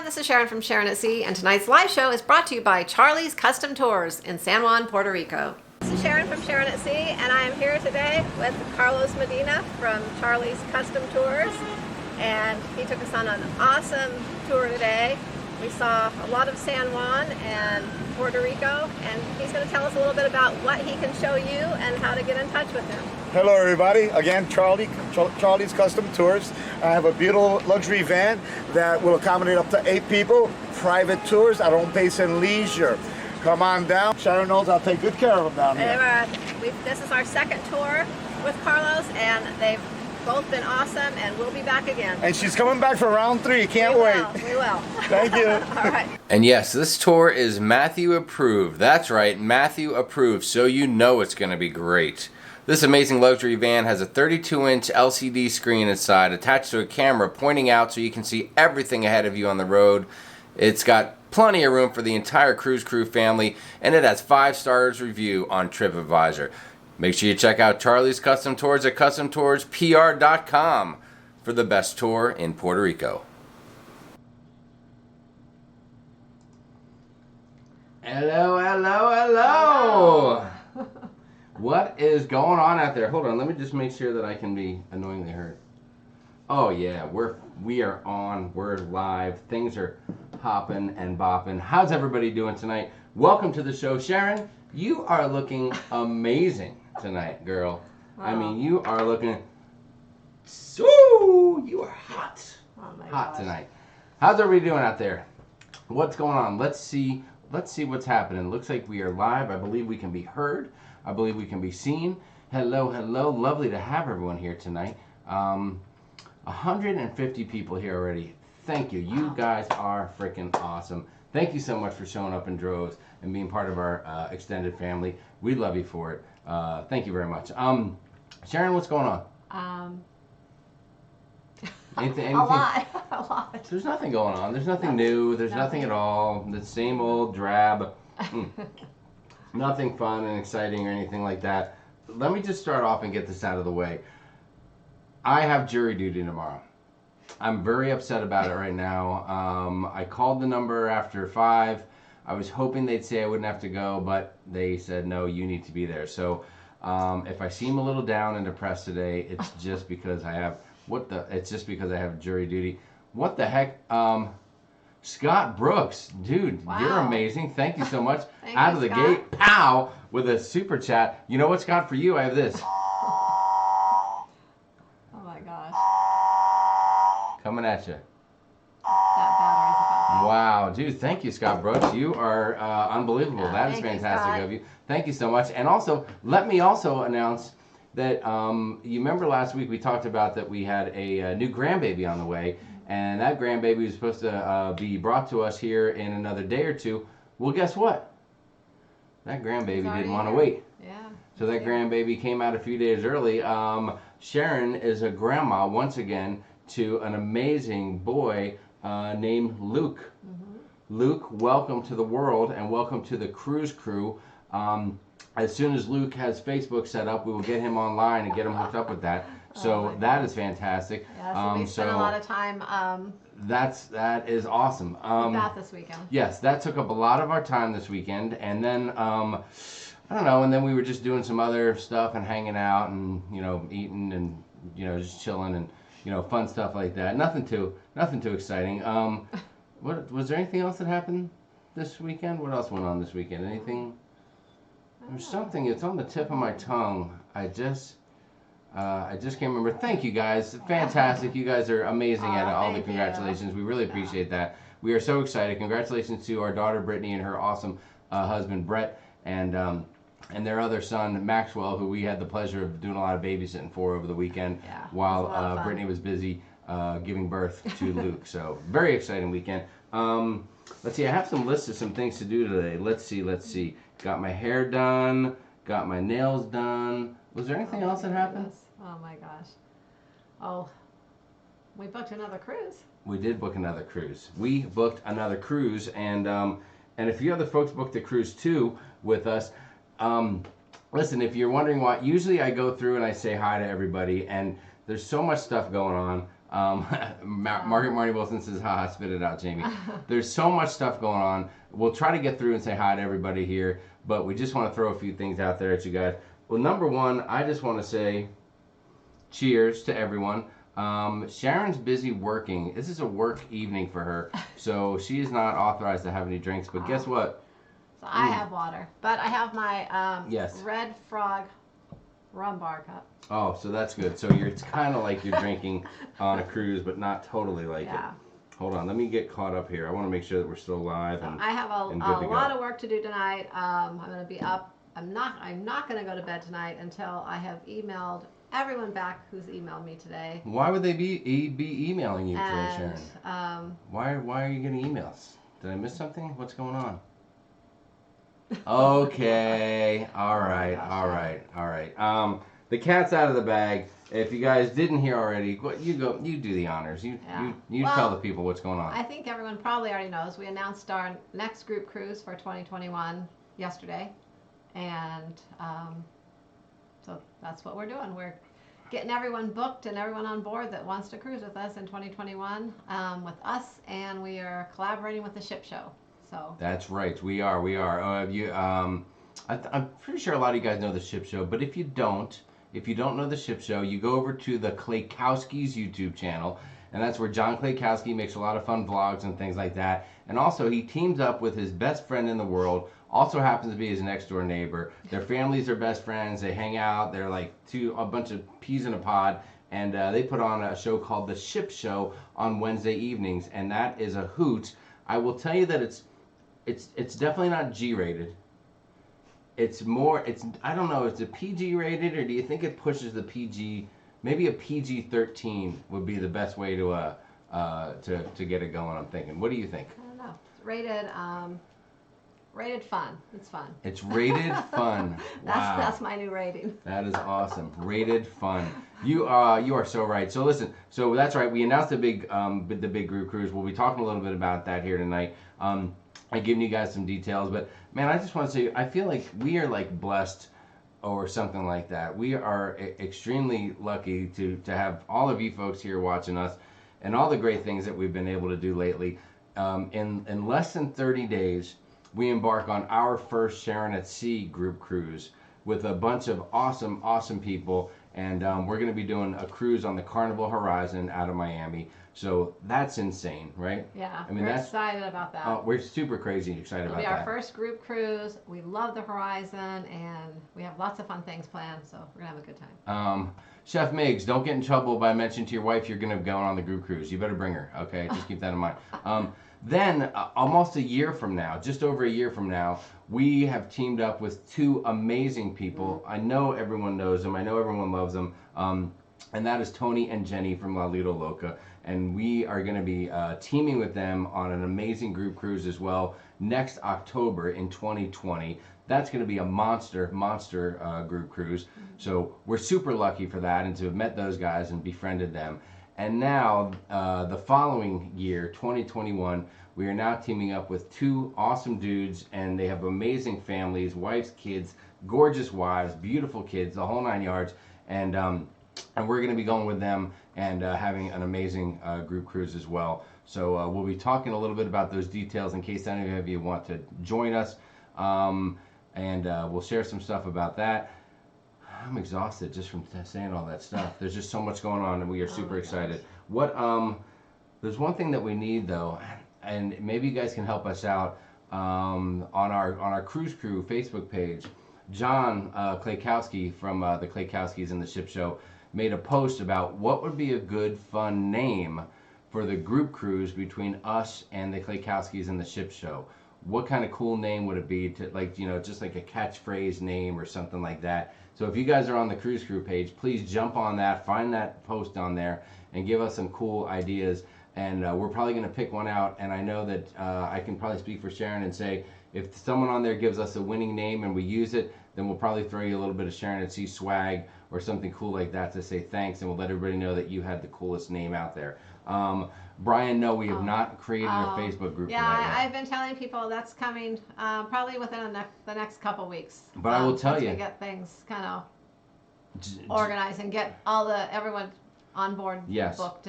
This is Sharon from Sharonatsea, and tonight's live show is brought to you by Charlie's Custom Tours in San Juan, Puerto Rico. This is Sharon from Sharonatsea, and I am here today with Carlos Medina from Charlie's Custom Tours, and he took us on an awesome tour today. We saw a lot of San Juan and Puerto Rico, and he's going to tell us a little bit about what he can show you and how to get in touch with him. Hello everybody, again Charlie's Custom Tours. I have a beautiful luxury van that will accommodate up to 8 people, private tours at our own pace and leisure. Come on down. Sharon knows I'll take good care of them down here. This is our second tour with Carlos, and they've both been awesome, and we'll be back again. And she's coming back for round 3, can't wait. We will. Thank you. All right. And yes, this tour is Matthew approved. That's right, Matthew approved, so you know it's going to be great. This amazing luxury van has a 32-inch LCD screen inside attached to a camera pointing out so you can see everything ahead of you on the road. It's got plenty of room for the entire cruise crew family, and it has 5 stars review on TripAdvisor. Make sure you check out Charlie's Custom Tours at CustomToursPR.com for the best tour in Puerto Rico. Hello, hello, hello! What is going on out there? Hold on, let me just make sure that I can be annoyingly heard. Oh yeah, we are on, we're live, things are hopping and bopping. How's everybody doing tonight? Welcome to the show. Sharon, you are looking amazing tonight, girl. Wow. I mean, you are looking, you are hot. Oh my hot gosh. tonight. How's everybody doing out there? What's going on? Let's see what's happening. Looks like we are live. I believe we can be heard. I believe we can be seen. Hello, hello. Lovely to have everyone here tonight. 150 people here already. Thank you. You guys are freaking awesome. Thank you so much for showing up in droves and being part of our extended family. We love you for it. Thank you very much. Sharon, what's going on? Anything? A lot. There's nothing going on. There's nothing new. There's nothing at all. The same old drab. Nothing fun and exciting or anything like that. Let me just start off and get this out of the way. I have jury duty tomorrow. I'm very upset about it right now. I called the number after 5. I was hoping they'd say I wouldn't have to go, but they said, no, you need to be there. So if I seem a little down and depressed today, it's just because I have, jury duty. What the heck? Scott Brooks, dude, wow. You're amazing. Thank you so much. Out of the Scott. gate, pow, with a super chat. You know what, Scott, for you, I have this. Oh my gosh. Coming at you. That battery's about to Wow, dude, thank you, Scott Brooks. You are unbelievable. That is fantastic of you. Thank you so much. And also, let me also announce that you remember last week we talked about that we had a new grandbaby on the way. And that grandbaby was supposed to be brought to us here in another day or 2. Well, guess what? That grandbaby didn't want to wait. Yeah. So that grandbaby came out a few days early. Sharon is a grandma, once again, to an amazing boy named Luke. Mm-hmm. Luke, welcome to the world and welcome to the cruise crew. As soon as Luke has Facebook set up, we will get him online and get him hooked up with that. So that is fantastic. Yeah, so we spent a lot of time that is awesome. with that this weekend. Yes, that took up a lot of our time this weekend, and then I don't know, and then we were just doing some other stuff and hanging out and eating and just chilling and fun stuff like that. Nothing too exciting. What was there anything else that happened this weekend? What else went on this weekend? Anything? There's something. It's on the tip of my tongue. I just I just can't remember. Thank you guys. Fantastic. You guys are amazing at it. All the thank you. congratulations. We really appreciate that. We are so excited. Congratulations to our daughter Brittany and her awesome husband Brett, and their other son Maxwell, who we had the pleasure of doing a lot of babysitting for over the weekend, Yeah, it was a while lot of fun. Brittany was busy giving birth to Luke. So very exciting weekend. Let's see. I have some lists of some things to do today. Let's see. Got my hair done. Got my nails done. Was there anything else that happened? Oh my gosh. Oh, we booked another cruise. We did book another cruise. We booked another cruise, and a few other folks booked the cruise too with us. Listen, if you're wondering why, usually I go through and I say hi to everybody, and there's so much stuff going on. Margaret Marty Wilson says, haha, spit it out, Jamie. There's so much stuff going on. We'll try to get through and say hi to everybody here, but we just want to throw a few things out there at you guys. Well, number one, I just want to say cheers to everyone. Sharon's busy working. This is a work evening for her, so she is not authorized to have any drinks, but guess what? So I have water, but I have my Yes. Red Frog rum bar cup. Oh, so that's good. So it's kind of like you're drinking on a cruise, but not totally like Yeah. it. Hold on, let me get caught up here. I want to make sure that we're still live. So And I have a and good to lot go. of work to do tonight. I'm going to be up. I'm not going to go to bed tonight until I have emailed everyone back who's emailed me today. Why would they be emailing you today, And Sharon? Why are you getting emails? Did I miss something? What's going on? Okay. All right. The cat's out of the bag. If you guys didn't hear already, you do the honors. You tell the people what's going on. I think everyone probably already knows. We announced our next group cruise for 2021 yesterday, and so that's what we're doing. We're getting everyone booked and everyone on board that wants to cruise with us in 2021 with us, and we are collaborating with the ship show. So That's right. We are. I'm pretty sure a lot of you guys know the ship show, but if you don't know the ship show, you go over to the Claykowski's YouTube channel, and that's where John Claykowski makes a lot of fun vlogs and things like that. And also, he teams up with his best friend in the world, also happens to be his next door neighbor. Their families are best friends. They hang out. They're like a bunch of peas in a pod, and they put on a show called The Ship Show on Wednesday evenings, and that is a hoot. I will tell you that it's definitely not G-rated. I don't know, it's a PG rated, or do you think it pushes the PG? Maybe a PG-13 would be the best way to get it going, I'm thinking. What do you think? I don't know. It's rated fun. It's fun. It's rated fun. Wow. That's my new rating. That is awesome. Rated fun. You are so right. So listen, so that's right. We announced the big group cruise. We'll be talking a little bit about that here tonight. I'm giving you guys some details, but man, I just want to say, I feel like we are like blessed or something like that. We are extremely lucky to have all of you folks here watching us and all the great things that we've been able to do lately. In less than 30 days, we embark on our first Sharon at Sea group cruise with a bunch of awesome people, and we're going to be doing a cruise on the Carnival Horizon out of Miami. So that's insane, right? Yeah, I mean, we're excited about that. We're super crazy excited It'll about be our that. first group cruise. We love the horizon, and we have lots of fun things planned, so we're going to have a good time. Chef Miggs, don't get in trouble by mentioning to your wife you're going to go on the group cruise. You better bring her, okay? Just keep that in mind. Then, almost a year from now, just over a year from now, we have teamed up with two amazing people. I know everyone knows them. I know everyone loves them. And that is Tony and Jenny from La Lido Loca. And we are going to be teaming with them on an amazing group cruise as well next October in 2020. That's going to be a monster group cruise. So we're super lucky for that and to have met those guys and befriended them. And now, the following year, 2021, we are now teaming up with two awesome dudes, and they have amazing families, wives, kids, gorgeous wives, beautiful kids, the whole 9 yards. And we're going to be going with them and having an amazing group cruise as well. So we'll be talking a little bit about those details in case any of you want to join us. And we'll share some stuff about that. I'm exhausted just from saying all that stuff. There's just so much going on, and we are super excited. There's one thing that we need though, and maybe you guys can help us out on our Cruise Crew Facebook page. John Claykowski from the Claykowskis and the Ship Show made a post about what would be a good, fun name for the group cruise between us and the Klaykowskis and the ship show. What kind of cool name would it be to, like, you know, just like a catchphrase name or something like that. So if you guys are on the Cruise Crew page, please jump on that, find that post on there, and give us some cool ideas. And we're probably going to pick one out. And I know that I can probably speak for Sharon and say, if someone on there gives us a winning name and we use it, then we'll probably throw you a little bit of Sharon at Sea swag or something cool like that to say thanks, and we'll let everybody know that you had the coolest name out there. Brian, no, we have not created a Facebook group for that yet. I've been telling people that's coming probably within the next couple weeks. But I will tell you, we get things kind of organized and get everyone on board, booked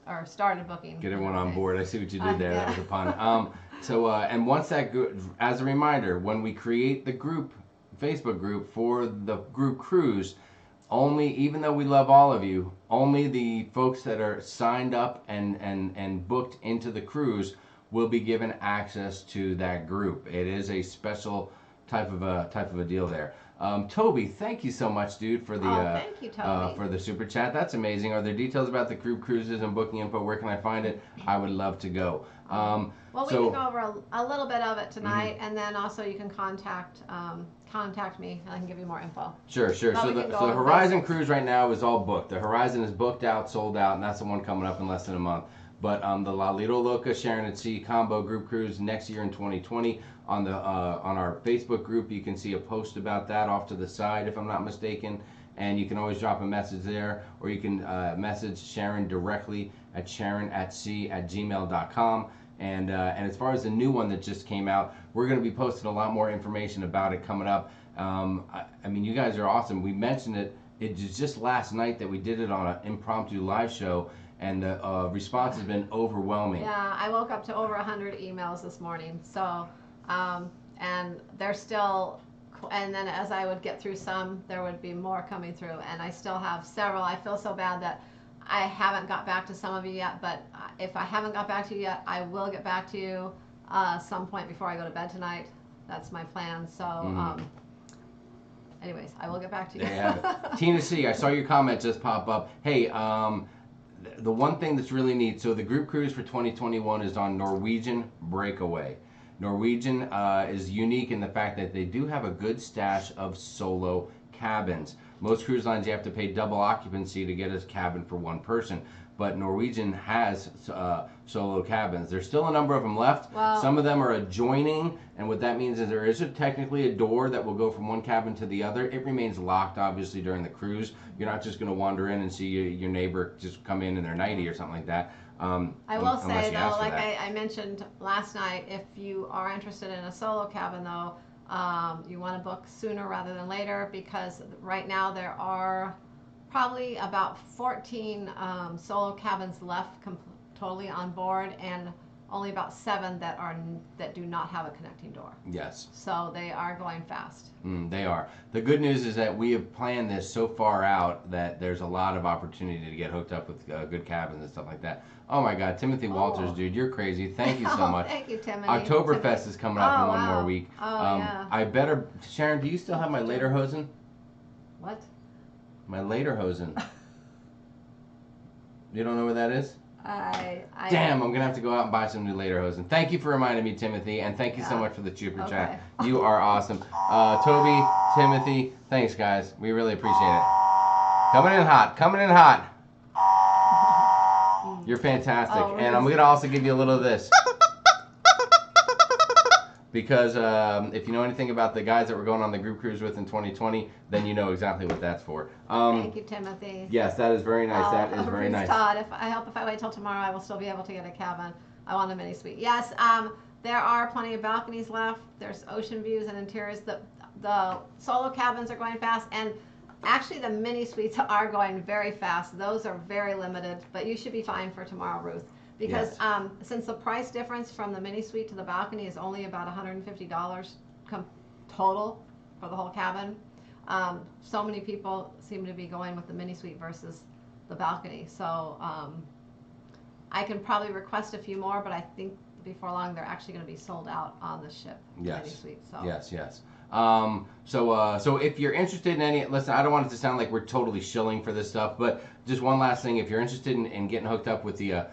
or started booking. Get everyone on board. I see what you did there. That was a pun. And once that as a reminder, when we create the Facebook group for the group cruise, even though we love all of you, only the folks that are signed up and booked into the cruise will be given access to that group. It is a special type of a deal there. Toby, thank you so much, dude, for the thank you, Toby. For the super chat. That's amazing. Are there details about the group cruises and booking info? Where can I find it? I would love to go. Well, we can go over a little bit of it tonight, and then also you can contact me, and I can give you more info. Sure. But So the Horizon cruise right now is all booked. The Horizon is booked out, sold out, and that's the one coming up in less than a month. But the La Lido Loca Sharon at Sea combo group cruise next year in 2020 on our Facebook group, you can see a post about that off to the side, if I'm not mistaken. And you can always drop a message there, or you can message Sharon directly at sharonatsea@gmail.com. And as far as the new one that just came out, we're going to be posting a lot more information about it coming up. I mean, you guys are awesome. We mentioned it. It was just last night that we did it on an impromptu live show, and the response has been overwhelming. Yeah, I woke up to over 100 emails this morning. So, and they're still, and then as I would get through some, there would be more coming through, and I still have several. I feel so bad that I haven't got back to some of you yet, but if I haven't got back to you yet, I will get back to you some point before I go to bed tonight. That's my plan. So, anyways, I will get back to you. There you have it. Tina C, I saw your comment just pop up. Hey, the one thing that's really neat, so the group cruise for 2021 is on Norwegian Breakaway. Norwegian is unique in the fact that they do have a good stash of solo cabins. Most cruise lines, you have to pay double occupancy to get a cabin for one person. But Norwegian has solo cabins. There's still a number of them left. Wow. Some of them are adjoining, and what that means is there is technically a door that will go from one cabin to the other. It remains locked, obviously, during the cruise. You're not just going to wander in and see your neighbor just come in their nightie or something like that. I will say, though, like I mentioned last night, if you are interested in a solo cabin, though, you want to book sooner rather than later, because right now there are probably about 14 solo cabins left totally on board, and only about 7 that do not have a connecting door. Yes. So they are going fast. They are. The good news is that we have planned this so far out that there's a lot of opportunity to get hooked up with good cabins and stuff like that. Oh my God, Timothy Walters, dude, you're crazy. Thank you so much. Thank you, Timothy. Oktoberfest is coming up in one more week. Yeah. I better, Sharon, do you still have my lederhosen? What? My lederhosen. You don't know where that is? Damn, I'm going to have to go out and buy some new lederhosen. Thank you for reminding me, Timothy, and thank you so much for the super chat. You are awesome. Toby, Timothy, thanks, guys. We really appreciate it. Coming in hot. Coming in hot. You're fantastic. And I'm going to also give you a little of this. Because if you know anything about the guys that we're going on the group cruise with in 2020, then you know exactly what that's for. Thank you, Timothy. Yes, that is very nice. That is very nice. Todd, I hope if I wait till tomorrow, I will still be able to get a cabin. I want a mini suite. Yes, there are plenty of balconies left. There's ocean views and interiors. The solo cabins are going fast, and actually the mini suites are going very fast. Those are very limited, but you should be fine for tomorrow, Ruth. Because since the price difference from the mini suite to the balcony is only about $150 total for the whole cabin, so many people seem to be going with the mini suite versus the balcony. So I can probably request a few more, but I think before long they're actually going to be sold out on the ship. Yes. Mini suite. So. Yes. So if you're interested in any, listen, I don't want it to sound like we're totally shilling for this stuff, but just one last thing, if you're interested in getting hooked up with the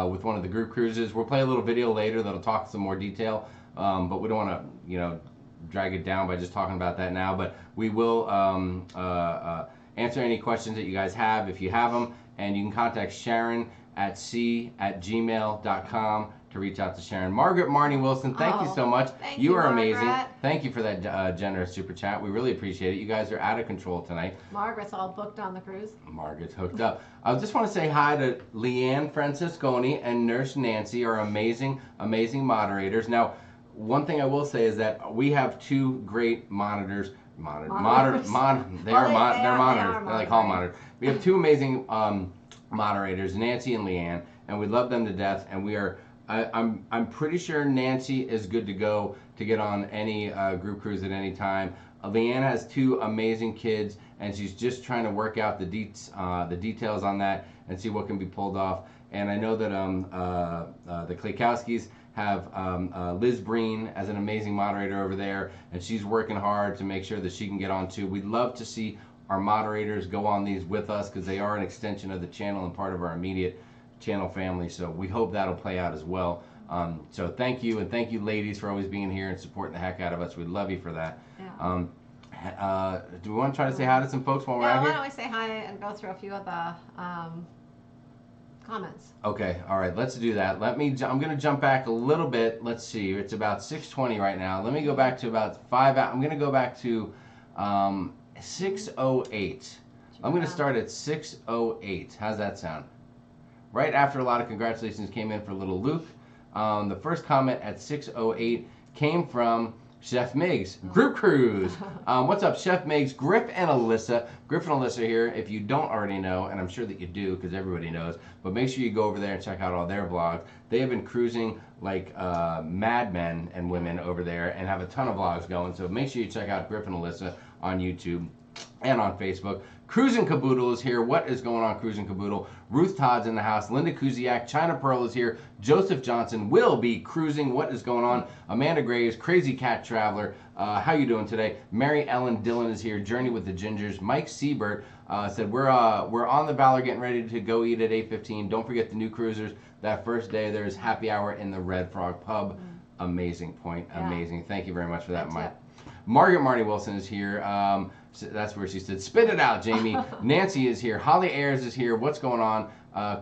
with one of the group cruises, we'll play a little video later that'll talk some more detail, but we don't want to, drag it down by just talking about that now. But we will answer any questions that you guys have if you have them, and you can contact sharonatsea@gmail.com to reach out to Sharon. Margaret Marnie Wilson, thank you so much. You are amazing. Margaret. Thank you for that generous super chat. We really appreciate it. You guys are out of control tonight. Margaret's all booked on the cruise. Margaret's hooked up. I just want to say hi to Leanne Francisconi and Nurse Nancy, our amazing moderators. Now, one thing I will say is that we have two great monitors. They're monitors. They're like hall monitors. We have two amazing moderators, Nancy and Leanne, and we love them to death. And we are. I'm pretty sure Nancy is good to go to get on any group cruise at any time. Leanne has two amazing kids, and she's just trying to work out the details on that and see what can be pulled off. And I know that the Klaykowskis have Liz Breen as an amazing moderator over there, and she's working hard to make sure that she can get on too. We'd love to see our moderators go on these with us because they are an extension of the channel and part of our immediate channel family, so we hope that'll play out as well. So thank you, and thank you ladies for always being here and supporting the heck out of us. We love you for that. Yeah. Do we want to try to say hi to some folks while we're out why here? don't we say hi and go through a few of the comments. Okay, all right, let's do that. I'm going to jump back a little bit. Let's see, it's about 6:20 right now. Let me go back to about 5 hours. I'm going to go back to 6:08. I'm going to start at 6:08. How's that sound? Right after a lot of congratulations came in for little Luke. The first comment at 6:08 came from Chef Miggs, Group Cruise. What's up, Chef Miggs, Griff and Alyssa. Griff and Alyssa here, if you don't already know, and I'm sure that you do because everybody knows, but make sure you go over there and check out all their vlogs. They have been cruising like madmen and women over there and have a ton of vlogs going, so make sure you check out Griff and Alyssa on YouTube and on Facebook. Cruising Caboodle is here. What is going on, Cruising Caboodle? Ruth Todd's in the house. Linda Kuziak, China Pearl is here. Joseph Johnson will be cruising. What is going on? Amanda Graves, Crazy Cat Traveler. How you doing today? Mary Ellen Dillon is here. Journey with the Gingers. Mike Siebert said we're on the Valor, getting ready to go eat at 8:15. Don't forget the new cruisers. That first day there's happy hour in the Red Frog Pub. Amazing point. Amazing. Thank you very much for that, Mike. Margaret Marnie Wilson is here. So that's where she said, spit it out, Jamie. Nancy is here. Holly Ayers is here. What's going on?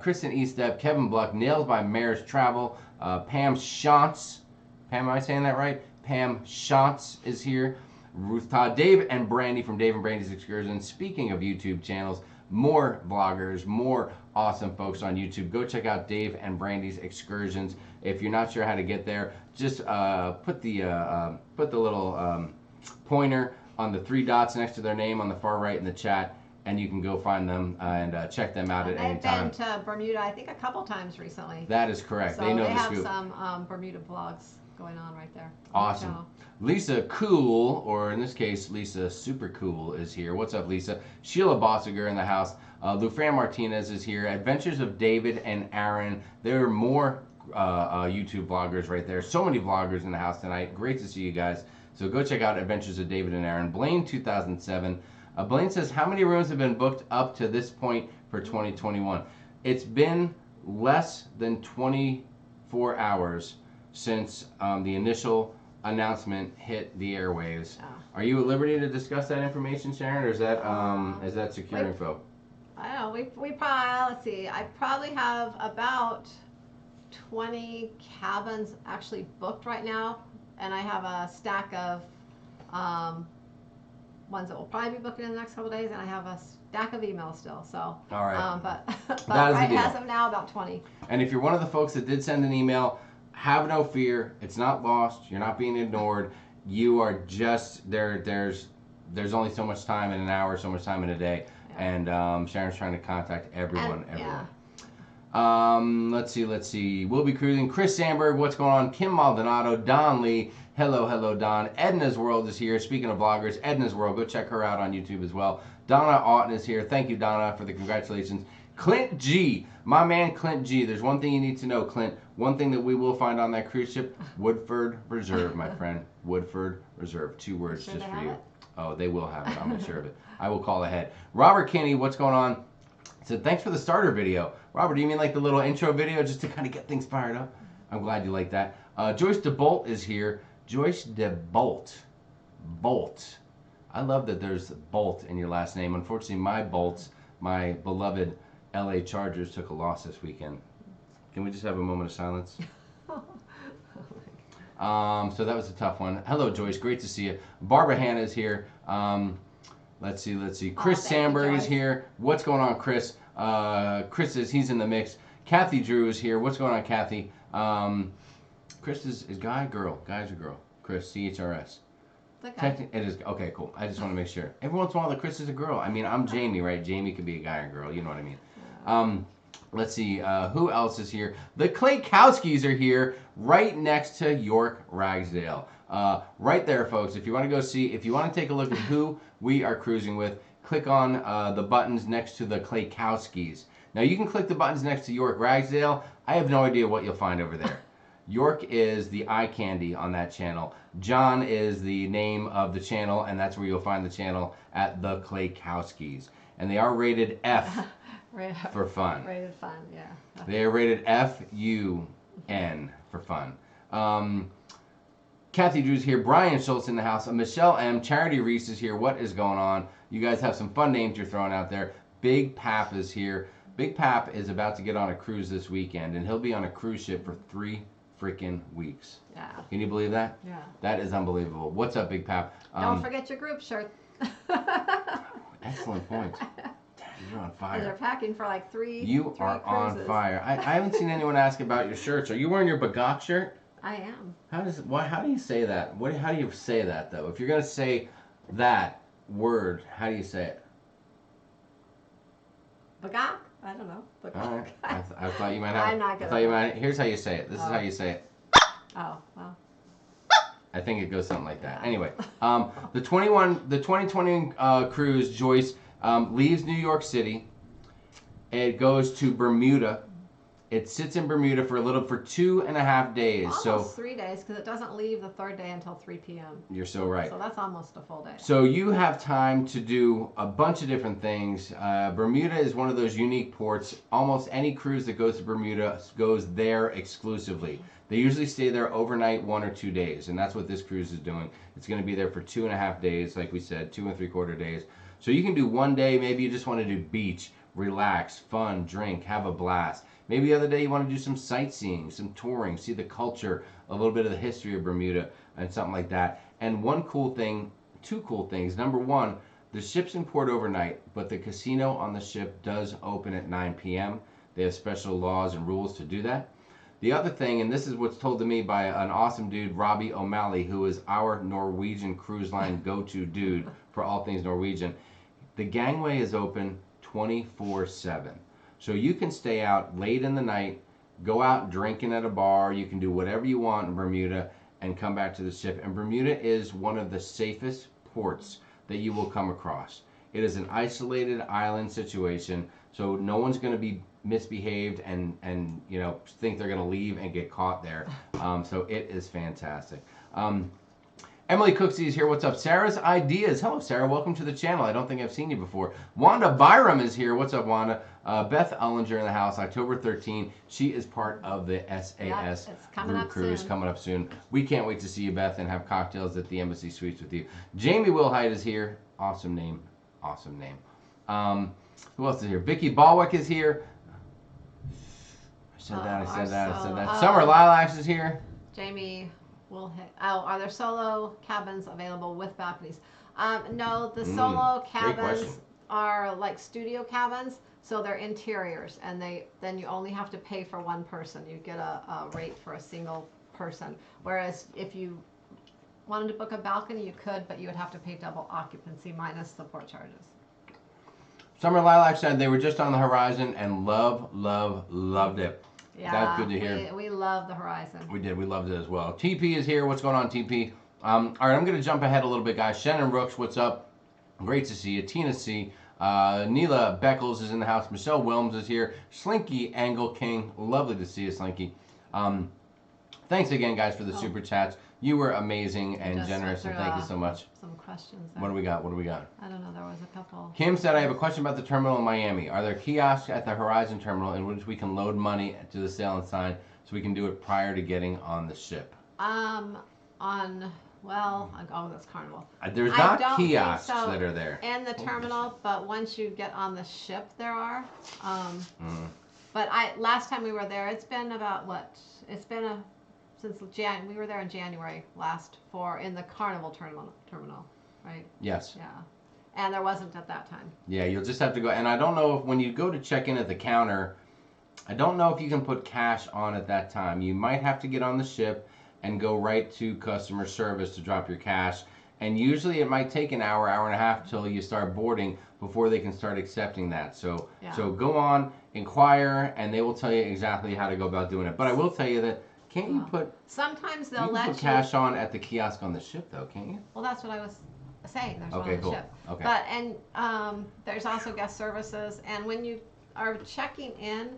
Kristen Eastep, Kevin Bluck, Nails by Mare's Travel, Pam Shantz. Pam, am I saying that right? Pam Shantz is here. Ruth Todd, Dave and Brandy from Dave and Brandy's Excursions. Speaking of YouTube channels, more vloggers, more awesome folks on YouTube. Go check out Dave and Brandy's Excursions. If you're not sure how to get there, just put the little pointer on the 3 dots next to their name on the far right in the chat, and you can go find them and check them out at any time. They've been to Bermuda, I think, a couple times recently. That is correct. So they know they the have scoop. some Bermuda vlogs going on right there. Awesome. Lisa Cool, or in this case, Lisa Super Cool is here. What's up, Lisa? Sheila Bossiger in the house. Lufran Martinez is here. Adventures of David and Aaron. There are more YouTube vloggers right there. So many vloggers in the house tonight. Great to see you guys. So go check out Adventures of David and Aaron. Blaine 2007. Blaine says, how many rooms have been booked up to this point for 2021? It's been less than 24 hours since the initial announcement hit the airwaves. Oh. Are you at liberty to discuss that information, Sharon, or is that secure info? I don't know. We probably, let's see, I probably have about 20 cabins actually booked right now. And I have a stack of ones that will probably be booking in the next couple of days, and I have a stack of emails still. So, all right. But right as of now, about 20. And if you're one of the folks that did send an email, have no fear. It's not lost. You're not being ignored. You are just there. There's only so much time in an hour, so much time in a day, and Sharon's trying to contact everyone. Yeah. Let's see. We'll be cruising. Chris Sandberg, what's going on? Kim Maldonado, Don Lee. Hello, Don. Edna's World is here. Speaking of bloggers, Edna's World, go check her out on YouTube as well. Donna Otten is here. Thank you, Donna, for the congratulations. Clint G, my man Clint G. There's one thing you need to know, Clint. One thing that we will find on that cruise ship, Woodford Reserve, my friend. Woodford Reserve. 2 words Sure just they for have you. it? Oh, they will have it. I'm sure of it. I will call ahead. Robert Kinney, what's going on? Said, thanks for the starter video. Robert, do you mean like the little intro video just to kind of get things fired up? I'm glad you like that. Joyce DeBolt is here. Joyce DeBolt. Bolt. I love that there's Bolt in your last name. Unfortunately, my Bolts, my beloved LA Chargers, took a loss this weekend. Can we just have a moment of silence? So that was a tough one. Hello, Joyce. Great to see you. Barbara Hanna is here. Let's see. Chris Sandberg is here. What's going on, Chris? Chris he's in the mix. Kathy Drew is here. What's going on, Kathy? Chris is guy, girl? Guy's a girl. Chris, CHRS. It is okay, cool. I just want to make sure. Every once in a while, the Chris is a girl. I mean, I'm Jamie, right? Jamie could be a guy or girl. You know what I mean? Let's see. Who else is here? The Claykowskis are here, right next to York Ragsdale. Right there, folks. If you want to go see, if you want to take a look at who we are cruising with, click on the buttons next to the Claykowskis. Now, you can click the buttons next to York Ragsdale. I have no idea what you'll find over there. York is the eye candy on that channel. John is the name of the channel, and that's where you'll find the channel at the Claykowskis. And they are rated F for fun. Rated fun, yeah. They are rated F-U-N for fun. Kathy Drew's here. Brian Schultz in the house. Michelle M. Charity Reese is here. What is going on? You guys have some fun names you're throwing out there. Big Pap is here. Big Pap is about to get on a cruise this weekend, and he'll be on a cruise ship for 3 freaking weeks. Yeah. Can you believe that? Yeah. That is unbelievable. What's up, Big Pap? Don't forget your group shirt. Excellent point. You're on fire. They're packing for like three. You are on fire. I haven't seen anyone ask about your shirts. Are you wearing your Bagok shirt? I am. How do you say that? How do you say that though? If you're gonna say that word, how do you say it? Bagok? I don't know. Bagok. All right. I thought you might have. I'm not gonna. I thought you might. Here's how you say it. This is how you say it. Oh well. I think it goes something like that. Anyway, the 2020 cruise, Joyce, leaves New York City. It goes to Bermuda. It sits in Bermuda for 2.5 days. Almost 3 days, because it doesn't leave the 3rd day until 3 p.m. You're so right. So that's almost a full day. So you have time to do a bunch of different things. Bermuda is one of those unique ports. Almost any cruise that goes to Bermuda goes there exclusively. They usually stay there overnight, 1 or 2 days, and that's what this cruise is doing. It's going to be there for 2.5 days, like we said, 2 3/4 days. So you can do one day, maybe you just want to do beach, relax, fun, drink, have a blast. Maybe the other day you want to do some sightseeing, some touring, see the culture, a little bit of the history of Bermuda, and something like that. And one cool thing, 2 cool things. Number 1, the ship's in port overnight, but the casino on the ship does open at 9 p.m. They have special laws and rules to do that. The other thing, and this is what's told to me by an awesome dude, Robbie O'Malley, who is our Norwegian cruise line go-to dude for all things Norwegian. The gangway is open 24/7. So you can stay out late in the night, go out drinking at a bar, you can do whatever you want in Bermuda and come back to the ship. And Bermuda is one of the safest ports that you will come across. It is an isolated island situation, so no one's going to be misbehaved and you know think they're going to leave and get caught there. So it is fantastic. Emily Cooksey is here. What's up? Sarah's Ideas. Hello, Sarah. Welcome to the channel. I don't think I've seen you before. Wanda Byram is here. What's up, Wanda? Beth Ellinger in the house, October 13. She is part of the SAS group cruise coming up soon. We can't wait to see you, Beth, and have cocktails at the Embassy Suites with you. Jamie Wilhite is here. Awesome name. Awesome name. Who else is here? Vicky Balwick is here. I said that. Summer Lilacs is here. Jamie will hit. Oh, are there solo cabins available with balconies? No, the solo cabins are like studio cabins, so they're interiors, and then you only have to pay for one person. You get a rate for a single person. Whereas if you wanted to book a balcony, you could, but you would have to pay double occupancy minus the port charges. Summer Lilac said they were just on the horizon and loved it. Yeah, That's good to hear. We love the horizon. We did. We loved it as well. TP is here. What's going on, TP? All right, I'm going to jump ahead a little bit, guys. Shannon Rooks, what's up? Great to see you. Tina C. Neela Beckles is in the house. Michelle Wilms is here. Slinky Angle King. Lovely to see you, Slinky. Thanks again, guys, for the super chats. You were amazing and generous, and thank you so much. Some questions there. What do we got? What do we got? I don't know. There was a couple. Kim said, I have a question about the terminal in Miami. Are there kiosks at the Horizon terminal in which we can load money to the sale and sign so we can do it prior to getting on the ship? Oh, that's Carnival. There's not kiosks that are there. In the terminal, but once you get on the ship, there are. But last time we were there, it's been about what? It's been since we were there in January in the Carnival terminal, right? Yes. Yeah. And there wasn't at that time. Yeah, you'll just have to go. And I don't know if when you go to check in at the counter, I don't know if you can put cash on at that time. You might have to get on the ship and go right to customer service to drop your cash. And usually it might take an hour and a half till you start boarding before they can start accepting that. So go on, inquire, and they will tell you exactly how to go about doing it. But I will tell you that sometimes they'll let you put cash on at the kiosk on the ship, though, can't you? Well, that's what I was saying. There's one on the cool. ship. Okay. But there's also guest services, and when you are checking in,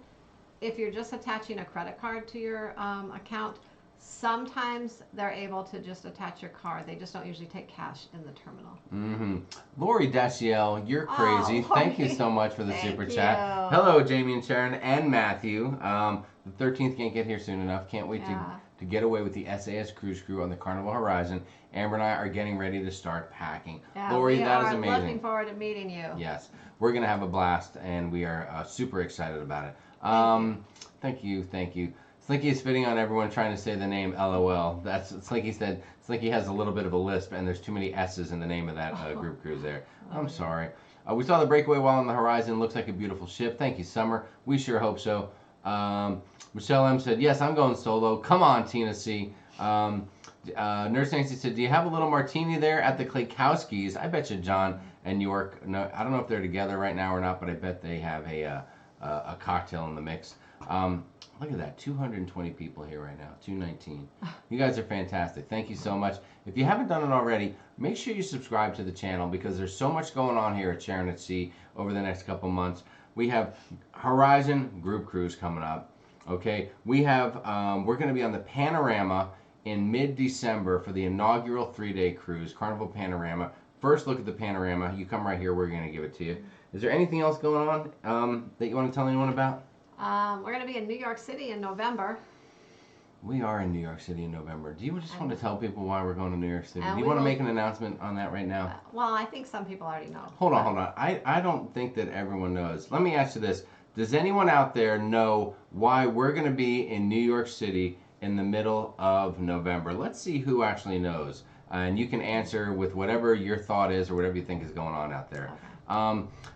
if you're just attaching a credit card to your account, sometimes they're able to just attach your card. They just don't usually take cash in the terminal. Mm-hmm. Lori Dashiell, you're crazy. Oh, Thank you so much for the super chat. Hello, Jamie and Sharon and Matthew. The 13th can't get here soon enough. Can't wait to get away with the SAS Cruise Crew on the Carnival Horizon. Amber and I are getting ready to start packing. Yeah, Lori, that is amazing. We are looking forward to meeting you. Yes, we're going to have a blast, and we are super excited about it. Thank you. Slinky is spitting on everyone trying to say the name LOL. That's what Slinky said. Slinky has a little bit of a lisp, and there's too many S's in the name of that group cruise there. I'm sorry. We saw the Breakaway while on the horizon. Looks like a beautiful ship. Thank you, Summer. We sure hope so. Michelle M said, yes, I'm going solo. Come on, Tina C. Nurse Nancy said, do you have a little martini there at the Klaykowskis? I bet you John and York, no, I don't know if they're together right now or not, but I bet they have a cocktail in the mix. Look at that, 220 people here right now, 219. You guys are fantastic. Thank you so much. If you haven't done it already, make sure you subscribe to the channel because there's so much going on here at Sharon at Sea over the next couple months. We have Horizon Group Cruise coming up. Okay, we have we're going to be on the Panorama in mid-December for the inaugural 3-day cruise, Carnival Panorama. First look at the Panorama. You come right here. We're going to give it to you. Is there anything else going on that you want to tell anyone about? We're going to be in New York City in November. We are in New York City in November. Do you just want to tell people why we're going to New York City? Do you want to make an announcement on that right now? Well, I think some people already know. Hold on. I don't think that everyone knows. Let me ask you this. Does anyone out there know why we're going to be in New York City in the middle of November? Let's see who actually knows. And you can answer with whatever your thought is or whatever you think is going on out there. Okay.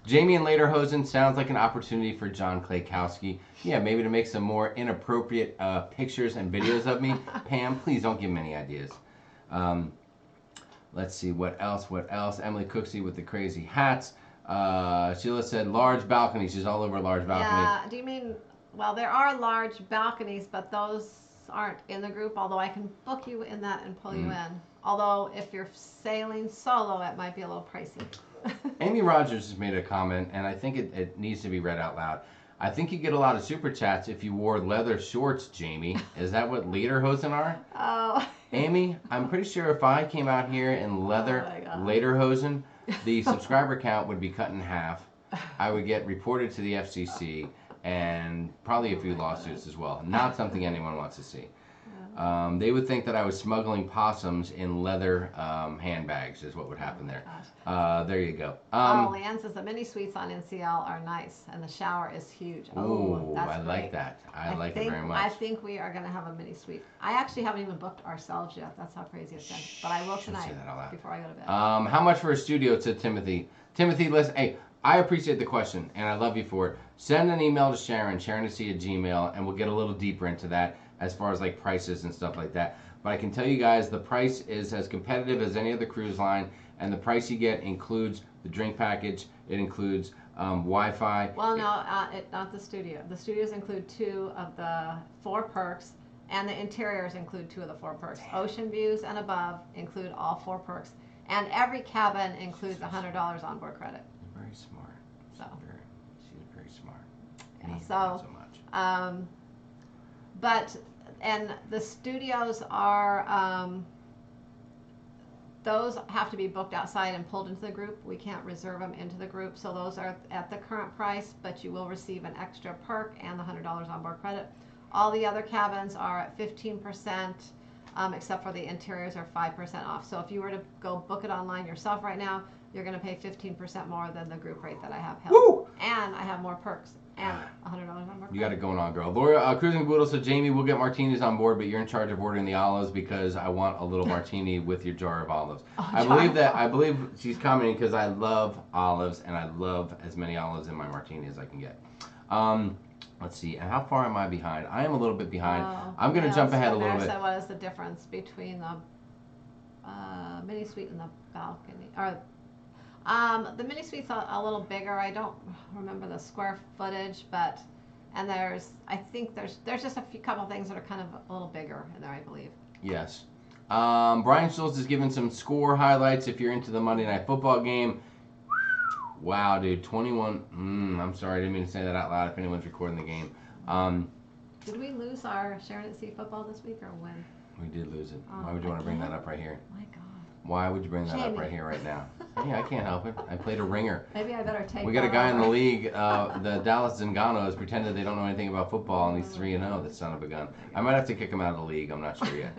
Jamie and Lederhosen sounds like an opportunity for John Klaykowski. Yeah, maybe to make some more inappropriate pictures and videos of me. Pam, please don't give me any ideas. Let's see, what else? Emily Cooksey with the crazy hats. Sheila said large balconies. She's all over large balconies. Yeah, do you mean, well, there are large balconies, but those aren't in the group, although I can book you in that and pull you in. Although if you're sailing solo, it might be a little pricey. Amy Rogers has made a comment, and I think it needs to be read out loud. I think you get a lot of super chats if you wore leather shorts, Jamie. Is that what lederhosen are? Oh. Amy, I'm pretty sure if I came out here in leather lederhosen, the subscriber count would be cut in half. I would get reported to the FCC and probably a few lawsuits as well. Not something anyone wants to see. They would think that I was smuggling possums in leather handbags is what would happen there. There you go. Leanne says the mini suites on NCL are nice and the shower is huge. Oh, that's I great. Like that. I like it very much. I think we are going to have a mini suite. I actually haven't even booked ourselves yet. That's how crazy it's been. But I will tonight before I go to bed. How much for a studio? To Timothy. Timothy, listen. Hey, I appreciate the question and I love you for it. Send an email to Sharon, sharonatsea@gmail.com, and we'll get a little deeper into that as far as like prices and stuff like that. But I can tell you guys the price is as competitive as any other cruise line, and the price you get includes the drink package, it includes Wi-Fi. Well, no, not the studio. The studios include 2 of the 4 perks, and the interiors include 2 of the 4 perks. Ocean views and above include all 4 perks, and every cabin includes $100 onboard credit. Very smart. So She's very smart. yeah, Me, so not so much. But and the studios are those have to be booked outside and pulled into the group. We can't reserve them into the group, so those are at the current price, but you will receive an extra perk and the $100 onboard credit. All the other cabins are at 15%, except for the interiors are 5% off. So if you were to go book it online yourself right now, you're going to pay 15% more than the group rate that I have held. Woo! And I have more perks and $100 onboard credit. You got it going on, girl. Laura, Cruising Boodle said, Jamie, we'll get martinis on board, but you're in charge of ordering the olives because I want a little martini with your jar of olives. I believe she's commenting because I love olives, and I love as many olives in my martini as I can get. Let's see. And how far am I behind? I am a little bit behind. I'm going to jump ahead a little bit. So what is the difference between the mini suite and the balcony? Or the mini suite's a little bigger. I don't remember the square footage, but I think there's just a couple things that are kind of a little bigger in there, I believe. Yes. Brian Schultz is giving some score highlights if you're into the Monday Night Football game. Wow, dude, 21. I'm sorry, I didn't mean to say that out loud if anyone's recording the game. Did we lose our Sharon at Sea football this week or when? We did lose it. Why would you want to bring that up right here? My God. Why would you bring that up right here, right now? Hey, I can't help it. I played a ringer. Maybe I better take. We got a guy in the league, the Dallas Zanganos, pretended they don't know anything about football, and he's 3-0. That son of a gun. I might have to kick him out of the league. I'm not sure yet.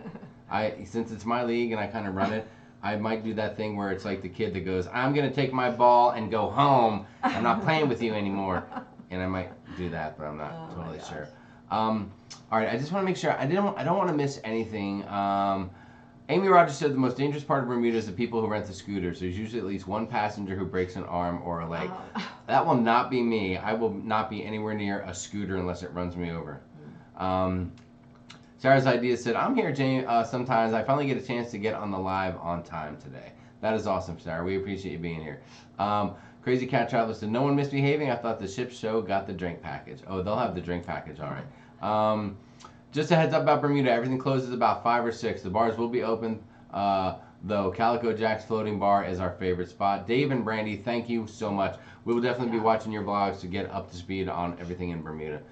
Since it's my league and I kind of run it, I might do that thing where it's like the kid that goes, I'm going to take my ball and go home. I'm not playing with you anymore. And I might do that, but I'm not totally sure. All right, I just want to make sure. I don't want to miss anything. Amy Rogers said the most dangerous part of Bermuda is the people who rent the scooters. There's usually at least one passenger who breaks an arm or a leg. That will not be me. I will not be anywhere near a scooter unless it runs me over. Sarah's Idea said, I'm here, Jane, sometimes. I finally get a chance to get on the live on time today. That is awesome, Sarah. We appreciate you being here. Crazy Cat Traveler said, no one misbehaving. I thought the ship show got the drink package. Oh, they'll have the drink package, all right. Just a heads up about Bermuda. Everything closes about 5 or 6. The bars will be open, though. Calico Jack's Floating Bar is our favorite spot. Dave and Brandy, thank you so much. We will definitely be watching your vlogs to get up to speed on everything in Bermuda.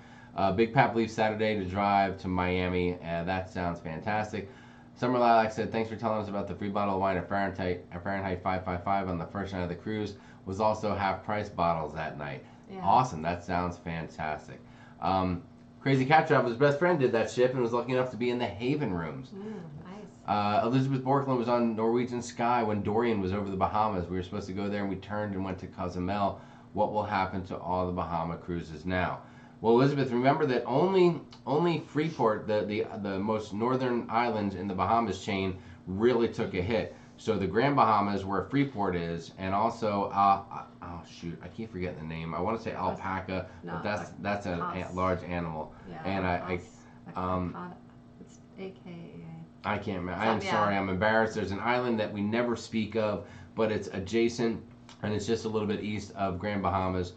Big Pap leaves Saturday to drive to Miami. That sounds fantastic. Summer Lilac said, thanks for telling us about the free bottle of wine at Fahrenheit 555 on the first night of the cruise. Was also half-price bottles that night. Yeah. Awesome. That sounds fantastic. Crazy Cat Traveler's best friend did that ship and was lucky enough to be in the Haven rooms. Nice. Elizabeth Borkland was on Norwegian Sky when Dorian was over the Bahamas. We were supposed to go there and we turned and went to Cozumel. What will happen to all the Bahama cruises now? Well, Elizabeth, remember that only Freeport, the most northern islands in the Bahamas chain, really took a hit. So the Grand Bahamas, where Freeport is, and also, oh shoot, I keep forgetting the name. I want to say alpaca, but that's a large animal. Yeah, and it's AKA. I can't remember. I'm sorry, I'm embarrassed. There's an island that we never speak of, but it's adjacent, and it's just a little bit east of Grand Bahamas.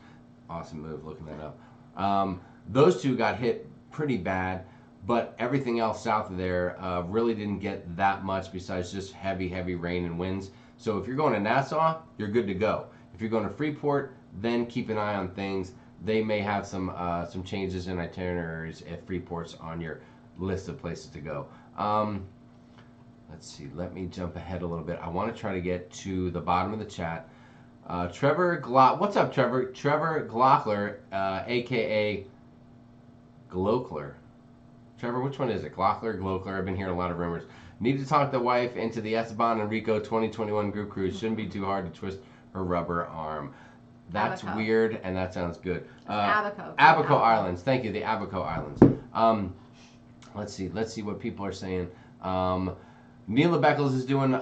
Awesome move, looking that up. Those two got hit pretty bad, but everything else south of there really didn't get that much besides just heavy rain and winds. So if you're going to Nassau, you're good to go. If you're going to Freeport, then keep an eye on things. They may have some changes in itineraries if Freeport's on your list of places to go. Let's see, let me jump ahead a little bit. I want to try to get to the bottom of the chat. Trevor what's up, Trevor? Trevor Glockler, aka Glokler. Trevor, which one is it? Glockler, Glokler? I've been hearing a lot of rumors. Need to talk the wife into the Esteban and Rico 2021 group cruise. Shouldn't be too hard to twist her rubber arm. That's Abaco. Weird, and that sounds good. Abaco Islands. Thank you, the Abaco Islands. Let's see what people are saying. Neela Beckles is doing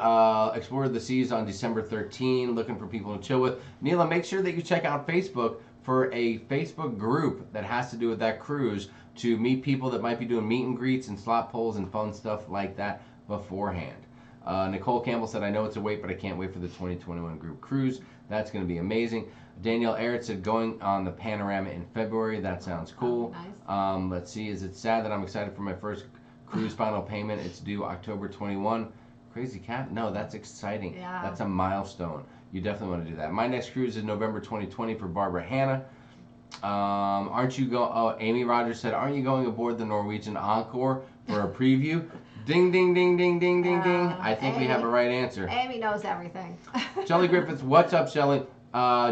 Explore the Seas on December 13, looking for people to chill with. Neela, make sure that you check out Facebook for a Facebook group that has to do with that cruise to meet people that might be doing meet and greets and slot pulls and fun stuff like that beforehand. Nicole Campbell said, I know it's a wait, but I can't wait for the 2021 group cruise. That's going to be amazing. Danielle Errett said going on the Panorama in February. That sounds cool. Nice. Let's see. Is it sad that I'm excited for my first cruise final payment? It's due October 21. Crazy cat? No, that's exciting. Yeah. That's a milestone. You definitely want to do that. My next cruise is November 2020 for Barbara Hannah. Aren't you going? Oh, Amy Rogers said, aren't you going aboard the Norwegian Encore for a preview? Ding, ding, ding, ding, ding, ding, ding. I think we have a right answer. Amy knows everything. Shelly Griffiths, what's up, Shelly?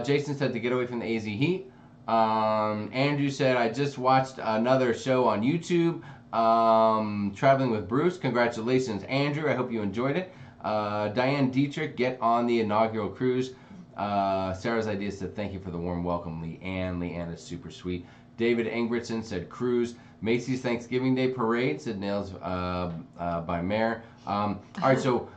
Jason said to get away from the AZ heat. Andrew said, I just watched another show on YouTube, Traveling with Bruce. Congratulations, Andrew. I hope you enjoyed it. Diane Dietrich, get on the inaugural cruise. Sarah's idea said, thank you for the warm welcome, Leanne. Leanne is super sweet. David Ingridson said, cruise. Macy's Thanksgiving Day Parade, said Nails by Mare. All right, so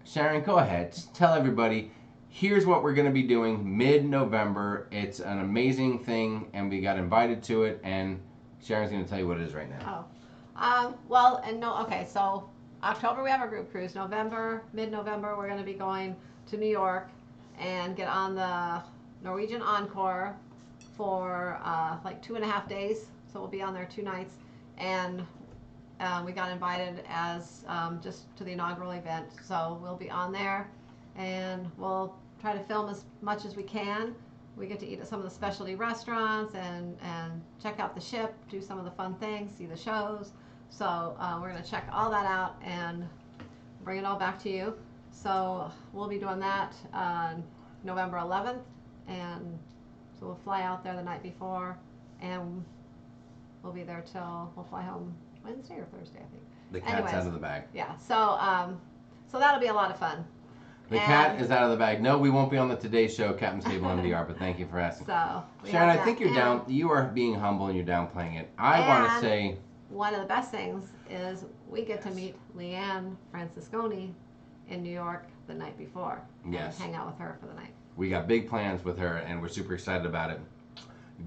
Sharon, go ahead. Just tell everybody, here's what we're going to be doing mid-November. It's an amazing thing, and we got invited to it, and Sharon's going to tell you what it is right now. So October we have a group cruise. Mid-November, we're going to be going to New York and get on the Norwegian Encore for like 2.5 days. So we'll be on there 2 nights, and we got invited as just to the inaugural event. So we'll be on there, and we'll try to film as much as we can. We get to eat at some of the specialty restaurants and check out the ship, do some of the fun things, see the shows. So we're going to check all that out and bring it all back to you. So we'll be doing that November 11th, and so we'll fly out there the night before, and we'll be there we'll fly home Wednesday or Thursday, I think. The cat's out of the bag. Yeah, so that'll be a lot of fun. The cat is out of the bag. No, we won't be on the Today Show, Captain's Table MDR, but thank you for asking. So Sharon, I think you are being humble and you're downplaying it. I want to say one of the best things is we get to meet Leanne Francisconi in New York the night before. Yes. And hang out with her for the night. We got big plans with her, and we're super excited about it.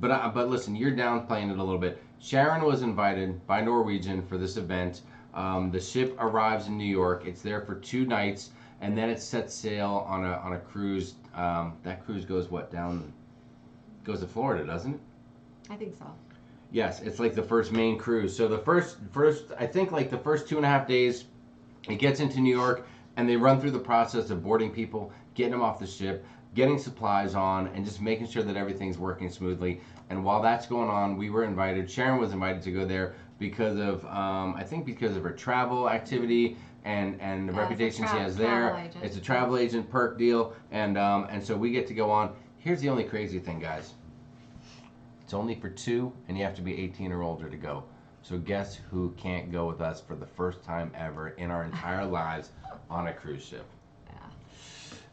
But listen, you're downplaying it a little bit. Sharon was invited by Norwegian for this event. The ship arrives in New York. It's there for 2 nights, and then it sets sail on a cruise. That cruise goes goes to Florida, doesn't it? I think so. Yes, it's like the first main cruise. So the first I think like the first 2.5 days, it gets into New York, and they run through the process of boarding people, getting them off the ship, getting supplies on, and just making sure that everything's working smoothly. And while that's going on, we were invited. Sharon was invited to go there because of I think because of her travel activity and the reputation she has there. It's a travel agent perk deal, and so we get to go on. Here's the only crazy thing, guys. It's only for 2, and you have to be 18 or older to go. So guess who can't go with us for the first time ever in our entire lives on a cruise ship? Yeah.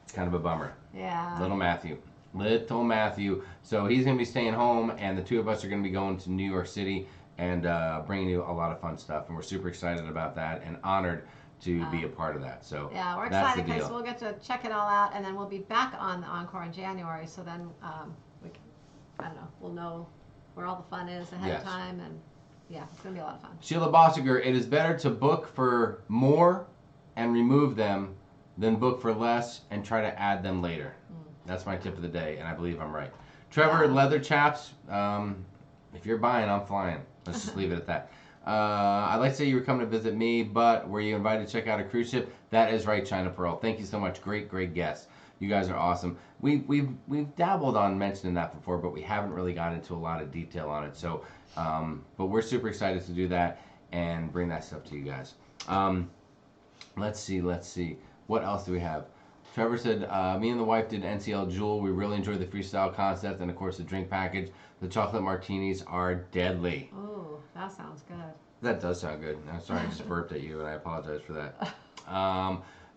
It's kind of a bummer. Yeah. Little Matthew. So he's going to be staying home, and the 2 of us are going to be going to New York City and bringing you a lot of fun stuff. And we're super excited about that and honored to be a part of that. So yeah, we're excited because we'll get to check it all out, and then we'll be back on the Encore in January. So then we'll know where all the fun is ahead of time, and yeah, it's gonna be a lot of fun. Sheila Bossiger, it is better to book for more and remove them than book for less and try to add them later. That's my tip of the day, and I believe I'm right. Trevor, Leather Chaps, if you're buying, I'm flying. Let's just leave it at that. I'd like to say you were coming to visit me, but were you invited to check out a cruise ship? That is right, China Pearl. Thank you so much. Great guest. You guys are awesome. We've dabbled on mentioning that before, but we haven't really gotten into a lot of detail on it. So, but we're super excited to do that and bring that stuff to you guys. Let's see. What else do we have? Trevor said, me and the wife did NCL Jewel. We really enjoyed the freestyle concept and, of course, the drink package. The chocolate martinis are deadly. Oh, that sounds good. That does sound good. I'm sorry I just burped at you, and I apologize for that.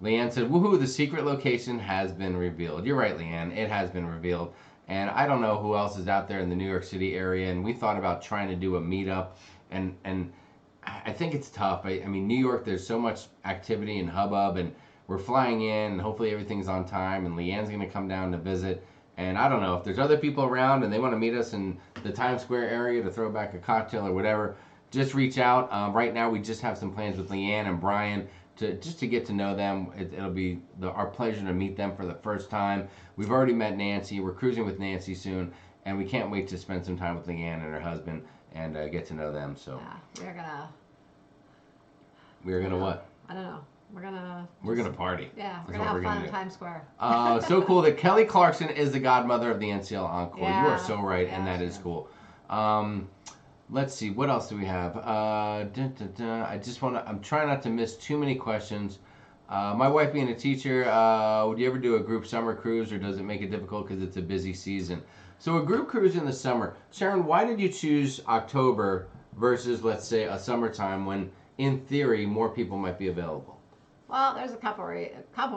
Leanne said, woohoo, the secret location has been revealed. You're right, Leanne. It has been revealed. And I don't know who else is out there in the New York City area, and we thought about trying to do a meetup, and I think it's tough. I mean, New York, there's so much activity and hubbub, and we're flying in, and hopefully everything's on time, and Leanne's going to come down to visit. And I don't know, if there's other people around and they want to meet us in the Times Square area to throw back a cocktail or whatever, just reach out. Right now, we just have some plans with Leanne and Brian just to get to know them. It'll be our pleasure to meet them for the first time. We've already met Nancy. We're cruising with Nancy soon, and we can't wait to spend some time with Leanne and her husband and get to know them. So yeah, we're gonna what? I don't know. We're gonna party. Yeah, we're gonna have fun in Times Square. So cool that Kelly Clarkson is the godmother of the NCL Encore. Yeah, you are so right, yeah, and that is cool. Let's see, what else do we have? I'm trying not to miss too many questions. My wife being a teacher, would you ever do a group summer cruise, or does it make it difficult because it's a busy season? So a group cruise in the summer. Sharon, why did you choose October versus, let's say, a summertime when, in theory, more people might be available? Well, there's a couple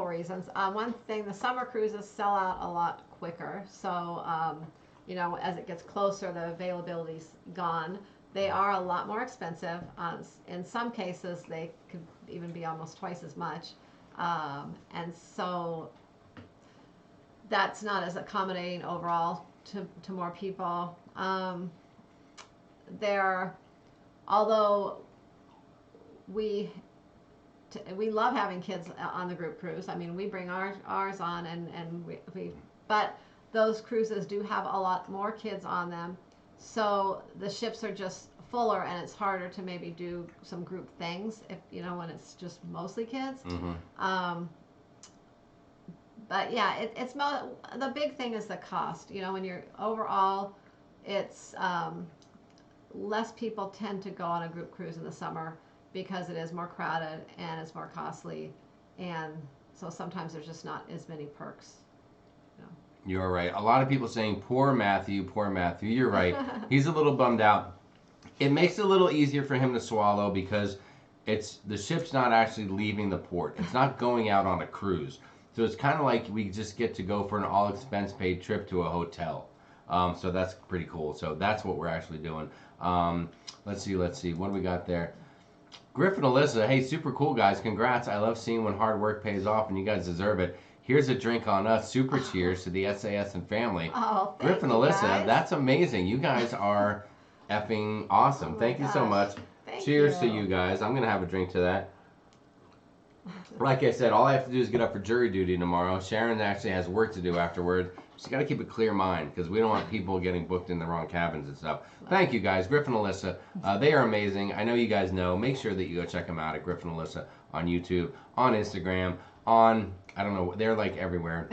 reasons. One thing, the summer cruises sell out a lot quicker. So, as it gets closer, the availability's gone. They are a lot more expensive. In some cases, they could even be almost twice as much. And so that's not as accommodating overall to more people. Although we love having kids on the group cruise. I mean, we bring ours on, but those cruises do have a lot more kids on them, so the ships are just fuller, and it's harder to maybe do some group things if when it's just mostly kids. Mm-hmm. But yeah, the big thing is the cost. When you're overall, it's less people tend to go on a group cruise in the summer because it is more crowded and it's more costly, and so sometimes there's just not as many perks. You're right. A lot of people saying, poor Matthew, poor Matthew. You're right. He's a little bummed out. It makes it a little easier for him to swallow because the ship's not actually leaving the port. It's not going out on a cruise. So it's kind of like we just get to go for an all expense paid trip to a hotel. So that's pretty cool. So that's what we're actually doing. Let's see. What do we got there? Griffin Alyssa, hey, super cool, guys. Congrats. I love seeing when hard work pays off, and you guys deserve it. Here's a drink on us. Super cheers to the SAS and family. Oh, Griffin Alyssa, guys. That's amazing. You guys are effing awesome. Thank you so much. Cheers to you guys. I'm going to have a drink to that. Like I said, all I have to do is get up for jury duty tomorrow. Sharon actually has work to do afterward. She's got to keep a clear mind because we don't want people getting booked in the wrong cabins and stuff. Thank you, guys. Griffin Alyssa, they are amazing. I know you guys know. Make sure that you go check them out at Griffin Alyssa on YouTube, on Instagram, I don't know, they're like everywhere.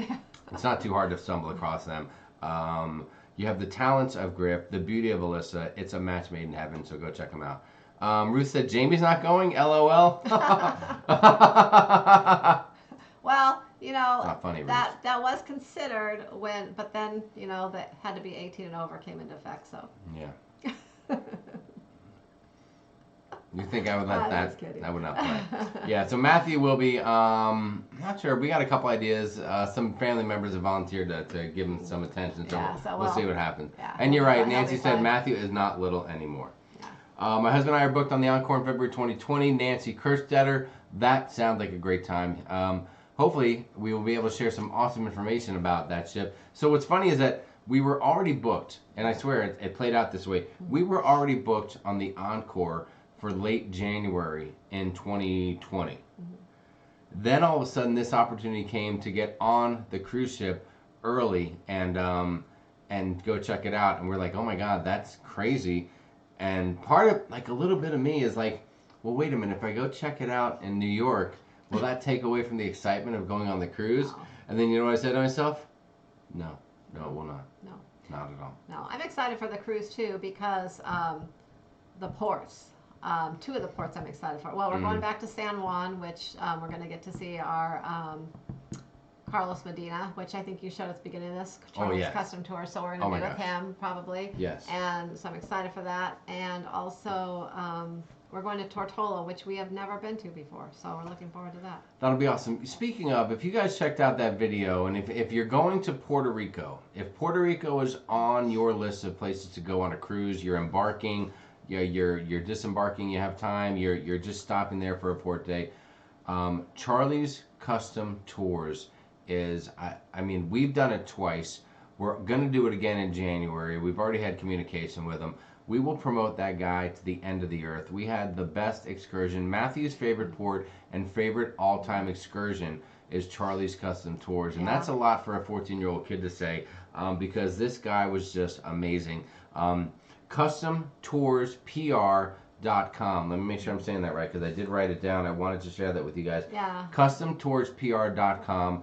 It's not too hard to stumble across them. You have the talents of Griff, the beauty of Alyssa. It's a match made in heaven, so go check them out. Ruth said, Jamie's not going? LOL. Well, not funny, that was considered but then, that had to be 18 and over came into effect, so. Yeah. You think I would let that? I would not play. Yeah, so Matthew will be, not sure. We got a couple ideas. Some family members have volunteered to give him some attention, so we'll see what happens. Yeah, and you're right, Nancy said Matthew is not little anymore. Yeah. My husband and I are booked on the Encore in February 2020. Nancy Kirstetter, that sounds like a great time. Hopefully, we will be able to share some awesome information about that ship. So what's funny is that we were already booked, and I swear it played out this way. We were already booked on the Encore for late January in 2020. Mm-hmm. Then all of a sudden this opportunity came to get on the cruise ship early and go check it out, and we're like, oh my God, that's crazy. And part of, like, a little bit of me is like, well, wait a minute, if I go check it out in New York, will that take away from the excitement of going on the cruise? No. And then you know what I said to myself? No, it will not. No. Not at all. No, I'm excited for the cruise too because the ports. Two of the ports I'm excited for. Well, we're going back to San Juan, which we're going to get to see our Carlos Medina, which I think you showed at the beginning of this Charles Custom Tour, so we're going to be with him probably. Yes. And so I'm excited for that. And also we're going to Tortola, which we have never been to before, so we're looking forward to that. That'll be awesome. Speaking of, if you guys checked out that video, and if you're going to Puerto Rico, if Puerto Rico is on your list of places to go on a cruise, you're embarking, you're disembarking, you have time, you're just stopping there for a port day. Charlie's Custom Tours is, I mean, we've done it twice. We're going to do it again in January. We've already had communication with them. we will promote that guy to the end of the earth. We had the best excursion. Matthew's favorite port and favorite all-time excursion is Charlie's Custom Tours. And that's a lot for a 14-year-old kid to say, because this guy was just amazing. CustomToursPR.com. Let me make sure I'm saying that right, because I did write it down. I wanted to share that with you guys. Yeah. CustomToursPR.com.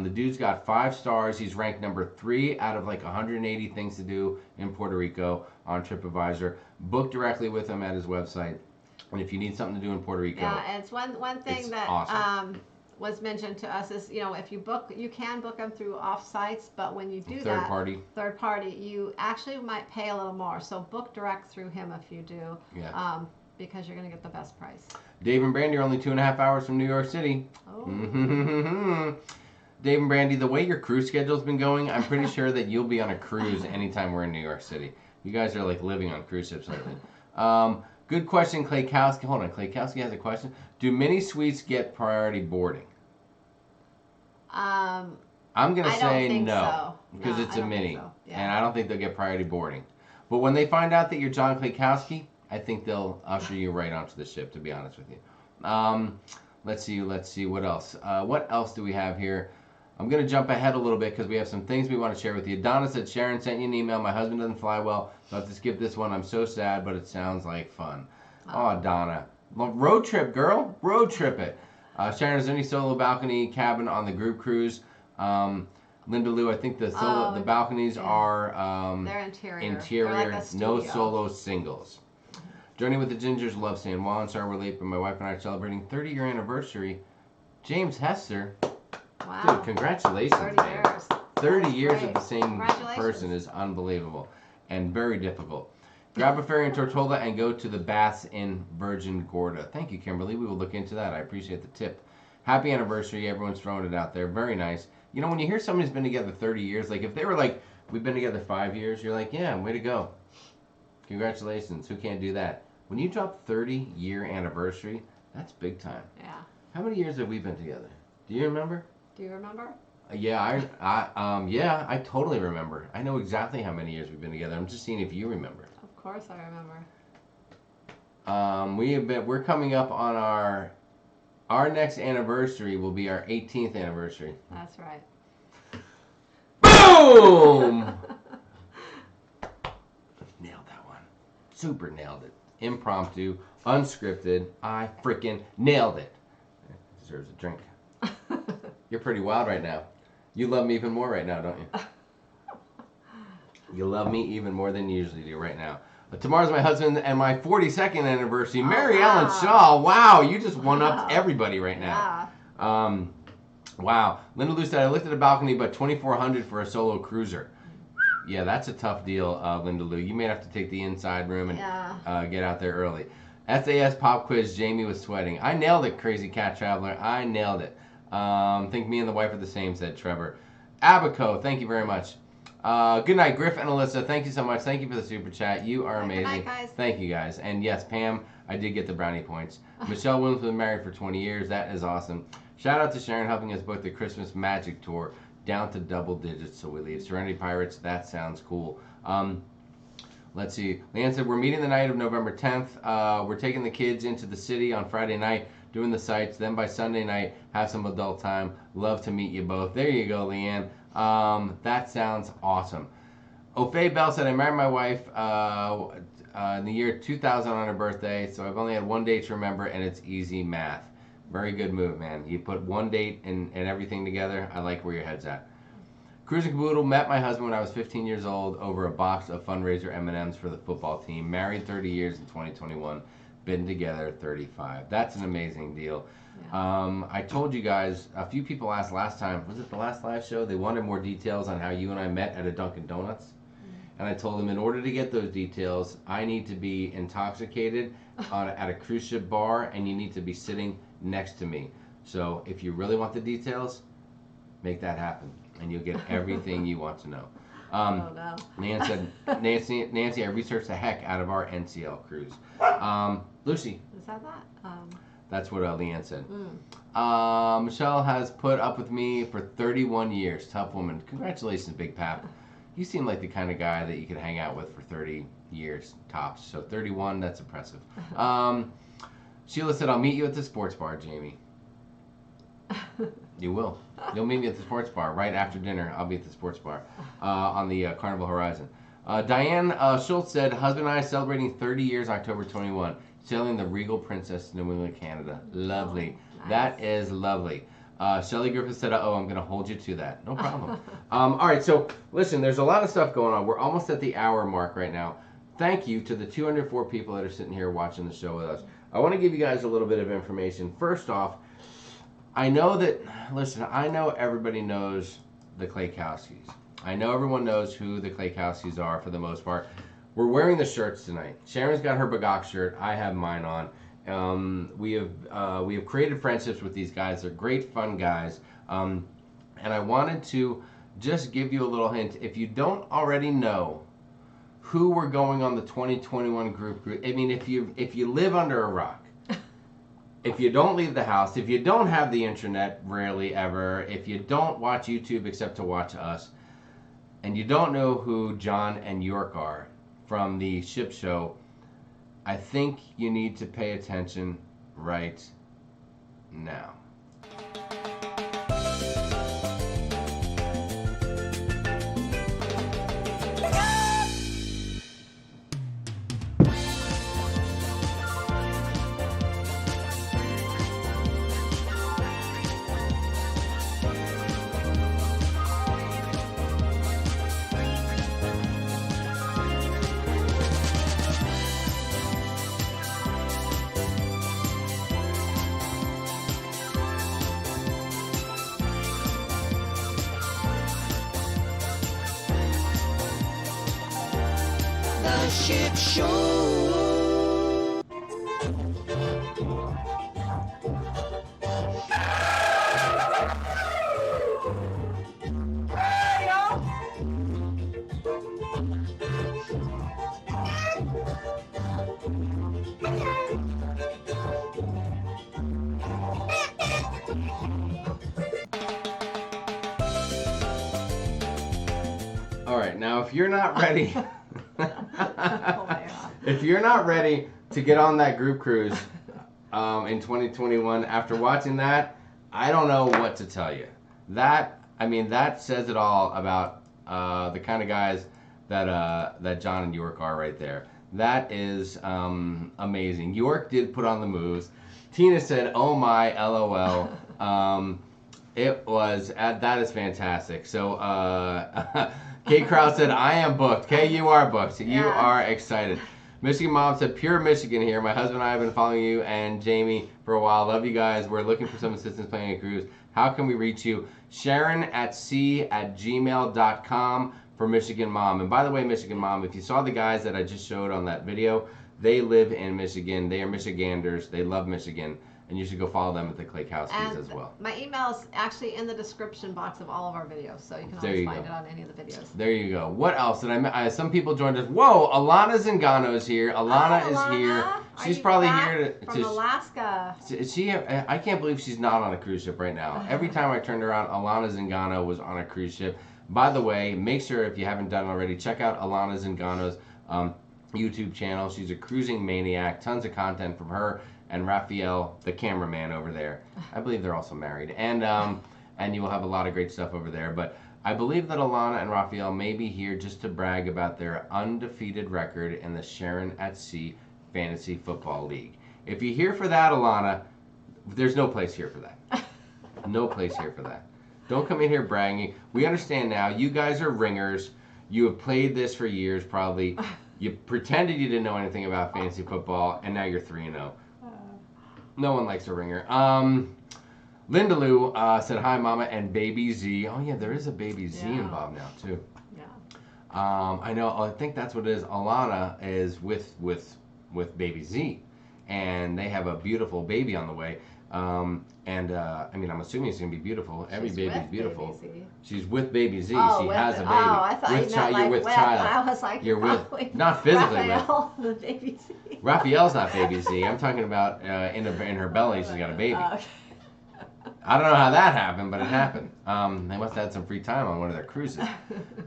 The dude's got 5 stars. He's ranked number 3 out of like 180 things to do in Puerto Rico on TripAdvisor. Book directly with him at his website. And if you need something to do in Puerto Rico, yeah, it's one thing that awesome. Was mentioned to us is, if you book, you can book them through off sites, but when you do third party, you actually might pay a little more. So book direct through him if you do, because you're going to get the best price. Dave and Brandy are only 2.5 hours from New York City. Oh. Dave and Brandy, the way your cruise schedule's been going, I'm pretty sure that you'll be on a cruise anytime we're in New York City. You guys are like living on cruise ships lately. Good question, Claykowski. Hold on, Claykowski has a question. Do mini suites get priority boarding? I'm gonna say no, so. because it's a mini, so. and I don't think they'll get priority boarding. But when they find out that you're John Claykowski, I think they'll usher you right onto the ship. To be honest with you, let's see what else. What else do we have here? I'm gonna jump ahead a little bit because we have some things we want to share with you. Donna said Sharon sent you an email. My husband doesn't fly well, so I have to skip this one. I'm so sad, but it sounds like fun. Oh, Donna, road trip, girl, road trip it. Sharon, is there any solo balcony cabin on the group cruise? Linda Lou, I think the balconies are they're interior. Interior, They're like a no studio. solo singles. Journey with the Gingers, love San Juan. Sorry we're late, but my wife and I are celebrating 30-year anniversary. James Hester, Wow. dude, congratulations, 30 man. years. 30 That's years great. with the same person is unbelievable and very difficult. Grab a ferry in Tortola and go to the baths in Virgin Gorda. Thank you, Kimberly. We will look into that. I appreciate the tip. Happy anniversary. Everyone's throwing it out there. Very nice. You know, when you hear somebody's been together 30 years, like if they were like, we've been together 5 years, you're like, yeah, way to go. Congratulations. Who can't do that? When you drop 30-year anniversary, that's big time. Yeah. How many years have we been together? Do you remember? Do you remember? Yeah, I totally remember. I know exactly how many years we've been together. I'm just seeing if you remember. Of course I remember. We're coming up on our next anniversary will be our 18th anniversary. That's right. Boom! Nailed that one. Super nailed it. Impromptu, unscripted. I freaking nailed it. Deserves a drink. You're pretty wild right now. You love me even more right now, don't you? You love me even more than you usually do right now. But tomorrow's my husband and my 42nd anniversary. Mary Ellen Shaw. Wow, you just one-upped everybody right now. Yeah. Wow. Linda Lou said, I looked at a balcony, but $2,400 for a solo cruiser. Yeah, that's a tough deal, Linda Lou. You may have to take the inside room and get out there early. SAS pop quiz, Jamie was sweating. I nailed it, Crazy Cat Traveler. I nailed it. Think me and the wife are the same, said Trevor. Abaco, thank you very much. Good night, Griff and Alyssa. Thank you so much. Thank you for the super chat. You are amazing. Good night, guys. Thank you, guys. And yes, Pam, I did get the brownie points. Michelle Williams was married for 20 years. That is awesome. Shout out to Sharon helping us book the Christmas Magic Tour down to double digits so we leave. Serenity Pirates, that sounds cool. Let's see. Leanne said, we're meeting the night of November 10th. We're taking the kids into the city on Friday night, doing the sights. Then by Sunday night, have some adult time. Love to meet you both. There you go, Leanne. That sounds awesome. Ofe Bell said, I married my wife in the year 2000 on her birthday, so I've only had one date to remember, and it's easy math. Very good move, man. You put one date and everything together. I like where your head's at. Cruising Caboodle, met my husband when I was 15 years old over a box of fundraiser M&Ms for the football team. Married 30 years in 2021. Been together 35. That's an amazing deal. Yeah. I told you guys, a few people asked last time, was it the last live show? They wanted more details on how you and I met at a Dunkin' Donuts. And I told them in order to get those details, I need to be intoxicated at a cruise ship bar, and you need to be sitting next to me. So if you really want the details, make that happen, and you'll get everything you want to know. Oh, no. Nan said, Nancy, I researched the heck out of our NCL cruise. Lucy. Is that? That's what Leanne said. Michelle has put up with me for 31 years. Tough woman. Congratulations, Big Pap. You seem like the kind of guy that you could hang out with for 30 years tops. So 31, that's impressive. Sheila said, I'll meet you at the sports bar, Jamie. You will. You'll meet me at the sports bar right after dinner. I'll be at the sports bar on the Carnival Horizon. Diane Schultz said, husband and I celebrating 30 years October 21, sailing the Regal Princess to New England, Canada. Lovely. Oh, nice. That is lovely. Shelly Griffith said, oh, I'm going to hold you to that. No problem. All right, so listen, there's a lot of stuff going on. We're almost at the hour mark right now. Thank you to the 204 people that are sitting here watching the show with us. I want to give you guys a little bit of information. First off, I know everybody knows the Claykowskis. I know everyone knows who the Claykowskis are for the most part. We're wearing the shirts tonight. Sharon's got her Bagok shirt. I have mine on. We have created friendships with these guys. They're great, fun guys. And I wanted to just give you a little hint. If you don't already know who we're going on the 2021 group, I mean, if you live under a rock, if you don't leave the house, if you don't have the internet, rarely ever, if you don't watch YouTube except to watch us, and you don't know who John and York are from the ship show, I think you need to pay attention right now. Ship Show. All right, now if you're not ready... If you're not ready to get on that group cruise in 2021, after watching that, I don't know what to tell you. That says it all about the kind of guys that John and York are right there. That is amazing. York did put on the moves. Tina said, "Oh my, LOL." That is fantastic. So Kate Krause said, "I am booked." Kay, you are booked. You are excited. Michigan Mom said, "Pure Michigan here. My husband and I have been following you and Jamie for a while. Love you guys. We're looking for some assistance planning a cruise. How can we reach you?" sharonatsea@gmail.com for Michigan Mom. And by the way, Michigan Mom, if you saw the guys that I just showed on that video, they live in Michigan. They are Michiganders. They love Michigan. And you should go follow them at the Claykowskis as well. My email is actually in the description box of all of our videos, so you can always find it on any of the videos. There you go. What else did some people joined us. Whoa, Alana Zingano's here. Alana is here. She's probably here from Alaska. I can't believe she's not on a cruise ship right now. Every time I turned around, Alana Zingano was on a cruise ship. By the way, make sure if you haven't done it already, check out Alana Zingano's YouTube channel. She's a cruising maniac. Tons of content from her and Raphael, the cameraman over there. I believe they're also married. And you will have a lot of great stuff over there. But I believe that Alana and Raphael may be here just to brag about their undefeated record in the Sharon at Sea Fantasy Football League. If you're here for that, Alana, there's no place here for that. No place here for that. Don't come in here bragging. We understand now. You guys are ringers. You have played this for years, probably. You pretended you didn't know anything about fantasy football, and now you're 3-0. No one likes a ringer. Linda Lou said, "Hi, Mama," and Baby Z. Oh, yeah, there is a Baby Z involved now, too. Yeah. I know. I think that's what it is. Alana is with Baby Z, and they have a beautiful baby on the way. I'm assuming it's going to be beautiful. Every baby's beautiful. Baby Z. She's with Baby Z. Oh, she with has a baby. Oh, I thought you meant you're with child. I was like, you're with, not physically Raphael, the Baby Z. Raphael's not Baby Z. I'm talking about in her belly, she's got a baby. Okay. I don't know how that happened, but it happened. They must have had some free time on one of their cruises.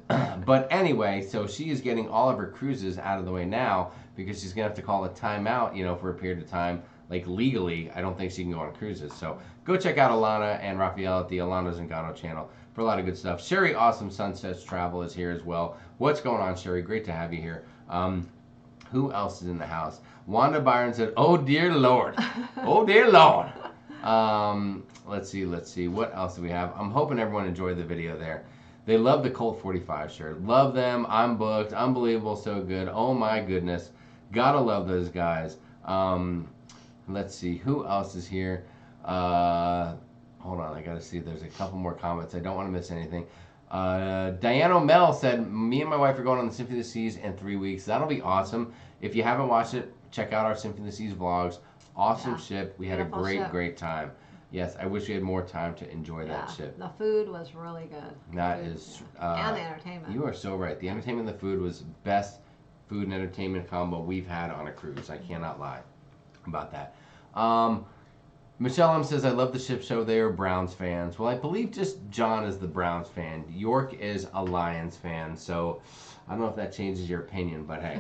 But anyway, so she is getting all of her cruises out of the way now because she's going to have to call a timeout, for a period of time. Like legally, I don't think she can go on cruises. So go check out Alana and Raphael at the Alana Zingano channel for a lot of good stuff. Sherry Awesome Sunsets Travel is here as well. What's going on, Sherry? Great to have you here. Who else is in the house? Wanda Byron said, "Oh dear Lord, oh dear Lord." Let's see. What else do we have? I'm hoping everyone enjoyed the video there. They love the Colt 45 shirt. Love them. I'm booked. Unbelievable. So good. Oh my goodness. Gotta love those guys. Let's see. Who else is here? Hold on. I gotta see. There's a couple more comments. I don't want to miss anything. Diana O'Mell said, "Me and my wife are going on the Symphony of the Seas in 3 weeks." That'll be awesome. If you haven't watched it, check out our Symphony of the Seas vlogs. Awesome ship. We had a great time. Yes, I wish we had more time to enjoy that ship. The food was really good. That is... and the entertainment. You are so right. The entertainment and the food was best food and entertainment combo we've had on a cruise. I cannot lie about that. Michelle M says, "I love the ship show. They are Browns fans." Well, I believe just John is the Browns fan. York is a Lions fan. So I don't know if that changes your opinion, but hey.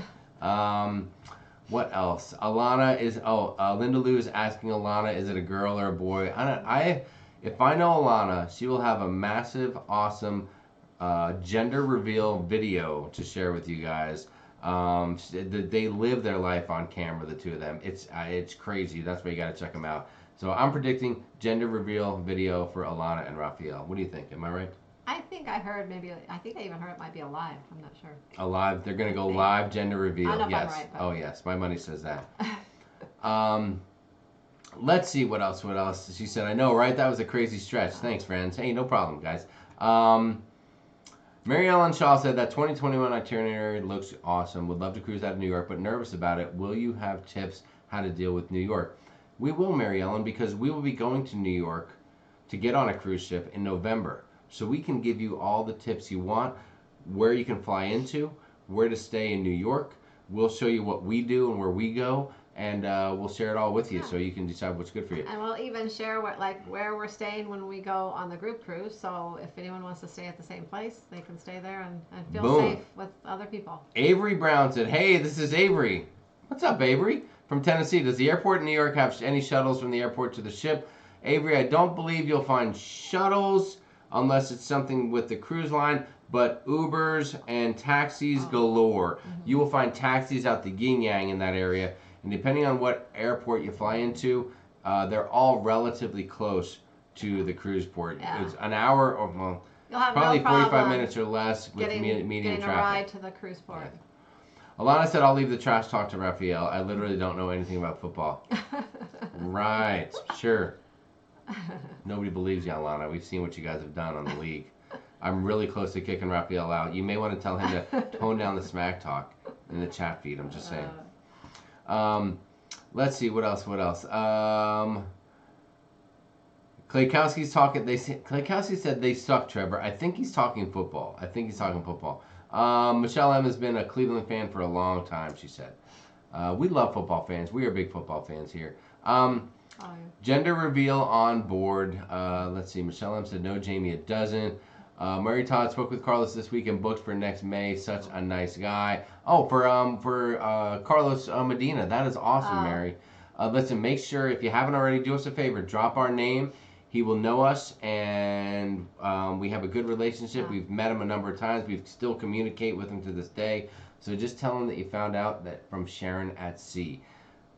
What else? Alana is... Linda Lou is asking Alana, is it a girl or a boy? If I know Alana, she will have a massive, awesome gender reveal video to share with you guys. They live their life on camera, the two of them. It's crazy. That's why you got to check them out. So I'm predicting gender reveal video for Alana and Raphael. What do you think? Am I right? I think I even heard it might be a live. I'm not sure. A live. They're going to go live gender reveal. I don't know if Yes. I'm right, but... Oh, yes. My money says that. Let's see what else. She said, "I know, right? That was a crazy stretch." Thanks, friends. Hey, no problem, guys. Mary Ellen Shaw said that 2021 itinerary looks awesome. Would love to cruise out of New York, but nervous about it. Will you have tips how to deal with New York? We will, Mary Ellen, because we will be going to New York to get on a cruise ship in November. So we can give you all the tips you want, where you can fly into, where to stay in New York. We'll show you what we do and where we go, and we'll share it all with you so you can decide what's good for you. And we'll even share where we're staying when we go on the group cruise. So if anyone wants to stay at the same place, they can stay there and feel safe with other people. Avery Brown said, "Hey, this is Avery." What's up, Avery? From Tennessee. "Does the airport in New York have any shuttles from the airport to the ship?" Avery, I don't believe you'll find shuttles unless it's something with the cruise line, but Ubers and taxis galore. You will find taxis out the yin yang in that area, and depending on what airport you fly into, they're all relatively close to the cruise port. It's an hour or You'll have probably no problem 45 minutes or less with medium getting traffic. a ride to the cruise port. Yeah. Alana said, "I'll leave the trash talk to Raphael. I literally don't know anything about football." Right, sure. Nobody believes you, Alana. We've seen what you guys have done on the league. I'm really close to kicking Raphael out. You may want to tell him to tone down the smack talk in the chat feed. I'm just saying. Let's see, what else? Klaykowski's talking. Klaykowski said they suck, Trevor. I think he's talking football. Michelle M has been a Cleveland fan for a long time, she said. We love football fans. We are big football fans here. Gender reveal on board. Let's see. Michelle M said, "No, Jamie, it doesn't." Murray Todd spoke with Carlos this week and booked for next May. Such a nice guy. Oh, for Carlos Medina. That is awesome, Mary. Listen, make sure, if you haven't already, do us a favor. Drop our name. He will know us, and we have a good relationship. We've met him a number of times. We still communicate with him to this day. So just tell him that you found out that from Sharon at Sea.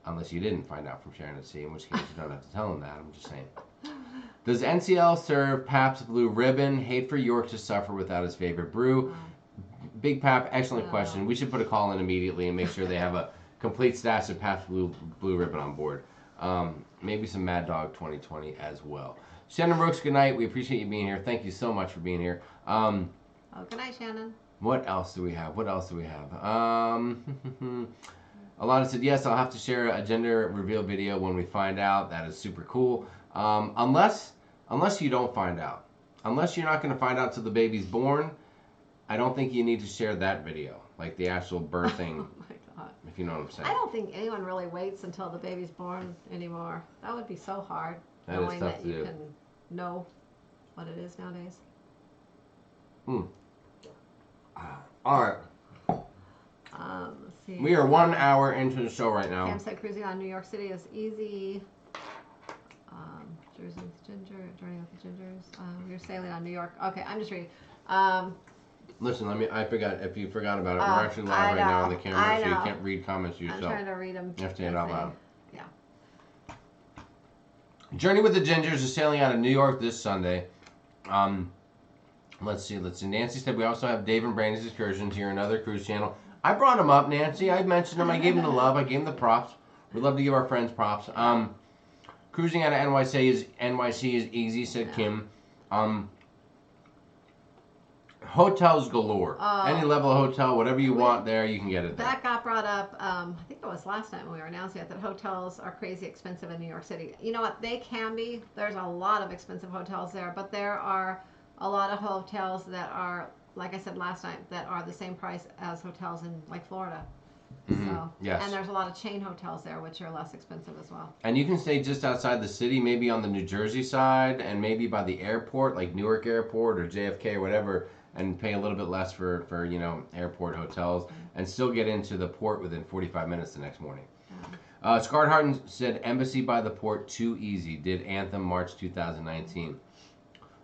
Unless you didn't find out from Sharon at Sea, in which case you don't have to tell him that. I'm just saying. Does NCL serve Pabst Blue Ribbon? Hate for York to suffer without his favorite brew. Big Pap, excellent question. We should put a call in immediately and make sure they have a complete stash of Pabst Blue Ribbon on board. Maybe some Mad Dog 2020 as well. Shannon Brooks, good night. We appreciate you being here. Thank you so much for being here. Good night, Shannon. What else do we have? Alana said, "Yes, I'll have to share a gender reveal video when we find out." That is super cool. Unless you don't find out. Unless you're not going to find out till the baby's born, I don't think you need to share that video. Like the actual birthing. Oh my God. If you know what I'm saying. I don't think anyone really waits until the baby's born anymore. That would be so hard. That is knowing tough that to you do. can know what it is nowadays. All right. Let's see. We are 1 hour into the show right now. Pam said cruising on New York City is easy. Jersey with Ginger, journey with the Gingers. We're sailing on New York. Okay, I'm just reading. Listen, I forgot. If you forgot about it, we're actually live right now on the camera, so you can't read comments yourself. I'm trying to read them. You have to say it out loud. Yeah. Journey with the Gingers is sailing out of New York this Sunday. Let's see. Nancy said we also have Dave and Brandy's Excursions here, another cruise channel. I brought them up, Nancy. I mentioned them. I gave them the love. I gave them the props. We love to give our friends props. Cruising out of NYC is easy, said Kim. Hotels galore. Any level of hotel, whatever you want there, you can get it there. That got brought up, I think it was last night when we were announcing it, that hotels are crazy expensive in New York City. You know what? They can be. There's a lot of expensive hotels there, but there are a lot of hotels that are, like I said last night, that are the same price as hotels in like Florida. So, yes. And there's a lot of chain hotels there, which are less expensive as well. And you can stay just outside the city, maybe on the New Jersey side, and maybe by the airport, like Newark Airport or JFK or whatever, and pay a little bit less for airport hotels, and still get into the port within 45 minutes the next morning. Scarred Harden said, Embassy by the Port, too easy. Did Anthem March 2019.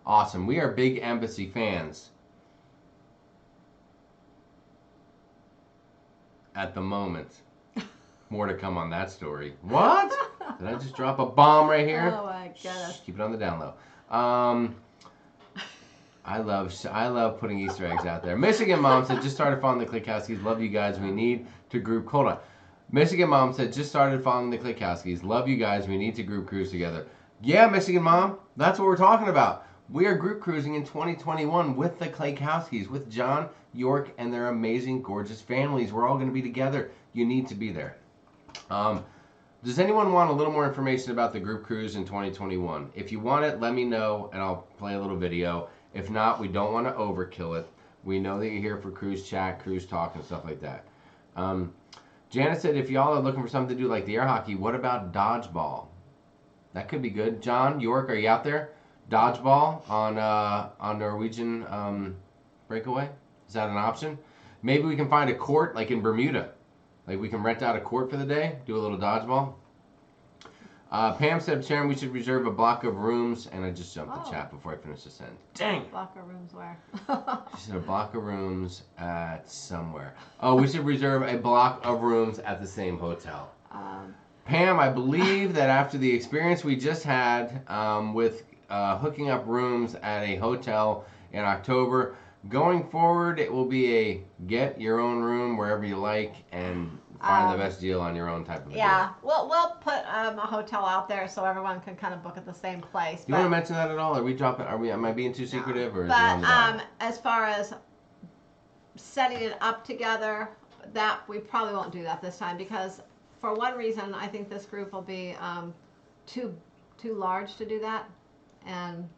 Awesome. We are big Embassy fans. At the moment. More to come on that story. What? Did I just drop a bomb right here? Oh my goodness. Shh, keep it on the down low. I love putting Easter eggs out there. Michigan Mom said, just started following the Klikowskis. Love you guys. We need to group. Hold on. Michigan Mom said, just started following the Klikowskis. Love you guys. We need to group cruise together. Yeah, Michigan Mom. That's what we're talking about. We are group cruising in 2021 with the Klikowskis, with John, York, and their amazing, gorgeous families. We're all going to be together. You need to be there. Does anyone want a little more information about the group cruise in 2021? If you want it, let me know, and I'll play a little video. If not, we don't want to overkill it. We know that you're here for cruise chat, cruise talk, and stuff like that. Janet said, if y'all are looking for something to do like the air hockey, what about dodgeball? That could be good. John, York, are you out there? Dodgeball on Norwegian Breakaway? Is that an option? Maybe we can find a court like in Bermuda. Like we can rent out a court for the day, do a little dodgeball. Pam said, Sharon, we should reserve a block of rooms. And I just jumped the chat before I finished the sentence. Dang! Block of rooms where? She said a block of rooms at somewhere. Oh, we should reserve a block of rooms at the same hotel. Pam, I believe that after the experience we just had with hooking up rooms at a hotel in October, going forward it will be a get your own room wherever you like and find the best deal on your own type of deal. Yeah, we'll put a hotel out there so everyone can kind of book at the same place. Do you want to mention that at all? Am I being too secretive? Or is it but on the bottom? as far as setting it up together, that we probably won't do that this time because for one reason I think this group will be too large to do that, and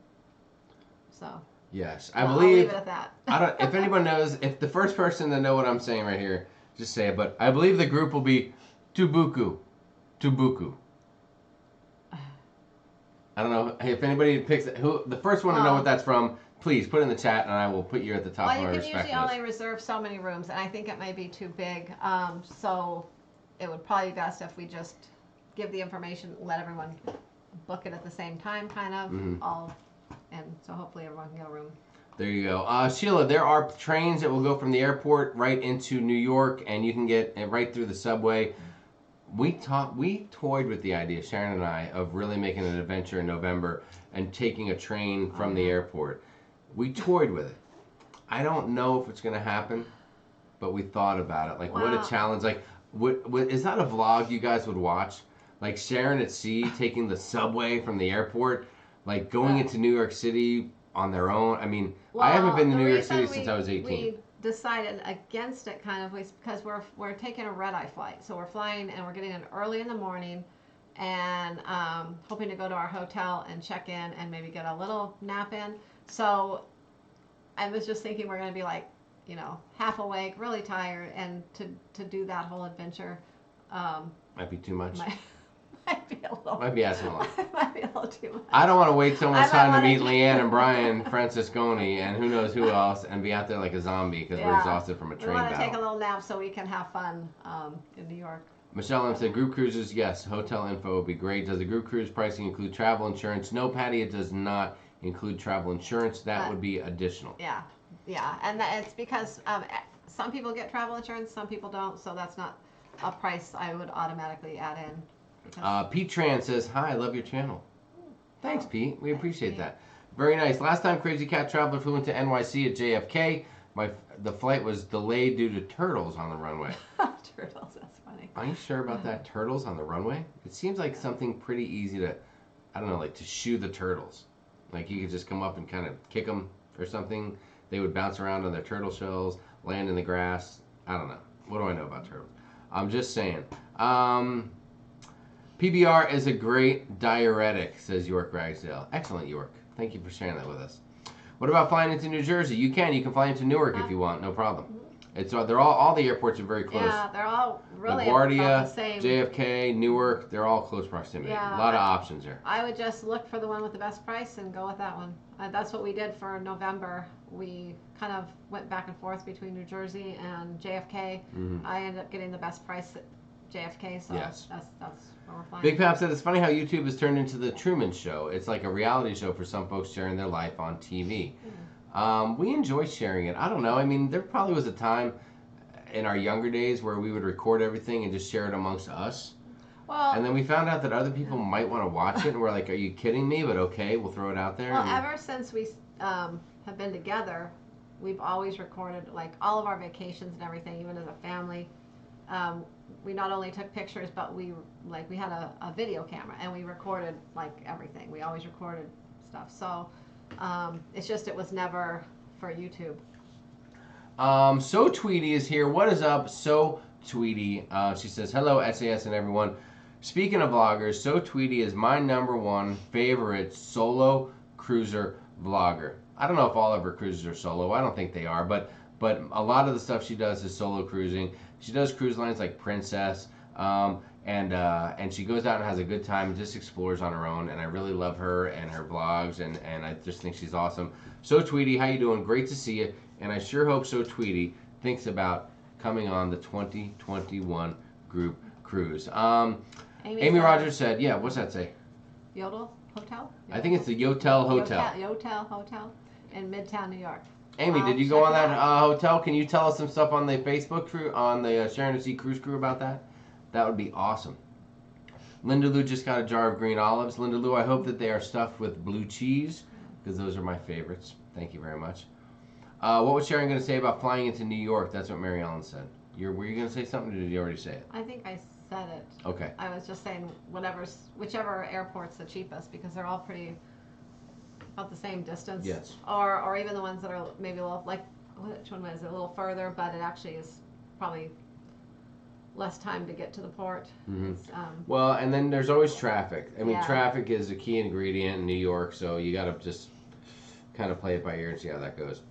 so. Yes, I'll leave it at that. If anyone knows, if the first person to know what I'm saying right here, just say it. But I believe the group will be Tubuku. I don't know if anybody picks who the first one to know what that's from. Please put it in the chat, and I will put you at the top of my respect list. Well, you can usually only reserve so many rooms, and I think it may be too big. So it would probably be best if we just give the information, let everyone book it at the same time, kind of. And so hopefully everyone can get a room. There you go. Sheila, there are trains that will go from the airport right into New York, and you can get right through the subway. We toyed with the idea, Sharon and I, of really making an adventure in November and taking a train from the airport. We toyed with it. I don't know if it's going to happen, but we thought about it. Like, what a challenge. Like, what is that a vlog you guys would watch? Like Sharon at sea taking the subway from the airport? Like going into New York City on their own. I mean, I haven't been to New York City since I was 18. We decided against it kind of because we're taking a red-eye flight. So we're flying and we're getting in early in the morning and hoping to go to our hotel and check in and maybe get a little nap in. So I was just thinking we're going to be like, half awake, really tired, and to do that whole adventure might be too much. Might be a little. Might be asking a lot. Might be a little too much. I don't want to wait so much I time to might meet wanna- Leanne and Brian Francisconi and who knows who else and be out there like a zombie because we're exhausted from a We train want to take a battle. little nap so we can have fun in New York. Michelle M said group cruises, yes. Hotel info would be great. Does the group cruise pricing include travel insurance? No, Patty, it does not include travel insurance. That would be additional. Yeah, and it's because some people get travel insurance, some people don't, so that's not a price I would automatically add in. Because Pete Tran says, hi, I love your channel. Thanks, Pete. We appreciate Pete. that. Very nice. Last time Crazy Cat Traveler flew into NYC at JFK, the flight was delayed due to turtles on the runway. turtles, that's funny. Are you sure about that? Turtles on the runway? It seems like something pretty easy to, I don't know, like to shoo the turtles. Like you could just come up and kind of kick them or something. They would bounce around on their turtle shells, land in the grass. I don't know. What do I know about turtles? I'm just saying. PBR is a great diuretic, says York Ragsdale. Excellent, York. Thank you for sharing that with us. What about flying into New Jersey? You can fly into Newark if you want, no problem. It's they're all the airports are very close. Yeah, they're all really about LaGuardia, the same. JFK, Newark, they're all close proximity. Yeah, A lot of options there. I would just look for the one with the best price and go with that one. That's what we did for November. We kind of went back and forth between New Jersey and JFK. I ended up getting the best price at JFK, so Yes. that's where we're flying. Big Pap said it's funny how YouTube has turned into the Truman Show. It's like a reality show for some folks sharing their life on TV. We enjoy sharing it. I don't know. I mean, there probably was a time in our younger days where we would record everything and just share it amongst us. Well, And then we found out that other people might want to watch it, and we're like, are you kidding me? But okay, we'll throw it out there. well, and- ever since we have been together, we've always recorded like all of our vacations and everything, even as a family. We not only took pictures, but we had a video camera and we recorded like everything. We always recorded stuff. So it's just it was never for YouTube. So Tweety is here. What is up, So Tweety? She says, hello, SAS and everyone. Speaking of vloggers, So Tweety is my #1 favorite solo cruiser vlogger. I don't know if all of her cruises are solo. I don't think they are, but a lot of the stuff she does is solo cruising. She does cruise lines like Princess, and she goes out and has a good time and just explores on her own. And I really love her and her vlogs, and I just think she's awesome. So Tweety, how you doing? Great to see you. And I sure hope So Tweety thinks about coming on the 2021 group cruise. Amy Rogers said, yeah, what's that say? Yodel Hotel? I think it's the Yotel Hotel. Yotel Hotel in Midtown, New York. Amy, did you go Check on it that out. hotel? Can you tell us some stuff on the Facebook crew, on the Sharon & Sea cruise crew about that? That would be awesome. Linda Lou just got a jar of green olives. Linda Lou, I hope that they are stuffed with blue cheese, because those are my favorites. Thank you very much. What was Sharon going to say about flying into New York? That's what Mary Ellen said. Were you going to say something, or did you already say it? I think I said it. Okay. I was just saying whichever airport's the cheapest, because they're all pretty about the same distance. Yes. Or even the ones that are maybe a little, like, which one was it? A little further, but it actually is probably less time to get to the port. It's, Well, and then there's always traffic. I mean, Yeah. traffic is a key ingredient in New York, so you got to just kind of play it by ear and see how that goes.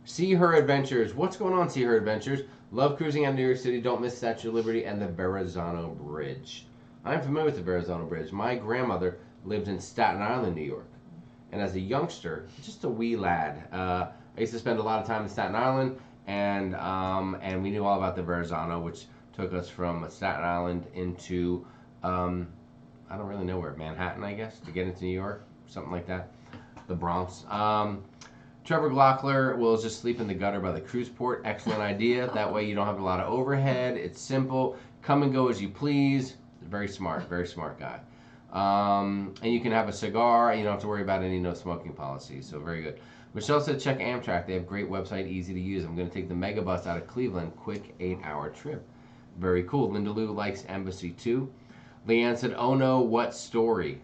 See Her Adventures. What's going on, See Her Adventures? Love cruising out of New York City. Don't miss Statue of Liberty and the Verrazano Bridge. I'm familiar with the Verrazano Bridge. My grandmother lived in Staten Island, New York. And as a youngster, just a wee lad, I used to spend a lot of time in Staten Island, and we knew all about the Verrazano, which took us from Staten Island into, I don't really know where, Manhattan, I guess, to get into New York, something like that, the Bronx. Trevor Glockler will just sleep in the gutter by the cruise port. Excellent idea. That way you don't have a lot of overhead. It's simple. Come and go as you please. Very smart guy. And you can have a cigar. You don't have to worry about any no smoking policy. So very good. Michelle said check Amtrak. They have a great website, easy to use. I'm going to take the Megabus out of Cleveland. Quick 8-hour trip. Very cool. Linda Lou likes Embassy too. Leanne said, oh no, what story?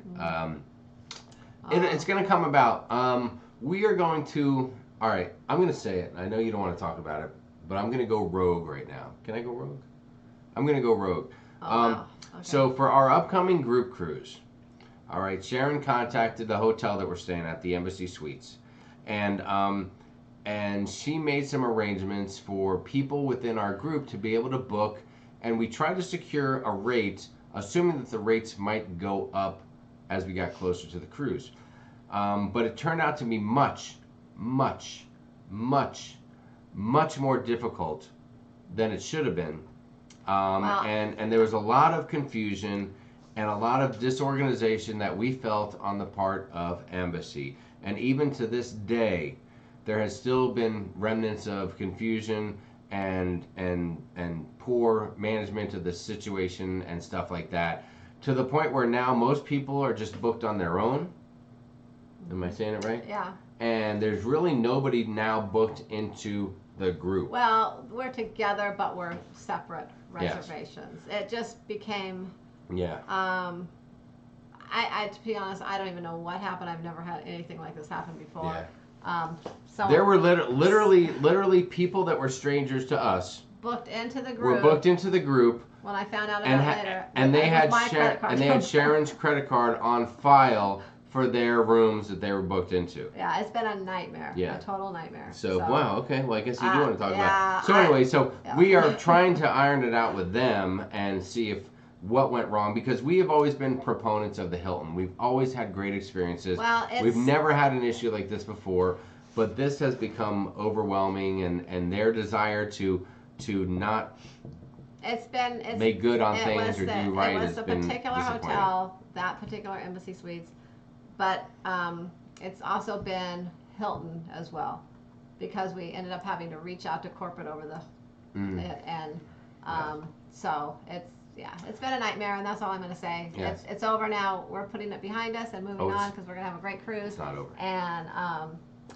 It's going to come about. We are going to, all right, I'm going to say it. I know you don't want to talk about it, but I'm going to go rogue right now. Can I go rogue? I'm going to go rogue. wow. Okay. So for our upcoming group cruise, all right, Sharon contacted the hotel that we're staying at, the Embassy Suites, and she made some arrangements for people within our group to be able to book, and we tried to secure a rate assuming that the rates might go up as we got closer to the cruise. But it turned out to be much, much, much, much more difficult than it should have been. Wow. And there was a lot of confusion and a lot of disorganization that we felt on the part of Embassy. And even to this day, there has still been remnants of confusion and poor management of the situation and stuff like that, to the point where now most people are just booked on their own. Am I saying it right? Yeah. And there's really nobody now booked into the group. Well, we're together, but we're separate Yes. reservations. It just became. Yeah. I to be honest, I don't even know what happened. I've never had anything like this happen before. Yeah. So There were literally people that were strangers to us booked into the were group. booked into the group, When I found out and about it later, and they it was had my credit card. and they had Sharon's credit card on file for their rooms that they were booked into. Yeah, it's been a nightmare. Yeah. A total nightmare. So wow, okay. Well, I guess you do want to talk yeah, about it. So anyway, so yeah. we are trying to iron it out with them and see if what went wrong, because we have always been proponents of the Hilton. We've always had great experiences. Well, We've never had an issue like this before, but this has become overwhelming, and their desire to not it's make good on it things was or the, do right It was has the been particular disappointing. hotel, that particular Embassy Suites, but it's also been Hilton as well, because we ended up having to reach out to corporate over it, and so it's been a nightmare, and that's all I'm going to say. Yes. It's over now. We're putting it behind us and moving on, because we're going to have a great cruise. It's not over. And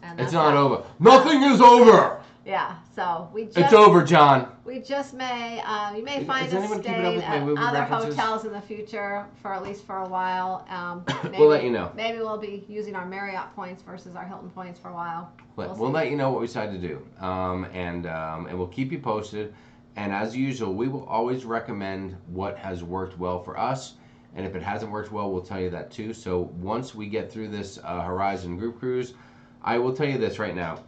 It's that's not why- over. Nothing is over. Yeah. So we just It's over, John. We just may, you may Is find us anyone keeping up staying with my at movie other references? hotels in the future for at least for a while. Maybe, We'll let you know. Maybe we'll be using our Marriott points versus our Hilton points for a while. We'll see. let you know what we decide to do, and we'll keep you posted. And as usual, we will always recommend what has worked well for us. And if it hasn't worked well, we'll tell you that too. So once we get through this Horizon group cruise, I will tell you this right now.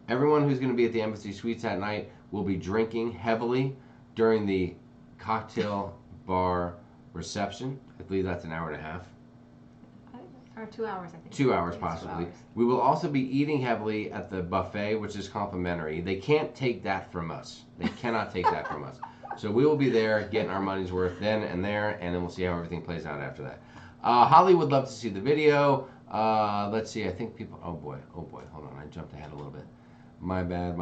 Everyone who's going to be at the Embassy Suites that night will be drinking heavily during the cocktail bar reception. I believe that's an hour and a half. Or 2 hours, I think. 2 hours I think it's 2 possibly. hours. We will also be eating heavily at the buffet, which is complimentary. They can't take that from us. They cannot take that from us. So we will be there getting our money's worth then and there, and then we'll see how everything plays out after that. Holly would love to see the video. Let's see, I think people, oh boy, hold on, I jumped ahead a little bit. My bad.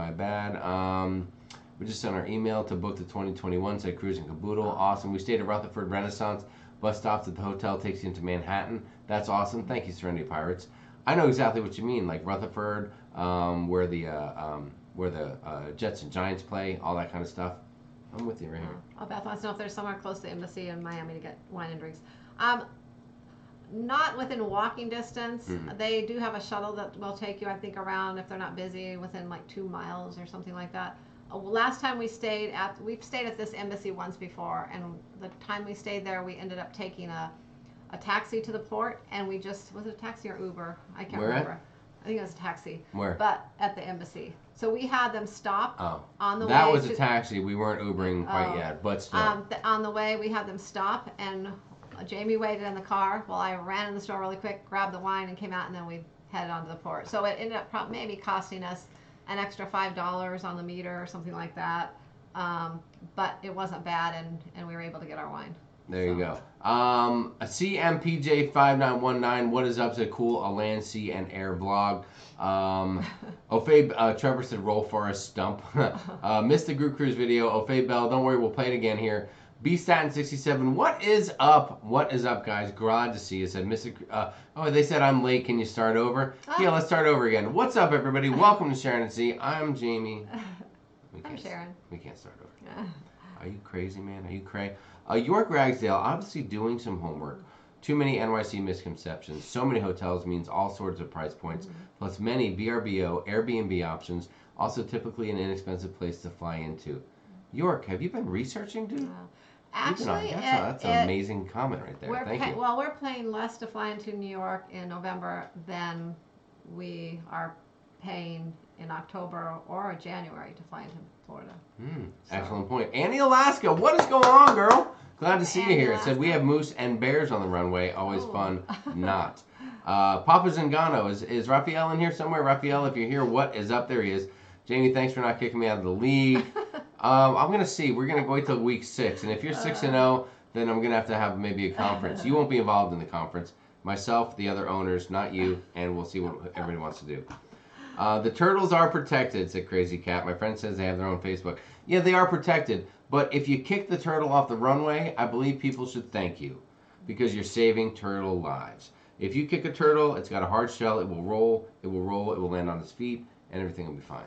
We just sent our email to book the 2021, said Cruise and Caboodle. Awesome. We stayed at Rutherford Renaissance. Bus stops at the hotel takes you into Manhattan. That's awesome. Thank you, Serenity Pirates. I know exactly what you mean, like Rutherford, where the Jets and Giants play, all that kind of stuff. I'm with you right here. Oh, Beth wants to know if there's somewhere close to Embassy in Miami to get wine and drinks. Not within walking distance. Mhm. They do have a shuttle that will take you, I think, around, if they're not busy, within like 2 miles or something like that. Last time we've stayed at this Embassy once before, and the time we stayed there, we ended up taking a taxi to the port, and was it a taxi or Uber? I can't Where at? remember. I think it was a taxi. Where? But at the Embassy. So we had them stop on the way. That was a taxi. We weren't Ubering quite Oh. yet, but still. On the way, we had them stop, and Jamie waited in the car while I ran in the store really quick, grabbed the wine, and came out, and then we headed on to the port. So it ended up maybe costing us an extra $5 on the meter or something like that. But it wasn't bad, and we were able to get our wine. There you go. A CMPJ5919, what is up? It's a cool a land, sea, and air vlog. Trevor said roll for a stump. Missed the group cruise video. Ofe Bell, don't worry, we'll play it again here. B-Statin67, what is up? What is up, guys? Glad to see you. Said, they said I'm late. Can you start over? Yeah, let's start over again. What's up, everybody? Welcome to Sharon and C. I'm Jamie. I'm Sharon. We can't start over. Are you crazy, man? Are you crazy? York Ragsdale, obviously doing some homework. Too many NYC misconceptions. So many hotels means all sorts of price points, plus many VRBO, Airbnb options. Also, typically an inexpensive place to fly into. York, have you been researching, dude? Actually, that's an amazing comment right there. Thank you. Well, we're paying less to fly into New York in November than we are paying in October or January to fly into Florida. Excellent point. Annie, Alaska, what is going on, girl? Glad to see you here. It said we have moose and bears on the runway. Always fun. Not. Papa Zingano. Is Raphael in here somewhere? Raphael, if you're here, what is up? There he is. Jamie, thanks for not kicking me out of the league. I'm going to see. We're going to wait till week 6. And if you're 6-0, then I'm going to have maybe a conference. You won't be involved in the conference. Myself, the other owners, not you. And we'll see what everybody wants to do. The turtles are protected, said Crazy Cat. My friend says they have their own Facebook. Yeah, they are protected. But if you kick the turtle off the runway, I believe people should thank you because you're saving turtle lives. If you kick a turtle, it's got a hard shell. It will roll. It will roll. It will land on its feet, and everything will be fine.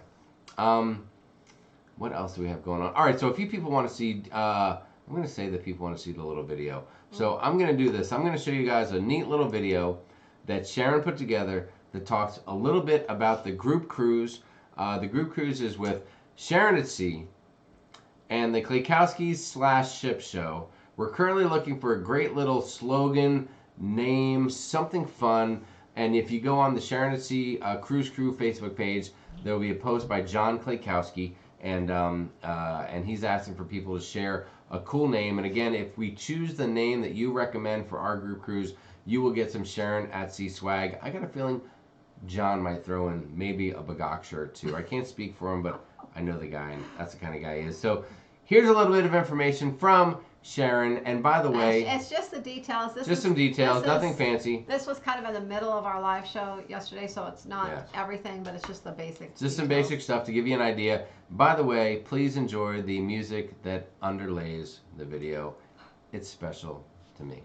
What else do we have going on? All right, so a few people want to see, I'm going to say that people want to see the little video. So I'm going to do this. I'm going to show you guys a neat little video that Sharon put together that talks a little bit about the group cruise. The group cruise is with Sharon at Sea and the Klaykowskis / Ship Show. We're currently looking for a great little slogan, name, something fun. And if you go on the Sharon at Sea Cruise Crew Facebook page, there will be a post by John Klaykowski, and he's asking for people to share a cool name. And again, if we choose the name that you recommend for our group cruise, you will get some Sharon at Sea swag. I got a feeling John might throw in maybe a Bagok shirt too. I can't speak for him, but I know the guy, and that's the kind of guy he is. So here's a little bit of information from Sharon, and by the way, it's just the details. Some details, nothing fancy. This was kind of in the middle of our live show yesterday, so it's not everything, but it's just the basic Just some basic stuff to give you an idea. By the way, please enjoy the music that underlays the video. It's special to me.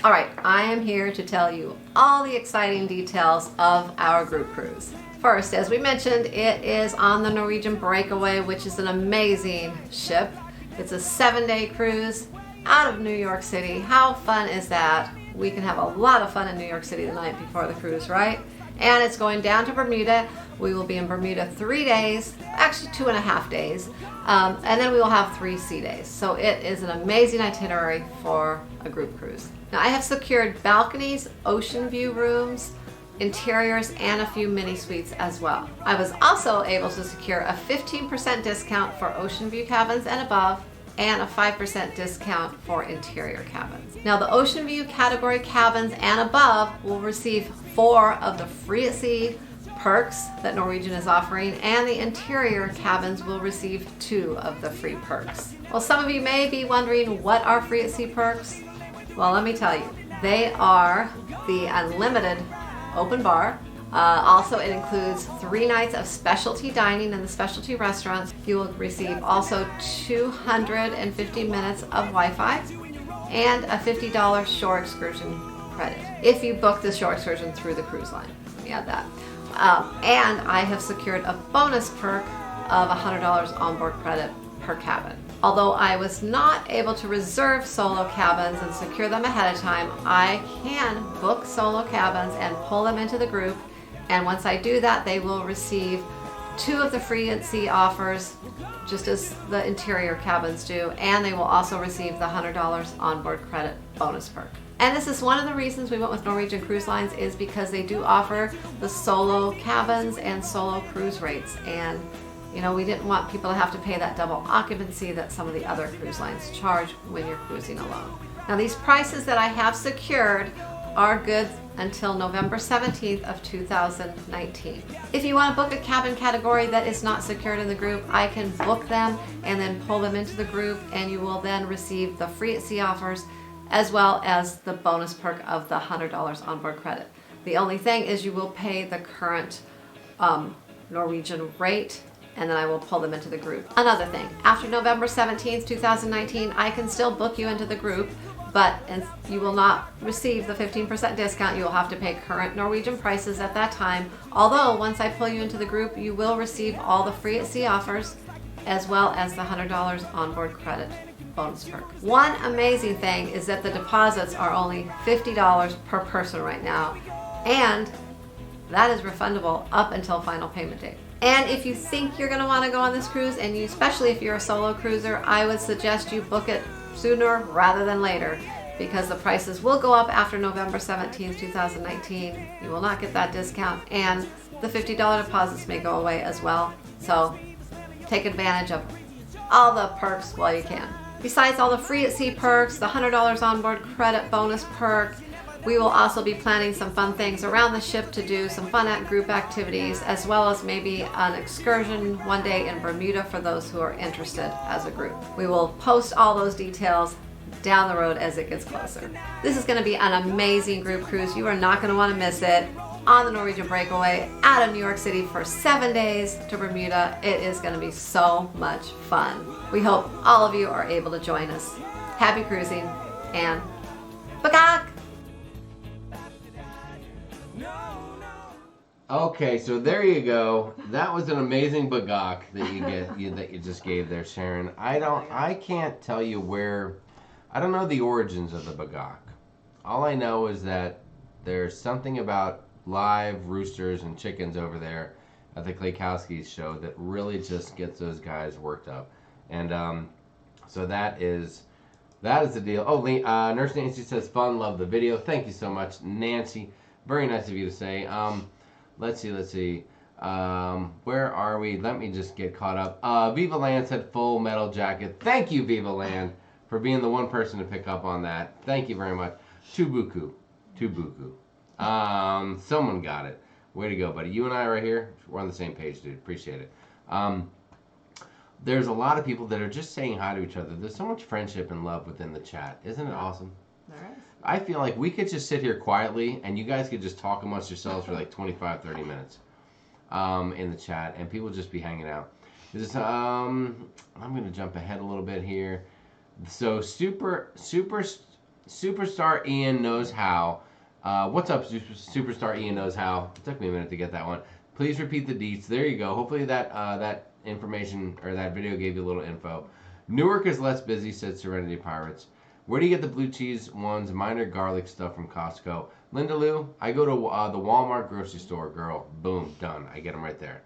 All right, I am here to tell you all the exciting details of our group cruise. First, as we mentioned, it is on the Norwegian Breakaway, which is an amazing ship. It's a 7-day cruise out of New York City. How fun is that? We can have a lot of fun in New York City the night before the cruise, right? And it's going down to Bermuda. We will be in Bermuda 3 days, actually 2.5 days, and then we will have 3 sea days. So it is an amazing itinerary for a group cruise. Now I have secured balconies, ocean view rooms, interiors, and a few mini suites as well. I was also able to secure a 15% discount for ocean view cabins and above, and a 5% discount for interior cabins. Now the ocean view category cabins and above will receive 4 of the free at sea perks that Norwegian is offering, and the interior cabins will receive 2 of the free perks. Well, some of you may be wondering, what are free at sea perks? Well, let me tell you, they are the unlimited open bar. Also, it includes 3 nights of specialty dining in the specialty restaurants. You will receive also 250 minutes of Wi-Fi and a $50 shore excursion credit if you book the shore excursion through the cruise line. Let me add that. And I have secured a bonus perk of $100 onboard credit per cabin. Although I was not able to reserve solo cabins and secure them ahead of time, I can book solo cabins and pull them into the group. And once I do that, they will receive 2 of the free at sea offers, just as the interior cabins do. And they will also receive the $100 onboard credit bonus perk. And this is one of the reasons we went with Norwegian Cruise Lines, is because they do offer the solo cabins and solo cruise rates. And you know, we didn't want people to have to pay that double occupancy that some of the other cruise lines charge when you're cruising alone. Now these prices that I have secured are good until November 17th of 2019. If you want to book a cabin category that is not secured in the group, I can book them and then pull them into the group, and you will then receive the free at sea offers as well as the bonus perk of the $100 onboard credit. The only thing is you will pay the current Norwegian rate, and then I will pull them into the group. Another thing, after November 17th, 2019, I can still book you into the group, but you will not receive the 15% discount. You will have to pay current Norwegian prices at that time. Although, once I pull you into the group, you will receive all the free at sea offers, as well as the $100 onboard credit bonus perk. One amazing thing is that the deposits are only $50 per person right now, and that is refundable up until final payment date. And if you think you're going to want to go on this cruise, and especially if you're a solo cruiser, I would suggest you book it sooner rather than later, because the prices will go up after November 17th, 2019. You will not get that discount, and the $50 deposits may go away as well. So take advantage of all the perks while you can. Besides all the free at sea perks, the $100 onboard credit bonus perk, we will also be planning some fun things around the ship to do, some fun group activities, as well as maybe an excursion one day in Bermuda for those who are interested as a group. We will post all those details down the road as it gets closer. This is going to be an amazing group cruise. You are not going to want to miss it. On the Norwegian Breakaway out of New York City for 7 days to Bermuda. It is going to be so much fun. We hope all of you are able to join us. Happy cruising and bagak! Okay, so there you go. That was an amazing bagak that you just gave there, Sharon. I can't tell you where. I don't know the origins of the bagak. All I know is that there's something about live roosters and chickens over there at the Klaykowski's show that really just gets those guys worked up. And so that is the deal. Oh, Nurse Nancy says, fun, love the video. Thank you so much, Nancy. Very nice of you to say. Let's see. Where are we? Let me just get caught up. Viva Land said full metal jacket. Thank you, Viva Land, for being the one person to pick up on that. Thank you very much. Tubuku. Someone got it. Way to go, buddy. You and I right here, we're on the same page, dude. Appreciate it. There's a lot of people that are just saying hi to each other. There's so much friendship and love within the chat. Isn't it awesome? There is. I feel like we could just sit here quietly and you guys could just talk amongst yourselves for like 25, 30 minutes in the chat and people just be hanging out. I'm going to jump ahead a little bit here. So Superstar Ian knows how. What's up, Superstar Ian knows how? It took me a minute to get that one. Please repeat the deets. There you go. Hopefully that information or that video gave you a little info. Newark is less busy, said Serenity Pirates. Where do you get the blue cheese ones? Mine are garlic stuff from Costco. Linda Lou, I go to the Walmart grocery store, girl. Boom, done. I get them right there.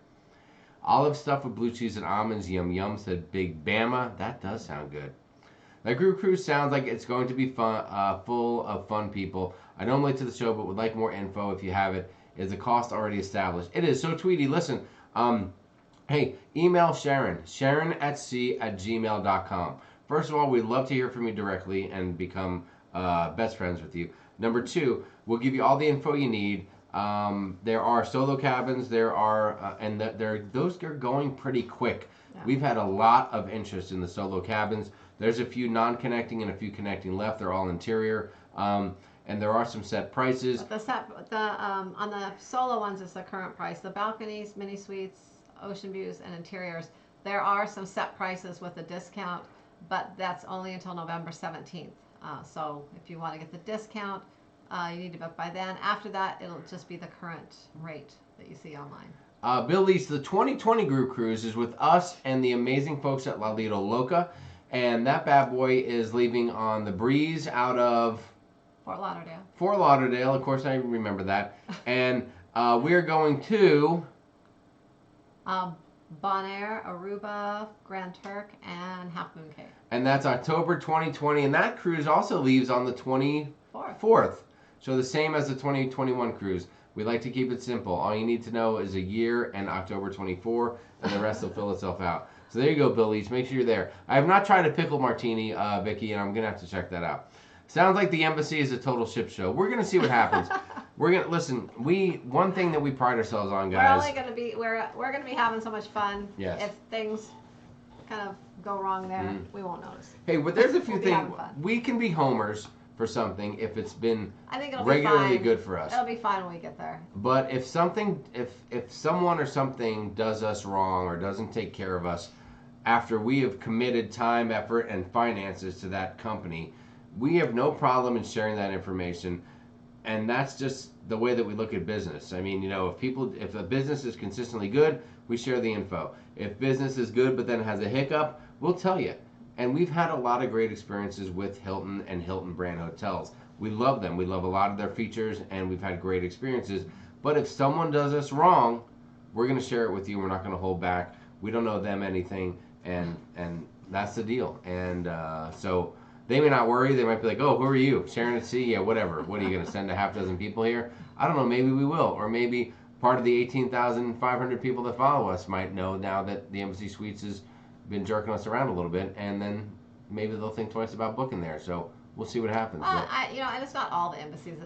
Olive stuff with blue cheese and almonds. Yum yum, said Big Bama. That does sound good. That group cruise sounds like it's going to be fun, full of fun people. I know I'm late to the show, but would like more info if you have it. Is the cost already established? It is. So, Tweety, listen. Hey, email Sharon. sharonatsea@gmail.com. First of all, we'd love to hear from you directly and become best friends with you. Number two, we'll give you all the info you need. There are solo cabins. There are, and those are going pretty quick. Yeah. We've had a lot of interest in the solo cabins. There's a few non-connecting and a few connecting left. They're all interior, and there are some set prices. On the solo ones, it's the current price. The balconies, mini suites, ocean views, and interiors, there are some set prices with a discount, but that's only until November 17th. So if you want to get the discount, you need to book by then. After that, it'll just be the current rate that you see online. Bill Lees, the 2020 group cruise is with us and the amazing folks at La Lido Loca. And that bad boy is leaving on the breeze out of Fort Lauderdale. Fort Lauderdale, of course I remember that. And we're going to Bonaire, Aruba, Grand Turk, and Half Moon Cay. And that's October 2020. And that cruise also leaves on the 24th. So the same as the 2021 cruise. We like to keep it simple. All you need to know is a year and October 24, and the rest will fill itself out. So there you go, Bill Leach. Make sure you're there. I have not tried a pickle martini, Vicky, and I'm going to have to check that out. Sounds like the embassy is a total ship show. We're going to see what happens. We're going to listen. One thing that we pride ourselves on, guys. We're going to be having so much fun. Yes. If things kind of go wrong there, we won't notice. Hey, but there's a few things. We can be homers for something if it's been regularly good for us. It'll be fine when we get there. But if someone or something does us wrong or doesn't take care of us after we have committed time, effort, and finances to that company, we have no problem in sharing that information. And that's just the way that we look at business. I mean, if a business is consistently good, we share the info. If business is good but then has a hiccup, we'll tell you. And we've had a lot of great experiences with Hilton and Hilton brand hotels. We love them. We love a lot of their features, and we've had great experiences. But if someone does us wrong, we're going to share it with you. We're not going to hold back. We don't know them anything, and that's the deal. And so they may not worry. They might be like, oh, who are you? Sharon at Sea? Yeah, whatever. What are you going to send a half dozen people here? I don't know. Maybe we will. Or maybe part of the 18,500 people that follow us might know now that the Embassy Suites has been jerking us around a little bit, and then maybe they'll think twice about booking there. So we'll see what happens. And it's not all the embassies.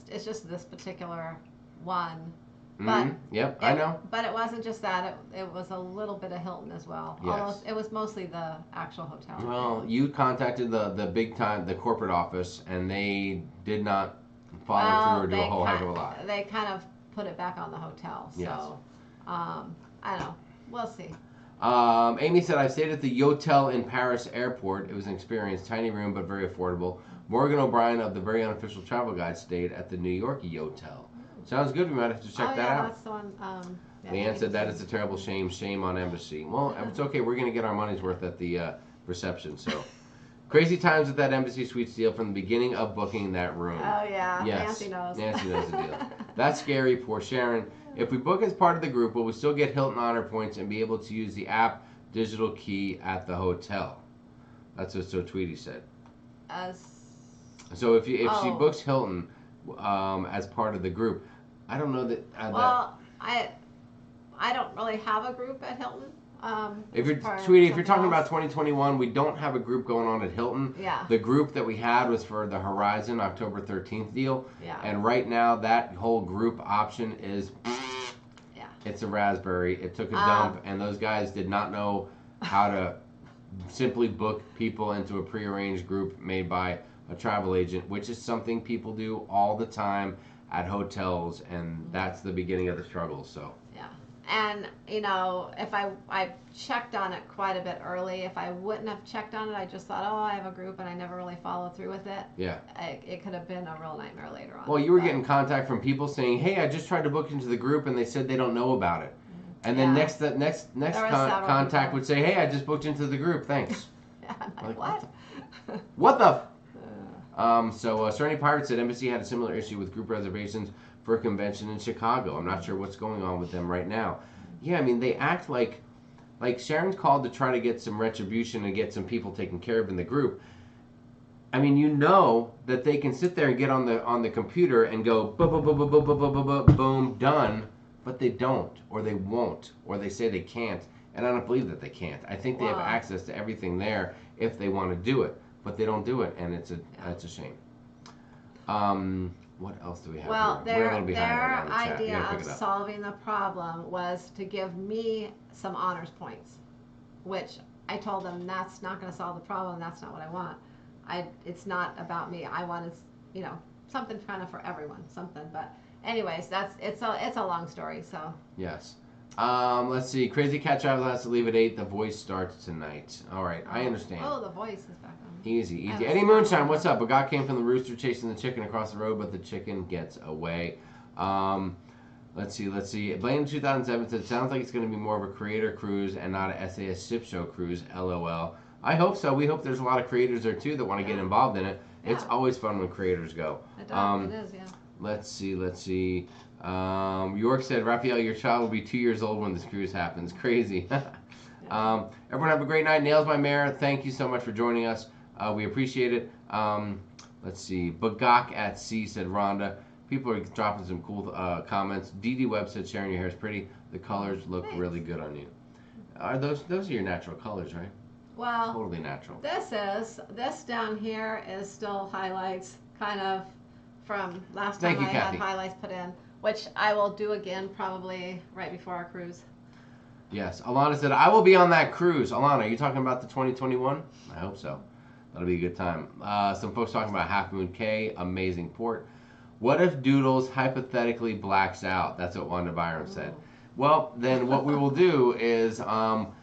It's just this particular one. But Yep, I know. But it wasn't just that. It was a little bit of Hilton as well. Yes. It was mostly the actual hotel. Well, you contacted the big time, the corporate office, and they did not follow through or do a whole heck of a lot. They kind of put it back on the hotel. So, Yes. I don't know. We'll see. Amy said, I stayed at the Yotel in Paris airport. It was an experience, tiny room, but very affordable. Morgan O'Brien of the Very Unofficial Travel Guide stayed at the New York Yotel. Sounds good. We might have to check that out. That's the one. Leanne said that is a terrible shame. Shame on Embassy. Well, it's okay. We're going to get our money's worth at the reception. So, crazy times with that Embassy Suites deal from the beginning of booking that room. Oh, yeah. Yes. Nancy knows. Nancy knows the deal. That's scary. Poor Sharon. If we book as part of the group, will we still get Hilton Honor points and be able to use the app digital key at the hotel? That's what Tweety said. So if she books Hilton as part of the group, I don't know that. I don't really have a group at Hilton. If you're talking about 2021, we don't have a group going on at Hilton. Yeah. The group that we had was for the Horizon October 13th deal. Yeah. And right now, that whole group option is. Yeah. It's a raspberry. It took a dump, and those guys did not know how to simply book people into a prearranged group made by a travel agent, which is something people do all the time at hotels, and that's the beginning of the struggle. So. Yeah. And, if I checked on it quite a bit early. If I wouldn't have checked on it, I just thought, I have a group, and I never really followed through with it. Yeah. It could have been a real nightmare later on. Well, you were getting contact from people saying, hey, I just tried to book into the group, and they said they don't know about it. And then next contact would say, hey, I just booked into the group, thanks. Yeah, I'm like, what? What the? So Serenity Pirate said Embassy had a similar issue with group reservations for a convention in Chicago. I'm not sure what's going on with them right now. Yeah, I mean, they act like Sharon's called to try to get some retribution and get some people taken care of in the group. I mean, that they can sit there and get on the computer and go boom, done, but they don't, or they won't, or they say they can't, and I don't believe that they can't. I think they have access to everything there if they want to do it, but they don't do it, and it's a shame. What else do we have? Well, here? We're a little behind their right now in the chat. You idea gotta of pick it up. solving the problem was to give me some honors points, which I told them that's not going to solve the problem. That's not what I want. It's not about me. I wanted, something kind of for everyone, something. But anyways, it's a long story. So yes. Let's see. Crazy Cat Travel has to leave at 8. The Voice starts tonight. All right, I understand. Oh, The Voice is back on. Easy. Eddie Moonshine, what's up? A guy came from the rooster chasing the chicken across the road, but the chicken gets away. Let's see. Blaine 2007 said, sounds like it's going to be more of a creator cruise and not a SAS ship show cruise. LOL. I hope so. We hope there's a lot of creators there, too, that want to get involved in it. Yeah. It's always fun when creators go. It is, yeah. Let's see. York said, Raphael, your child will be 2 years old when this cruise happens. Crazy. Everyone have a great night. Nails by Mare, thank you so much for joining us. We appreciate it. Let's see. Bagak at Sea said Rhonda. People are dropping some cool comments. Dee Webb said Sharon, your hair is pretty. The colors look really good on you. Are those are your natural colors, right? Well, totally natural. This down here is still highlights, kind of from last time I had highlights put in, which I will do again probably right before our cruise. Yes. Alana said, I will be on that cruise. Alana, are you talking about the 2021? I hope so. That'll be a good time. Some folks talking about Half Moon Cay, amazing port. What if Doodles hypothetically blacks out? That's what Wanda Byram said. Well, then what we will do is on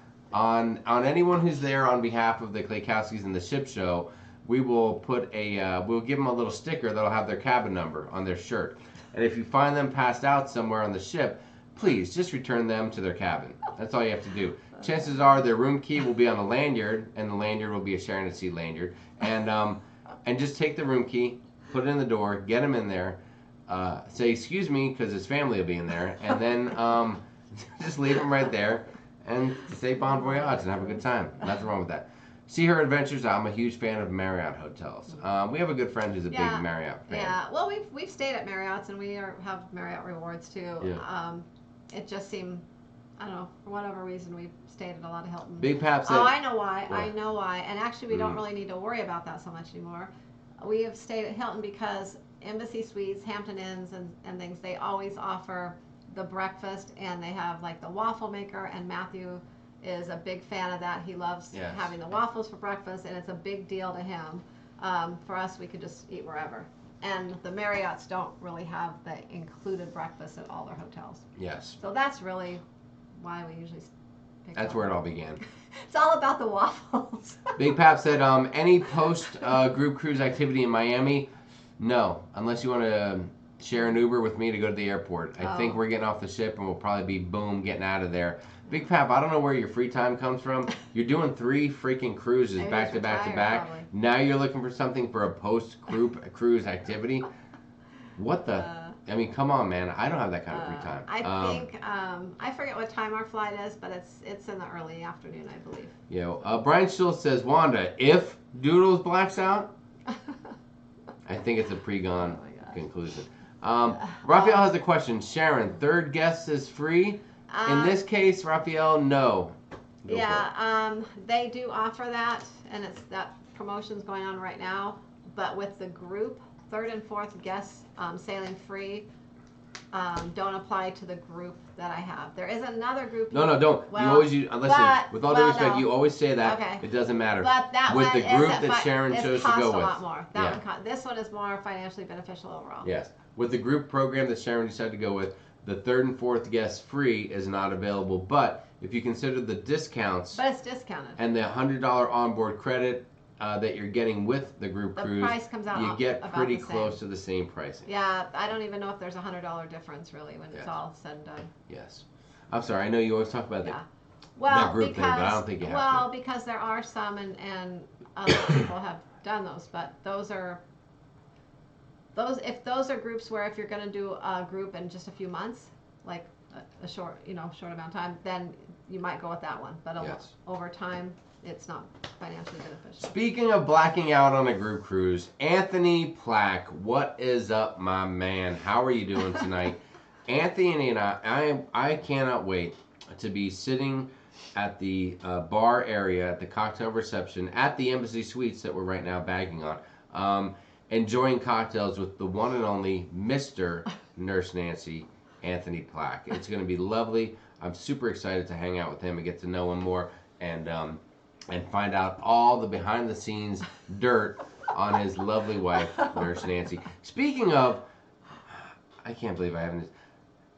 anyone who's there on behalf of the Klaykowskis and the ship show, we will put we'll give them a little sticker that'll have their cabin number on their shirt. And if you find them passed out somewhere on the ship, please just return them to their cabin. That's all you have to do. Chances are their room key will be on a lanyard, and the lanyard will be a Sharon at Sea lanyard. And just take the room key, put it in the door, get them in there, say excuse me because his family will be in there, and then just leave them right there and say bon voyage and have a good time. Nothing wrong with that. See her adventures. I'm a huge fan of Marriott hotels. We have a good friend who's a big Marriott fan. Yeah, well, we've stayed at Marriott's, and we have Marriott rewards too. Yeah. It just seemed, I don't know, for whatever reason, we've stayed at a lot of Hilton. Big Pap said. Oh, I know why. What? I know why. And actually, we don't really need to worry about that so much anymore. We have stayed at Hilton because Embassy Suites, Hampton Inns, and things, they always offer the breakfast, and they have like the waffle maker, and Matthew is a big fan of that. He loves having the waffles for breakfast, and it's a big deal to him. For us, we could just eat wherever. And the Marriotts don't really have the included breakfast at all their hotels. Yes. So that's really why we usually pick That's up. where it all began. It's all about the waffles. Big Pap said, any post group cruise activity in Miami? No, unless you want to share an Uber with me to go to the airport. I think we're getting off the ship, and we'll probably be getting out of there. Big Pap, I don't know where your free time comes from. You're doing 3 freaking cruises back to back to back. Probably. Now you're looking for something for a post-group cruise activity? What the? I mean, come on, man. I don't have that kind of free time. I think, I forget what time our flight is, but it's in the early afternoon, I believe. You know, Brian Schultz says, Wanda, if Doodles blacks out, I think it's a pre-gone conclusion. Raphael has a question. Sharon, third guest is free? In this case, Raphael, no. Go they do offer that, and that promotion's going on right now. But with the group, third and fourth guests sailing free don't apply to the group that I have. There is another group. No, don't. Well, you always use, listen, with all due respect, you always say that. Okay. It doesn't matter. But that with one the group that Sharon chose to go a with. lot more. This one is more financially beneficial overall. Yes. With the group program that Sharon decided to go with, the third and fourth guest free is not available. But if you consider the discounts, but it's discounted, and the $100 onboard credit that you're getting with the group cruise, price comes out you get pretty the same. close to the same pricing. Yeah, I don't even know if there's $100 difference really when it's all said and done. Yes. I'm sorry, I know you always talk about that group thing, but I don't think you have to. Well, because there are some, and other people have done those, but if those are groups where if you're going to do a group in just a few months, like a short amount of time, then you might go with that one. But over time, it's not financially beneficial. Speaking of blacking out on a group cruise, Anthony Plack, what is up, my man? How are you doing tonight? Anthony and I cannot wait to be sitting at the bar area at the cocktail reception at the Embassy Suites that we're right now bagging on, enjoying cocktails with the one and only Mr. Nurse Nancy, Anthony Plack. It's going to be lovely. I'm super excited to hang out with him and get to know him more, and find out all the behind-the-scenes dirt on his lovely wife, Nurse Nancy. Speaking of, I can't believe I haven't.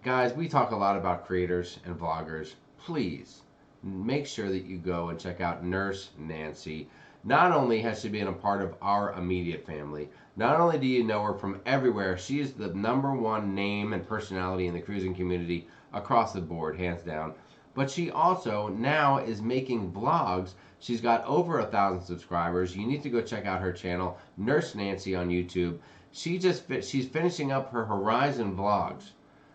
Guys, we talk a lot about creators and vloggers. Please make sure that you go and check out Nurse Nancy. Not only has she been a part of our immediate family, not only do you know her from everywhere, she is the #1 name and personality in the cruising community across the board, hands down. But she also now is making vlogs. She's got over 1,000 subscribers. You need to go check out her channel, Nurse Nancy on YouTube. She's finishing up her Horizon vlogs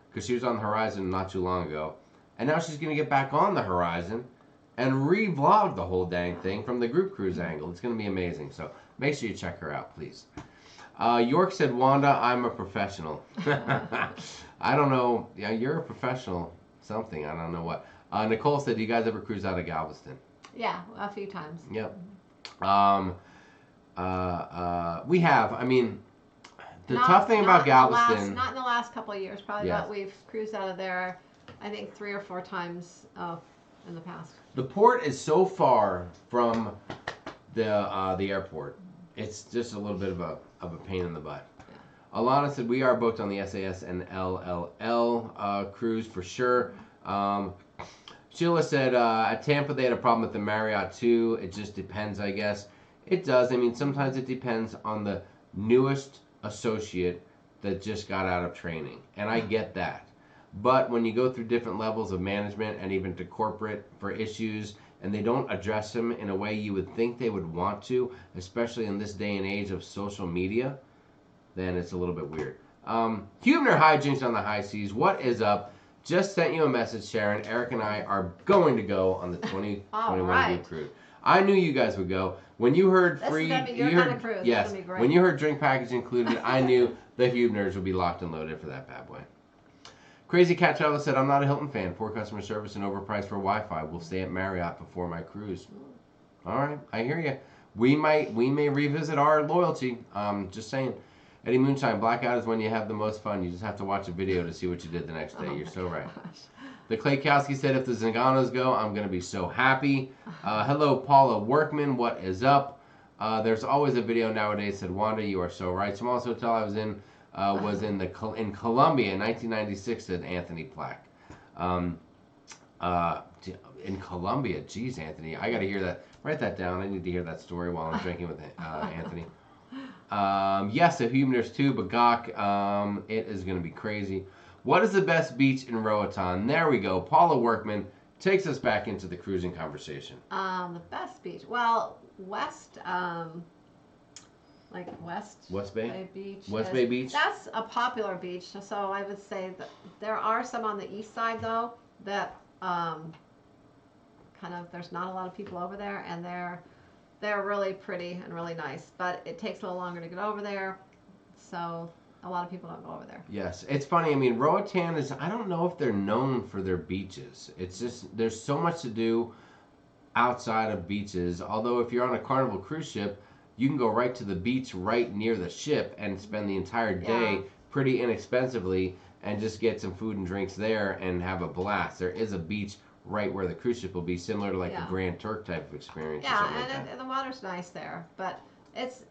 because she was on the Horizon not too long ago. And now she's going to get back on the Horizon and re-vlog the whole dang thing from the group cruise angle. It's going to be amazing. So make sure you check her out, please. York said, Wanda, I'm a professional. I don't know. Yeah, you're a professional something. I don't know what. Nicole said, do you guys ever cruise out of Galveston? Yeah, a few times. Yep. We have. I mean, the tough thing about Galveston... Not in the last couple of years. Probably about we've cruised out of there, I think, 3 or 4 times in the past. The port is so far from the airport. It's just a little bit of a pain in the butt. Yeah. Alana said, we are booked on the SAS and LLL cruise for sure. Sheila said, at Tampa they had a problem with the Marriott too. It just depends, I guess. It does. I mean, sometimes it depends on the newest associate that just got out of training. And I get that. But when you go through different levels of management and even to corporate for issues, and they don't address them in a way you would think they would want to, especially in this day and age of social media, then it's a little bit weird. Hubner Hijinks on the High Seas, what is up? Just sent you a message, Sharon. Eric and I are going to go on the 2021 group cruise. I knew you guys would go. When you heard This is free, gonna be your you kind heard, of cruise. It's yes. gonna be great. When you heard drink package included, I knew the Hubners would be locked and loaded for that bad boy. Crazy Cat Travel said, I'm not a Hilton fan. Poor customer service and overpriced for Wi-Fi. We'll stay at Marriott before my cruise. All right, I hear you. We may revisit our loyalty. Just saying. Eddie Moonshine, blackout is when you have the most fun. You just have to watch a video to see what you did the next day. You're so right. The Claykowski said, if the Zanganos go, I'm going to be so happy. Hello, Paula Workman. What is up? There's always a video nowadays, said Wanda. You are so right. Smallest hotel I was in in Colombia in 1996, said Anthony Plack. In Colombia, geez, Anthony. I got to hear that. Write that down. I need to hear that story while I'm drinking with Anthony. Yes, the Hubners too, Bagok. It is going to be crazy. What is the best beach in Roatan? There we go. Paula Workman takes us back into the cruising conversation. The best beach. Well, West Bay Beach. West Bay Beach. That's a popular beach. So I would say that there are some on the east side though that kind of there's not a lot of people over there, and they're really pretty and really nice, but it takes a little longer to get over there, so a lot of people don't go over there. Yes, it's funny. I mean, Roatan is, I don't know if they're known for their beaches. It's just, there's so much to do outside of beaches. Although if you're on a Carnival cruise ship, you can go right to the beach right near the ship and spend the entire day pretty inexpensively and just get some food and drinks there and have a blast. There is a beach right where the cruise ship will be, similar to like a Grand Turk type of experience. Yeah, or something and the water's nice there, but it's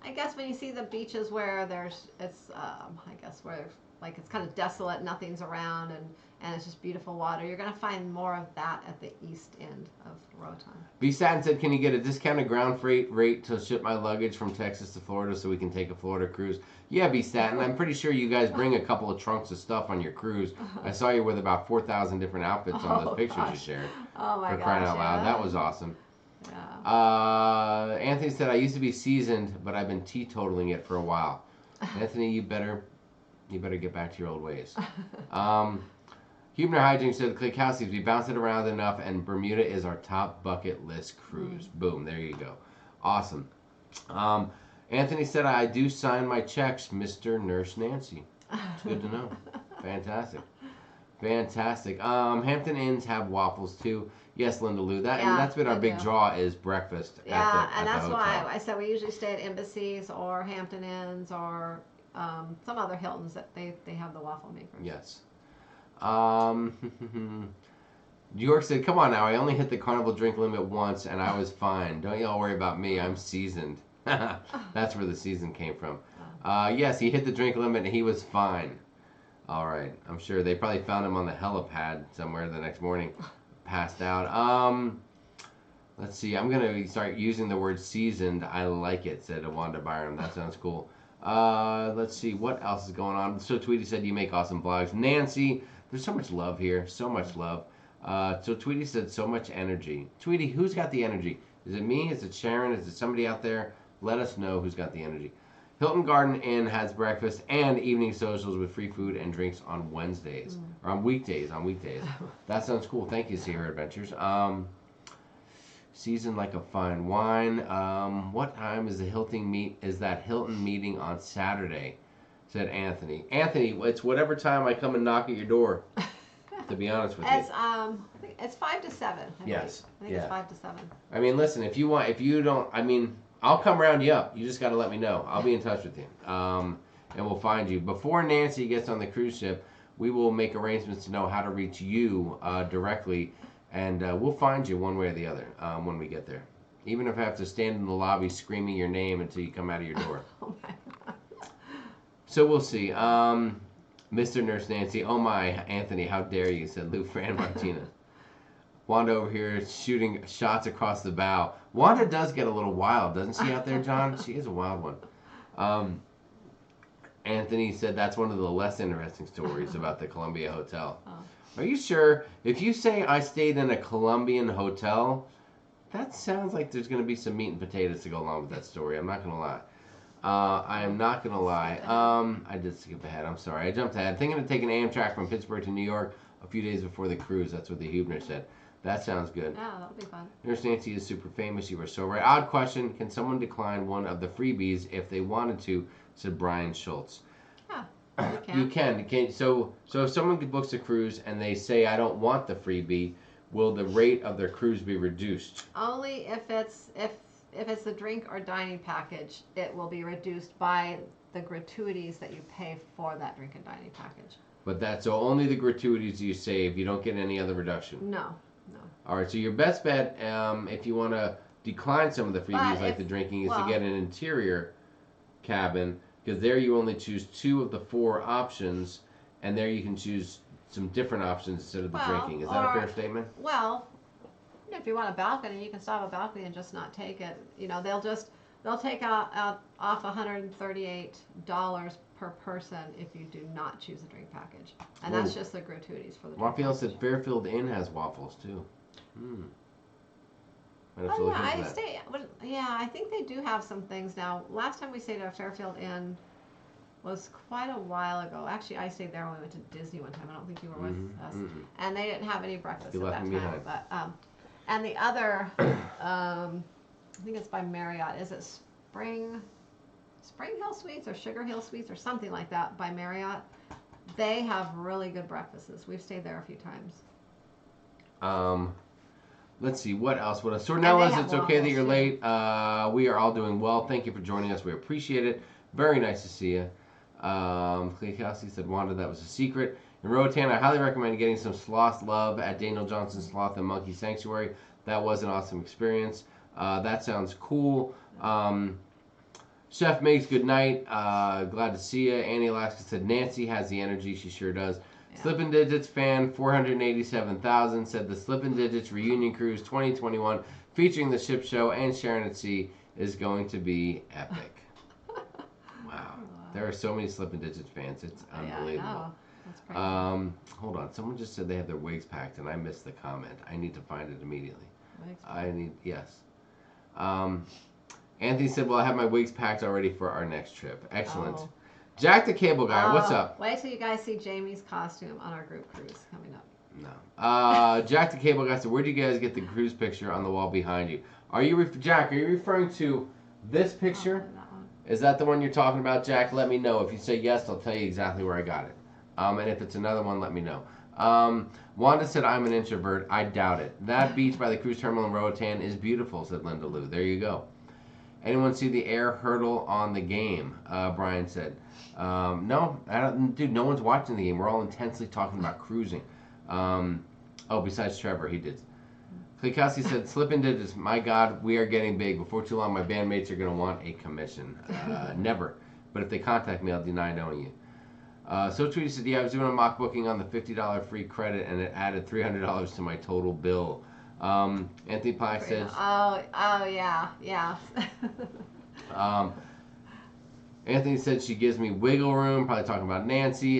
I guess when you see the beaches where I guess where like it's kind of desolate, nothing's around, and it's just beautiful water, you're gonna find more of that at the east end of Roatan. B. Satin said, can you get a discounted ground freight rate to ship my luggage from Texas to Florida so we can take a Florida cruise? Yeah, B. Satin, I'm pretty sure you guys bring a couple of trunks of stuff on your cruise. I saw you with about 4,000 different outfits on those pictures you shared. Oh my gosh. For crying out loud, that was awesome. Yeah. Anthony said, I used to be seasoned, but I've been teetotaling it for a while. Anthony, you better get back to your old ways. Hubner Hygiene said, the Claykowskis, we bounced it around enough, and Bermuda is our top bucket list cruise. Boom, there you go. Awesome. Anthony said, I do sign my checks, Mr. Nurse Nancy. It's good to know. Fantastic. Fantastic. Hampton Inns have waffles too. Yes, Linda Lou. And that's been our big draw is breakfast. Yeah, at the that's hotel. why I said we usually stay at Embassies or Hampton Inns or some other Hiltons that they have the waffle makers. Yes. New York said, come on now, I only hit the Carnival drink limit once and I was fine. Don't y'all worry about me, I'm seasoned. That's where the season came from. Yes, he hit the drink limit and he was fine. All right, I'm sure they probably found him on the helipad somewhere the next morning, passed out. Let's see, I'm going to start using the word seasoned. I like it, said Wanda Byram. That sounds cool. Let's see, what else is going on? So Tweety said, you make awesome blogs. Nancy, there's so much love here, so much love. So Tweety said, so much energy. Tweety, who's got the energy? Is it me? Is it Sharon? Is it somebody out there? Let us know who's got the energy. Hilton Garden Inn has breakfast and evening socials with free food and drinks on Wednesdays. Or on weekdays, That sounds cool. Thank you, Sea Her Adventures. Seasoned like a fine wine. What time is the Hilton meeting on Saturday? Said Anthony. Anthony, it's whatever time I come and knock at your door. To be honest with you. It's 5 to 7. Yes. I think it's 5 to 7. I mean, listen, if you don't, I mean, I'll come round you up. You just got to let me know. I'll be in touch with you. And we'll find you. Before Nancy gets on the cruise ship, we will make arrangements to know how to reach you directly. And we'll find you one way or the other when we get there. Even if I have to stand in the lobby screaming your name until you come out of your door. Oh my God. So we'll see. Mr. Nurse Nancy, oh my, Anthony, how dare you, said Lou Fran Martinez. Wanda over here shooting shots across the bow. Wanda does get a little wild, doesn't she, out there, John? She is a wild one. Anthony said that's one of the less interesting stories about the Columbia Hotel. Oh. Are you sure? If you say I stayed in a Colombian hotel, that sounds like there's going to be some meat and potatoes to go along with that story. I'm not going to lie. I am not going to lie. I did skip ahead. I'm sorry. I jumped ahead. Thinking of taking Amtrak from Pittsburgh to New York a few days before the cruise. That's what the Hubner said. That sounds good. Yeah, that'll be fun. Nurse Nancy is super famous. You were so right. Odd question. Can someone decline one of the freebies if they wanted to? Said Brian Schultz. Yeah, you can. You can. So if someone books a cruise and they say, I don't want the freebie, will the rate of their cruise be reduced? Only if it's a drink or dining package, it will be reduced by the gratuities that you pay for that drink and dining package. But that's so only the gratuities you save. You don't get any other reduction. No. All right. So your best bet, if you want to decline some of the freebies like the drinking, is to get an interior cabin, because there you only choose 2 of the 4 options, and there you can choose some different options instead of the drinking. Is that a fair statement? Well, if you want a balcony, you can still have a balcony and just not take it. They'll take out off $138 per person if you do not choose a drink package, and that's just the gratuities for the drink Raphael package. said Fairfield Inn has waffles too. I think they do have some things now. Last time we stayed at a Fairfield Inn was quite a while ago. Actually, I stayed there when we went to Disney one time. I don't think you were with us. And they didn't have any breakfast at that time. Behind. But and the other, I think it's by Marriott. Is it Spring Hill Suites or Sugar Hill Suites or something like that by Marriott? They have really good breakfasts. We've stayed there a few times. Let's see, what else? So Nella, it's okay that you're too. late. We are all doing well. Thank you for joining us. We appreciate it. Very nice to see you. Klekowski said, Wanda, that was a secret. In Roatan, I highly recommend getting some sloth love at Daniel Johnson's Sloth and Monkey Sanctuary. That was an awesome experience. That sounds cool. Chef Megs, good night. Glad to see you. Annie Alaska said, Nancy has the energy. She sure does. Yeah. Slippin' Digits fan 487,000 said the Slippin' Digits reunion cruise 2021 featuring the ship show and Sharon at Sea is going to be epic. Wow. There are so many Slippin' Digits fans. It's unbelievable. Yeah, I know. That's crazy. Hold on. Someone just said they have their wigs packed and I missed the comment. I need to find it immediately. Yes. Anthony said, well, I have my wigs packed already for our next trip. Excellent. Oh. Jack the Cable Guy, what's up? Wait till you guys see Jamie's costume on our group cruise coming up. No. Jack the Cable Guy said, where'd you guys get the cruise picture on the wall behind you? Jack, are you referring to this picture? That one. Is that the one you're talking about, Jack? Let me know. If you say yes, I'll tell you exactly where I got it. And if it's another one, let me know. Wanda said, I'm an introvert. I doubt it. That beach by the cruise terminal in Roatan is beautiful, said Linda Lou. There you go. Anyone see the air hurdle on the game? Brian said. No, I don't, dude, no one's watching the game. We're all intensely talking about cruising. Besides Trevor, he did. Klikowski said, Slippin' Digits, my God, we are getting big. Before too long, my bandmates are going to want a commission. Never. But if they contact me, I'll deny knowing you. So Tweety said, yeah, I was doing a mock booking on the $50 free credit, and it added $300 to my total bill. Anthony Pike says... Oh, yeah. Anthony said she gives me wiggle room. Probably talking about Nancy.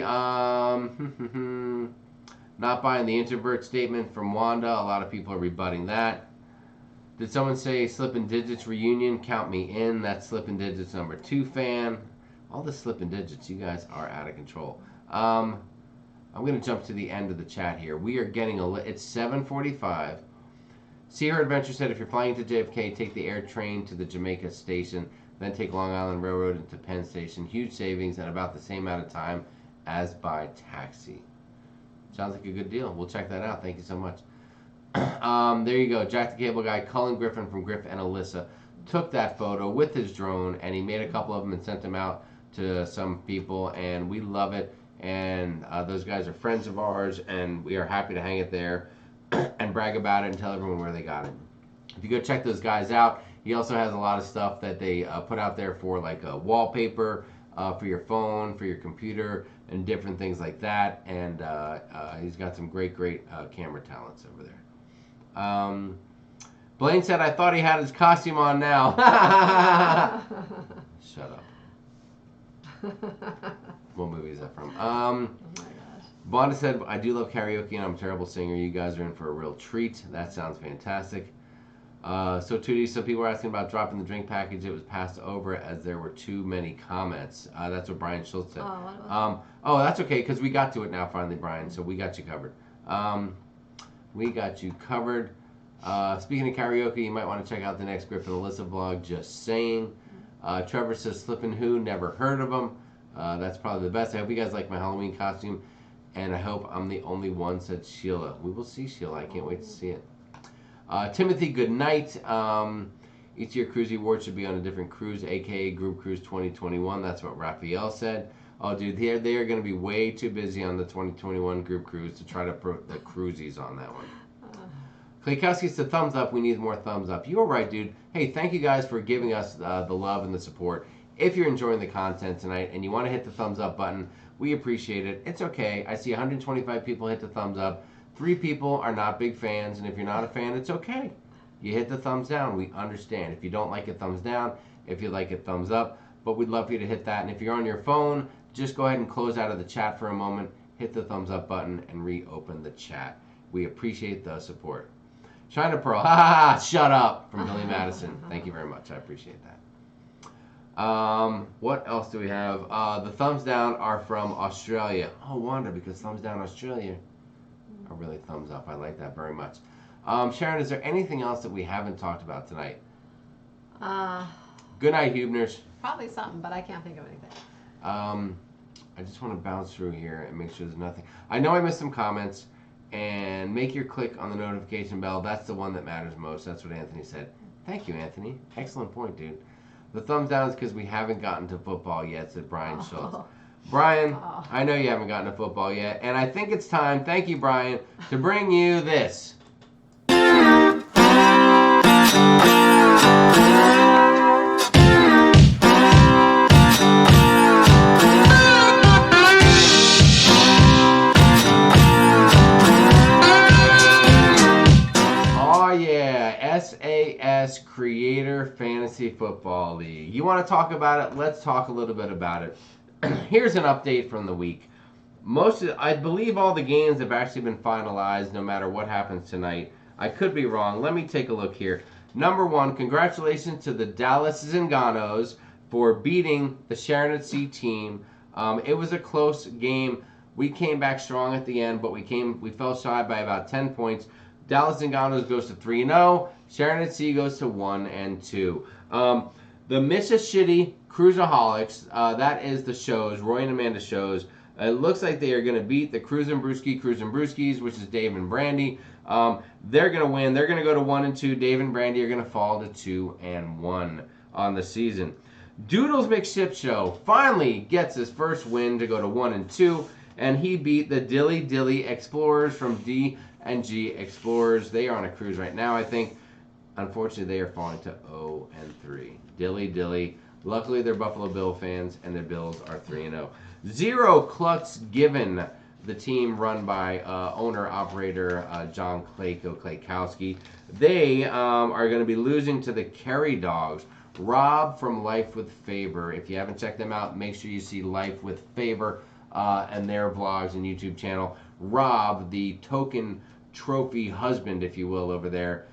Not buying the introvert statement from Wanda. A lot of people are rebutting that. Did someone say Slippin' Digits reunion? Count me in. That's Slippin' Digits number 2 fan. All the Slippin' Digits. You guys are out of control. I'm going to jump to the end of the chat here. We are getting it's 7:45. See Her Adventure said if you're flying to JFK, take the air train to the Jamaica station, then take Long Island Railroad into Penn Station. Huge savings and about the same amount of time as by taxi. Sounds like a good deal. We'll check that out. Thank you so much. There you go. Jack the Cable Guy, Cullen Griffin from Griff and Alyssa, took that photo with his drone, and he made a couple of them and sent them out to some people, and we love it. And those guys are friends of ours, and we are happy to hang it there and brag about it and tell everyone where they got it. If you go check those guys out, he also has a lot of stuff that they put out there for like wallpaper for your phone, for your computer, and different things like that. And he's got some great camera talents over there. Blaine said, I thought he had his costume on now. Shut up. What movie is that from? Oh my gosh. Bonda said, I do love karaoke and I'm a terrible singer. You guys are in for a real treat. That sounds fantastic. So Tootie, some people were asking about dropping the drink package. It was passed over as there were too many comments. That's what Brian Schultz said. Oh, that's okay because we got to it now finally, Brian. So we got you covered. We got you covered. Speaking of karaoke, you might want to check out the next Griff and Alyssa vlog, Just Saying. Trevor says Slippin' Who, never heard of them. That's probably the best. I hope you guys like my Halloween costume. And I hope I'm the only one, said Sheila. We will see, Sheila. I can't wait to see it. Timothy, good night. Each of your cruise awards should be on a different cruise, aka Group Cruise 2021. That's what Raphael said. Oh, dude, they are going to be way too busy on the 2021 Group Cruise to try to put the cruisies on that one. Klaykowski said, thumbs up. We need more thumbs up. You were right, dude. Hey, thank you guys for giving us the love and the support. If you're enjoying the content tonight and you want to hit the thumbs up button, we appreciate it. It's okay. I see 125 people hit the thumbs up. 3 people are not big fans, and if you're not a fan, it's okay. You hit the thumbs down. We understand. If you don't like it, thumbs down. If you like it, thumbs up. But we'd love for you to hit that. And if you're on your phone, just go ahead and close out of the chat for a moment, hit the thumbs up button, and reopen the chat. We appreciate the support. China Pearl, ha ha ha, shut up, from Billy Madison. Thank you very much. I appreciate that. What else do we have? The thumbs down are from Australia. Oh, Wanda, because thumbs down Australia are really thumbs up. I like that very much. Sharon, is there anything else that we haven't talked about tonight? Good night, Hubners. Probably something, but I can't think of anything. I just want to bounce through here and make sure there's nothing. I know I missed some comments, and make your click on the notification bell. That's the one that matters most. That's what Anthony said. Thank you, Anthony. Excellent point, dude. The thumbs down is because we haven't gotten to football yet, said Brian Schultz. Brian, I know you haven't gotten to football yet, and I think it's time, thank you, Brian, to bring you this. SAS Creator Fantasy Football League. You want to talk about it? Let's talk a little bit about it. Here's an update from the week. I believe all the games have actually been finalized no matter what happens tonight. I could be wrong. Let me take a look here. Number 1, congratulations to the Dallas Zinganos for beating the Sharonatsea team. It was a close game. We came back strong at the end, but we fell shy by about 10 points. Dallas Zinganos goes to 3-0. Sharonatsea goes to 1-2. The Mississippi Cruisaholics, that is the shows, Roy and Amanda shows. It looks like they are going to beat the Cruisin' Brewskis, which is Dave and Brandy. They're going to win. They're going to go to 1-2. Dave and Brandy are going to fall to 2-1 on the season. Doodles McShip Show finally gets his first win to go to 1-2, and he beat the Dilly Dilly Explorers from D&G Explorers. They are on a cruise right now, I think. Unfortunately, they are falling to 0-3. Dilly Dilly. Luckily, they're Buffalo Bill fans, and their Bills are 3-0. Zero Klutz Given, the team run by owner-operator John Klaykowski. They are going to be losing to the Kerry Dogs. Rob from Life with Favor. If you haven't checked them out, make sure you see Life with Favor and their vlogs and YouTube channel. Rob, the token trophy husband, if you will, over there,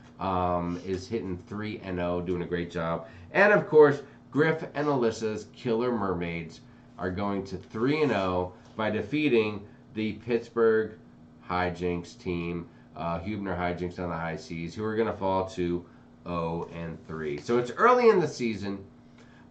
is hitting 3-0, doing a great job. And of course, Griff and Alyssa's Killer Mermaids are going to 3-0 by defeating the Pittsburgh Hijinks team, Hubner Hijinks on the high seas, who are going to fall to 0-3. So it's early in the season,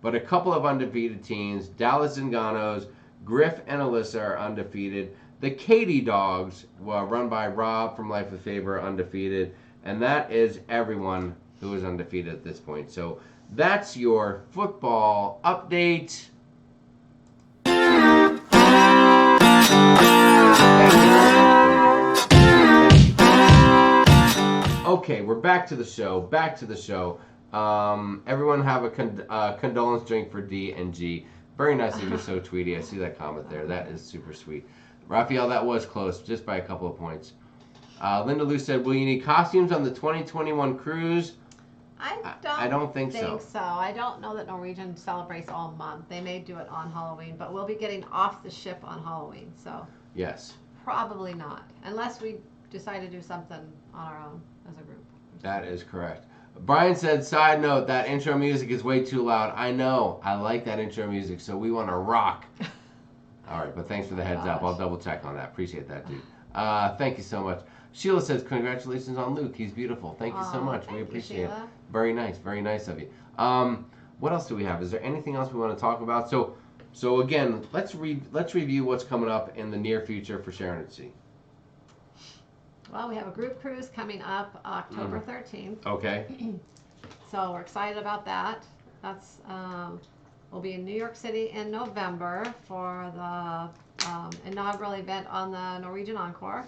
but a couple of undefeated teams. Dallas Zinganos, Griff and Alyssa are undefeated. The Katy Dogs, run by Rob from Life with Favor, undefeated. And that is everyone who is undefeated at this point. So that's your football update. Okay, we're back to the show. Everyone have a condolence drink for D&G. Very nice of you, so Tweety. I see that comment there. That is super sweet. Raphael, that was close, just by a couple of points. Linda Lou said, will you need costumes on the 2021 cruise? I don't think so. I don't know that Norwegian celebrates all month. They may do it on Halloween, but we'll be getting off the ship on Halloween, so yes, probably not, unless we decide to do something on our own as a group. That is correct. Brian said, side note, that intro music is way too loud. I know. I like that intro music, so we want to rock. All right, but thanks for the heads up. I'll double check on that. Appreciate that, dude. Thank you so much. Sheila says, congratulations on Luke. He's beautiful. Thank you so much. We Thank you, appreciate it. Sheila. Very nice of you. What else do we have? Is there anything else we want to talk about? So again, let's review what's coming up in the near future for Sharon at Sea. Well, we have a group cruise coming up October 13th. Okay. So we're excited about that. That's we'll be in New York City in November for the inaugural event on the Norwegian Encore.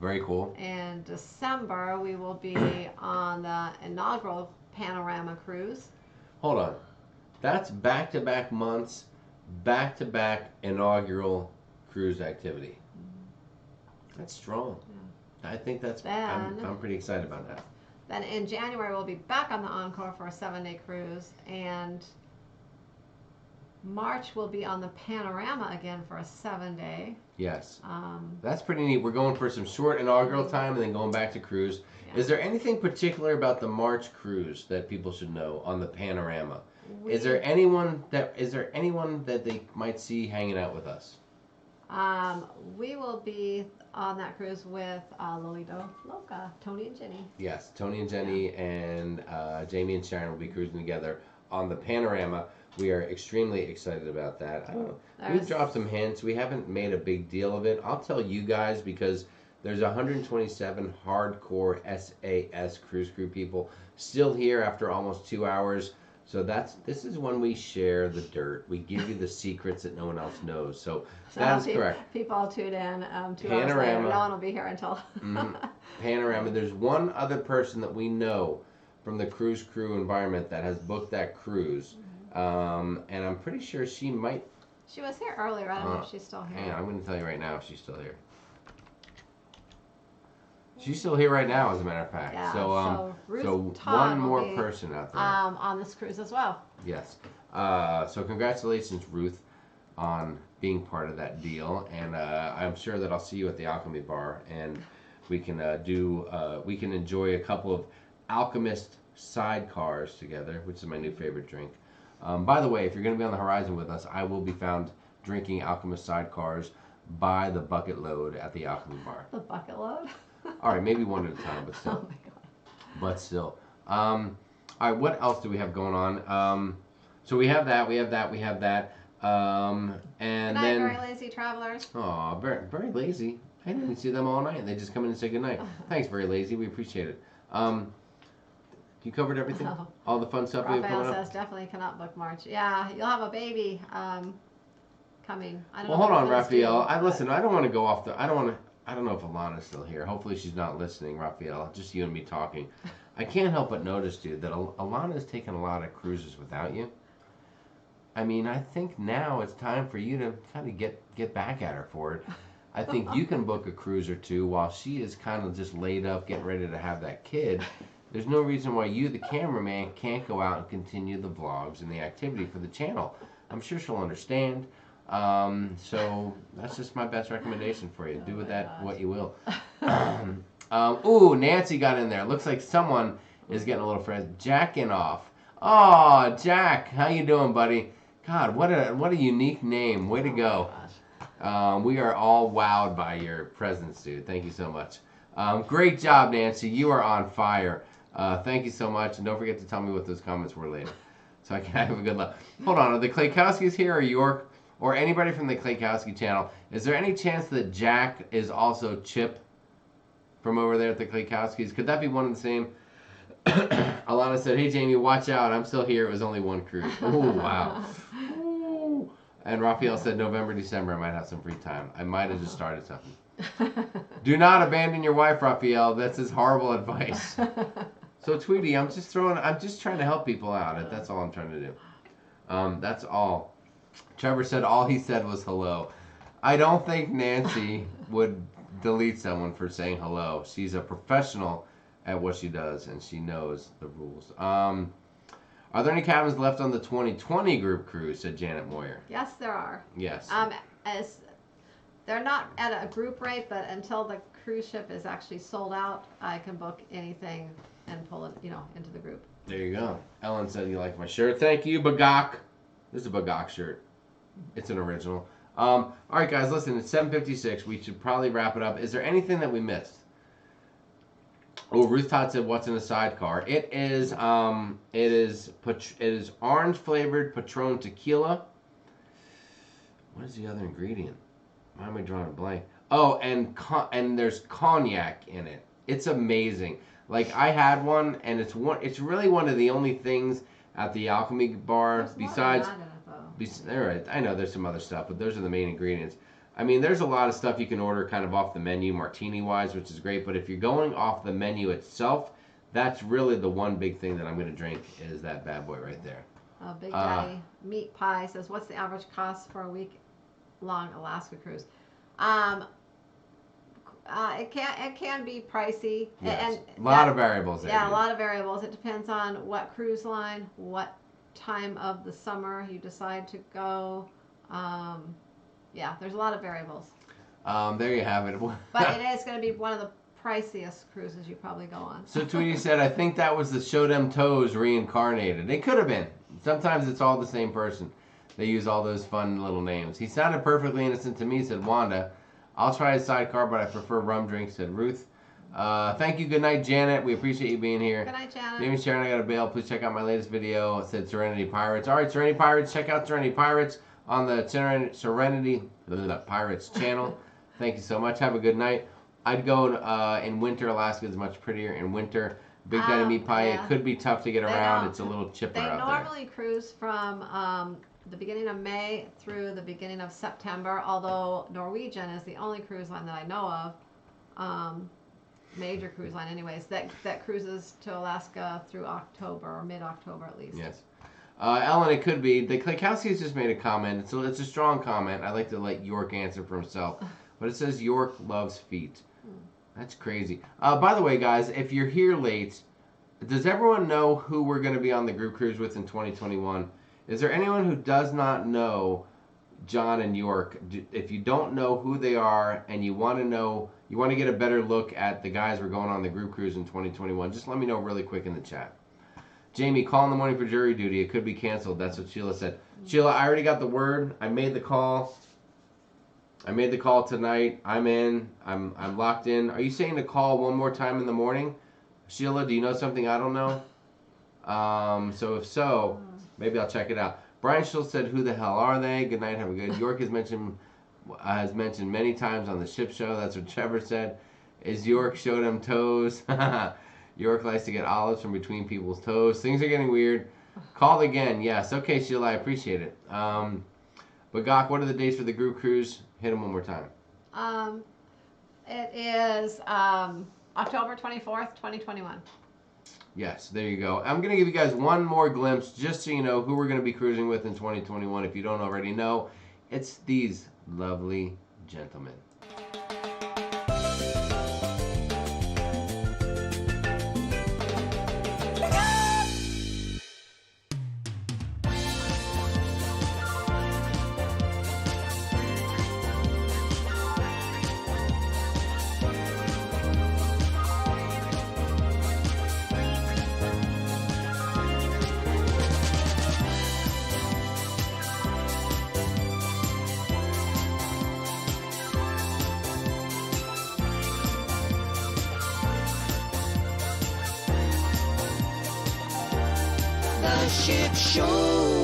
Very cool. In December, we will be on the inaugural Panorama cruise. Hold on. That's back-to-back months, back-to-back inaugural cruise activity. That's strong. I think that's. I'm pretty excited about that. Then in January, we'll be back on the Encore for a 7-day cruise, and March we'll be on the Panorama again for a 7-day. Yes. That's pretty neat. We're going for some short inaugural time and then going back to cruise. Yeah. Is there anything particular about the March cruise that people should know on the Panorama? Is there anyone that they might see hanging out with us? We will be on that cruise with Lolito Loca, Tony and Jenny. Yes, Tony and Jenny and Jamie and Sharon will be cruising together on the Panorama. We are extremely excited about that. We've dropped some hints. We haven't made a big deal of it. I'll tell you guys because there's 127 hardcore SAS cruise crew people still here after almost 2 hours. So this is when we share the dirt. We give you the secrets that no one else knows. So that is correct. People tune in 2 hours later. No one will be here until... Panorama. There's one other person that we know from the cruise crew environment that has booked that cruise. And I'm pretty sure she might... She was here earlier. I don't know if she's still here. Hang on, I'm going to tell you right now if she's still here. She's still here right now, as a matter of fact. Yeah, so one more person out there on this cruise as well. Yes. So congratulations, Ruth, on being part of that deal, and I'm sure that I'll see you at the Alchemy Bar, and we can we can enjoy a couple of Alchemist sidecars together, which is my new favorite drink. By the way, if you're going to be on the horizon with us, I will be found drinking Alchemist sidecars by the bucket load at the Alchemy Bar. The bucket load? All right, maybe one at a time, but still. Oh my God. But still. All right, what else do we have going on? So we have that. And good night, then... very lazy travelers. Aw, very, very lazy. I didn't even see them all night. They just come in and say goodnight. Thanks, very lazy. We appreciate it. You covered everything? Oh. All the fun stuff we have coming Raphael up? says definitely cannot book March. Yeah, you'll have a baby coming. I don't Well, know hold on, when it's due, Raphael. but- Listen, I don't want to go off the... I don't know if Alana's still here. Hopefully she's not listening, Raphael. Just you and me talking. I can't help but notice, dude, that Alana's taken a lot of cruises without you. I mean, I think now it's time for you to kind of get back at her for it. I think you can book a cruise or two while she is kind of just laid up, getting ready to have that kid. There's no reason why you, the cameraman, can't go out and continue the vlogs and the activity for the channel. I'm sure she'll understand. So that's just my best recommendation for you. Do with that what you will. Ooh, Nancy got in there. Looks like someone is getting a little friend. Jacking off. Oh, Jack, how you doing, buddy? God, what a unique name. Way to go. We are all wowed by your presence, dude. Thank you so much. Great job, Nancy. You are on fire. Thank you so much. And don't forget to tell me what those comments were later, so I can have a good look. Hold on. Are the Klaykowskis here, or York, or anybody from the Klaykowski channel? Is there any chance that Jack is also Chip from over there at the Klaykowskis? Could that be one and the same? Alana said, "Hey Jamie, watch out. I'm still here. It was only one cruise." Oh wow. Ooh. And Raphael said, "November, December, I might have some free time. I might have just started something." Do not abandon your wife, Raphael. That's his horrible advice. So Tweety, I'm just trying to help people out. That's all I'm trying to do. That's all. Trevor said all he said was hello. I don't think Nancy would delete someone for saying hello. She's a professional at what she does, and she knows the rules. Are there any cabins left on the 2020 group cruise? Said Janet Moyer. Yes, there are. Yes. As they're not at a group rate, but until the cruise ship is actually sold out, I can book anything and pull it, into the group. There you go. Ellen said you like my shirt. Thank you, Bagok. This is a Bagok shirt. It's an original. All right, guys, listen. It's 7:56. We should probably wrap it up. Is there anything that we missed? Oh, Ruth Todd said, "What's in a sidecar?" It is orange flavored Patron tequila. What is the other ingredient? Why am I drawing a blank? Oh, and there's cognac in it. It's amazing. Like I had one, and it's really one of the only things at the Alchemy bar There's besides. more than that in it, though. All right, I know there's some other stuff, but those are the main ingredients. I mean, there's a lot of stuff you can order kind of off the menu, martini-wise, which is great. But if you're going off the menu itself, that's really the one big thing that I'm going to drink is that bad boy right there. Big Daddy Meat Pie says, "What's the average cost for a week-long Alaska cruise?" It can be pricey. Yes. And A lot of variables there. Yeah, a dude. lot of variables. It depends on what cruise line, what time of the summer you decide to go. Yeah, there's a lot of variables. There you have it. But it is going to be one of the priciest cruises you probably go on. So Tweety said, "I think that was the Show Them Toes reincarnated." It could have been. Sometimes it's all the same person. They use all those fun little names. "He sounded perfectly innocent to me," said Wanda. "I'll try a sidecar, but I prefer rum drinks," said Ruth. Thank you. Good night, Janet. We appreciate you being here. Good night, Janet. Name is Sharon. I got a bail. Please check out my latest video. It said Serenity Pirates. All right, Serenity Pirates. Check out Serenity Pirates on the Serenity Pirates channel. Thank you so much. Have a good night. I'd go in winter. Alaska is much prettier in winter. Big Daddy Meat Pie. Yeah. It could be tough to get They around. don't- It's a little chipper They out normally cruise from the beginning of May through the beginning of September, although Norwegian is the only cruise line that I know of, major cruise line anyways, that cruises to Alaska through October or mid-October at least. there. Yes. Ellen, it could be. The Klekowski's just made a comment. It's a strong comment. I'd like to let York answer for himself. But it says York loves feet. That's crazy. By the way, guys, if you're here late, does everyone know who we're going to be on the group cruise with in 2021? Is there anyone who does not know John and York? If you don't know who they are and you want to get a better look at the guys we're going on the group cruise in 2021, just let me know really quick in the chat. Jamie, call in the morning for jury duty. It could be canceled. That's what Sheila said. Sheila, I already got the word. I made the call. Tonight. I'm in. I'm locked in. Are you saying to call one more time in the morning? Sheila, do you know something I don't know? So if so, maybe I'll check it out. Brian Schultz said, "Who the hell are they?" Good night. Have a good. York has mentioned many times on the ship show. That's what Trevor said. Is York showed him toes? York likes to get olives from between people's toes. Things are getting weird. Called again. Yes. Okay, Sheila. I appreciate it. But Gok, what are the dates for the group cruise? Hit them one more time. It is October 24th, 2021. Yes, there you go. I'm going to give you guys one more glimpse just so you know who we're going to be cruising with in 2021. If you don't already know, it's these lovely gentlemen. The Ship Show.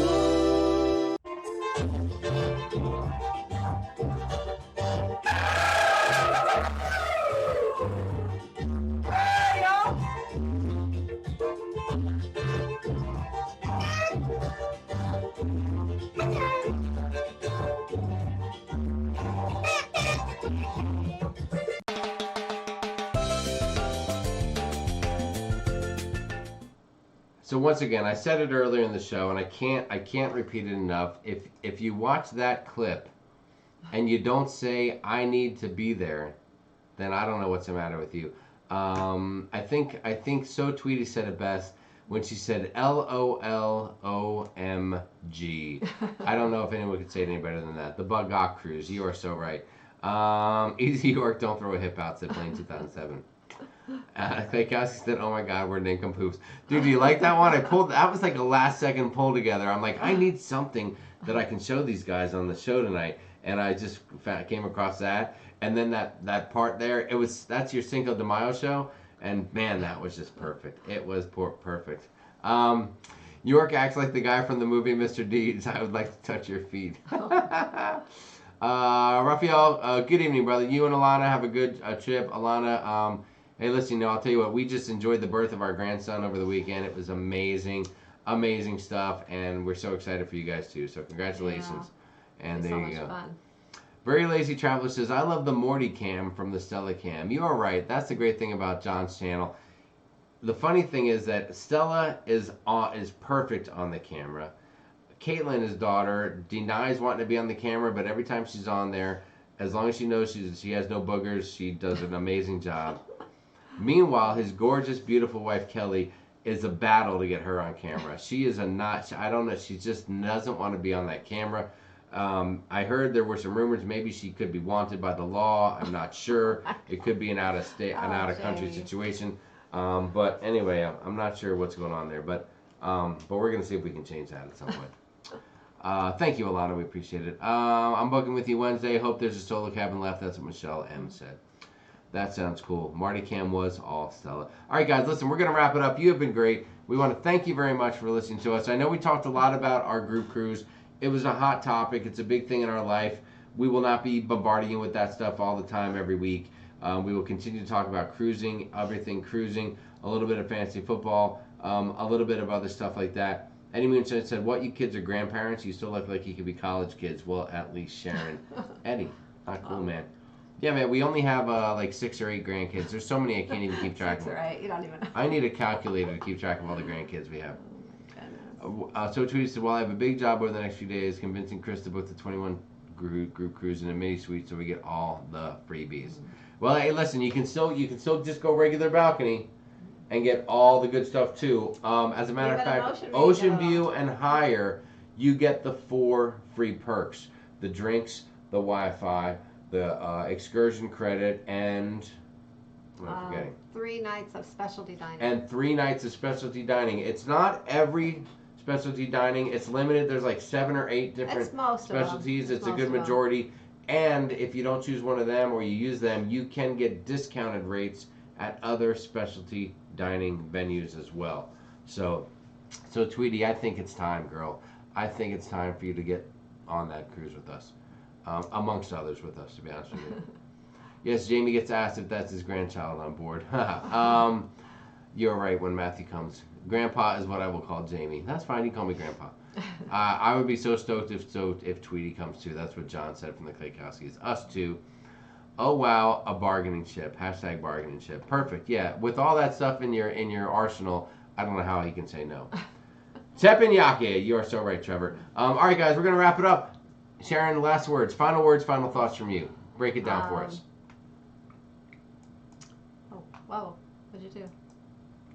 So once again, I said it earlier in the show, and I can't repeat it enough. If you watch that clip and you don't say "I need to be there," then I don't know what's the matter with you. I think So Tweety said it best when she said LOLOMG. I don't know if anyone could say it any better than that. The Bugok Cruise. You are so right. Easy York, don't throw a hip out, said Plane 2007. Klekowski said, "Oh my God, we're nincompoops." Dude, do you like that one? That was like a last second pull together. I'm like, I need something that I can show these guys on the show tonight, and I just came across that. And then that part there, that's your Cinco de Mayo show, And man, that was just perfect. It was perfect. York acts like the guy from the movie Mr. Deeds. I would like to touch your feet. Raphael, good evening, brother. You and Alana have a good trip. Alana, hey, listen, I'll tell you what, we just enjoyed the birth of our grandson over the weekend. It was amazing, amazing stuff, and we're so excited for you guys too. So congratulations. Yeah. And there you go. Fun. Very Lazy Traveler says, I love the Morty cam from the Stella cam. You are right. That's the great thing about John's channel. The funny thing is that Stella is perfect on the camera. Caitlin, his daughter, denies wanting to be on the camera, but every time she's on there, as long as she knows she has no boogers, she does an amazing job. Meanwhile, his gorgeous, beautiful wife, Kelly, is a battle to get her on camera. She is a notch. I don't know. She just doesn't want to be on that camera. I heard there were some rumors maybe she could be wanted by the law. I'm not sure. It could be an out-of-state, an out-of-country situation. But anyway, I'm not sure what's going on there. But we're going to see if we can change that at some point. Thank you, Alana. We appreciate it. I'm booking with you Wednesday. Hope there's a solo cabin left. That's what Michelle M. said. That sounds cool. Marty Cam was all Stella. All right, guys, listen, we're going to wrap it up. You have been great. We want to thank you very much for listening to us. I know we talked a lot about our group cruise. It was a hot topic. It's a big thing in our life. We will not be bombarding you with that stuff all the time every week. We will continue to talk about cruising, everything cruising, a little bit of fantasy football, a little bit of other stuff like that. Eddie Moonshine said, what, you kids are grandparents? You still look like you could be college kids. Well, at least Sharon. Eddie, not cool, man. Yeah, man, we only have like 6 or 8 grandkids. There's so many I can't even keep track of. 6 or 8, you don't even know. I need a calculator to keep track of all the grandkids we have. So Tweety said, well, I have a big job over the next few days convincing Chris to book the 21 group cruise in a mini suite so we get all the freebies. Well, hey, listen, you can still just go regular balcony and get all the good stuff too. As a matter of fact, Ocean View and higher, you get the 4 free perks: the drinks, the Wi-Fi, the excursion credit, and what am I forgetting? 3 nights of specialty dining. And 3 nights of specialty dining. It's not every specialty dining. It's limited. There's like 7 or 8 different specialties. It's a good majority. And if you don't choose one of them or you use them, you can get discounted rates at other specialty dining venues as well. So Tweety, I think it's time, girl. I think it's time for you to get on that cruise with us, amongst others with us, to be honest with you. Yes, Jamie gets asked if that's his grandchild on board. You're right, when Matthew comes. Grandpa is what I will call Jamie. That's fine, you call me Grandpa. I would be so stoked if Tweety comes too. That's what John said from the Klaykowskis. Us too. Oh wow, a bargaining chip. Hashtag bargaining chip. Perfect. Yeah, with all that stuff in your arsenal, I don't know how he can say no. Teppanyaki, you are so right, Trevor. All right, guys, we're gonna wrap it up. Sharon, last words, final thoughts from you. Break it down for us. Oh, whoa, what'd you do?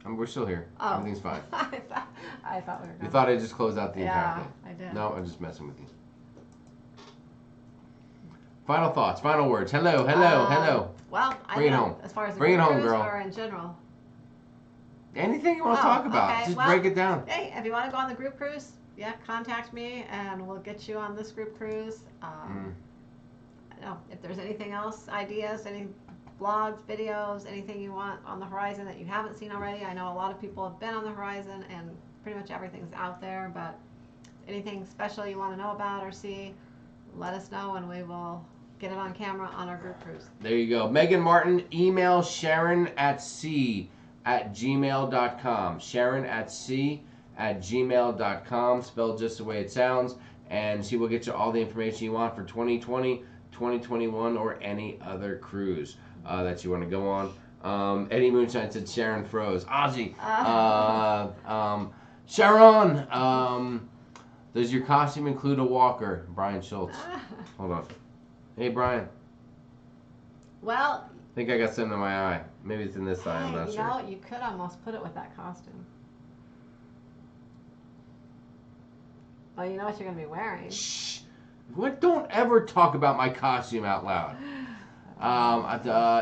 We're still here. Oh. Everything's fine. I thought we were. You thought I'd just close out the entire thing? I did. No, I'm just messing with you. Final thoughts, final words. Hello. Well, bring it home. As far as the bring it home, cruise girl. Or in general. Anything you want to talk about, okay. just well, break it down. Hey, if you want to go on the group cruise, contact me and we'll get you on this group cruise. If there's anything else, ideas, any blogs, videos, anything you want on the horizon that you haven't seen already. I know a lot of people have been on the horizon and pretty much everything's out there, but anything special you want to know about or see, let us know and we will get it on camera on our group cruise. There you go. Megan Martin, email sharonatsea@gmail.com. sharonatsea@gmail.com, spelled just the way it sounds, and she will get you all the information you want for 2020, 2021, or any other cruise that you want to go on. Eddie Moonshine said Sharon froze. Ozzy. Sharon, does your costume include a walker? Brian Schultz. Hold on. Hey, Brian. Well, I think I got something in my eye. Maybe it's in this eye. I'm not sure. You could almost put it with that costume. Well, you know what you're going to be wearing. Shh. What? Don't ever talk about my costume out loud.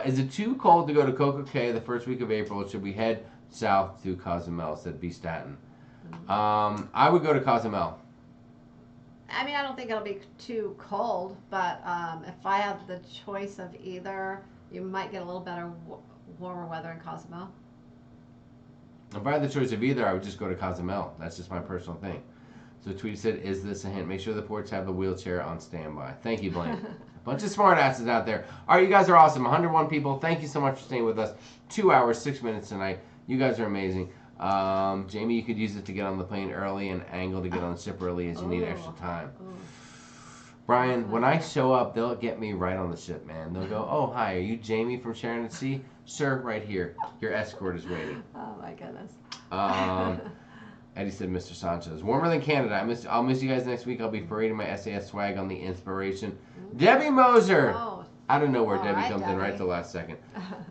Is it too cold to go to Coco Cay the first week of April? Should we head south to Cozumel? Said B. Staten. I would go to Cozumel. I mean, I don't think it'll be too cold, but if I have the choice of either, you might get a little better warmer weather in Cozumel. If I had the choice of either, I would just go to Cozumel. That's just my personal thing. So Tweety said, is this a hint? Make sure the ports have the wheelchair on standby. Thank you, Blaine. A bunch of smart asses out there. All right, you guys are awesome. 101 people. Thank you so much for staying with us. 2 hours, 6 minutes tonight. You guys are amazing. Jamie, you could use it to get on the plane early and Angle to get on the ship early as you need extra time. Brian, when I show up, they'll get me right on the ship, man. They'll go, oh, hi, are you Jamie from Sharon at Sea? Sir, right here. Your escort is waiting. Oh, my goodness. Eddie said, Mr. Sanchez. Warmer than Canada. I'll miss you guys next week. I'll be parading my SAS swag on the Inspiration. Debbie Moser. Oh. I don't know where Debbie comes in right at the last second.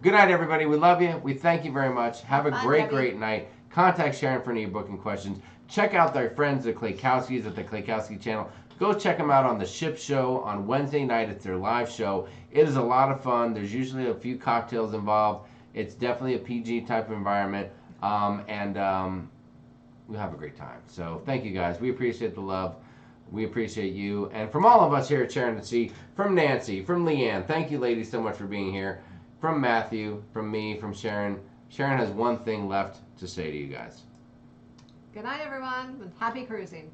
Good night, everybody. We love you. We thank you very much. Have a great night. Contact Sharon for any booking questions. Check out their friends, the Klaykowskis, at the Klaykowski channel. Go check them out on the Ship Show on Wednesday night. It's their live show. It is a lot of fun. There's usually a few cocktails involved. It's definitely a PG type of environment. We'll have a great time. So thank you guys. We appreciate the love. We appreciate you. And from all of us here at Sharon at Sea, from Nancy, from Leanne, thank you ladies so much for being here. From Matthew, from me, from Sharon. Sharon has one thing left to say to you guys. Good night, everyone, and happy cruising.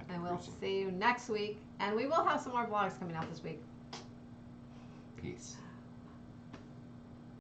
And we'll see you next week. And we will have some more vlogs coming out this week. Peace.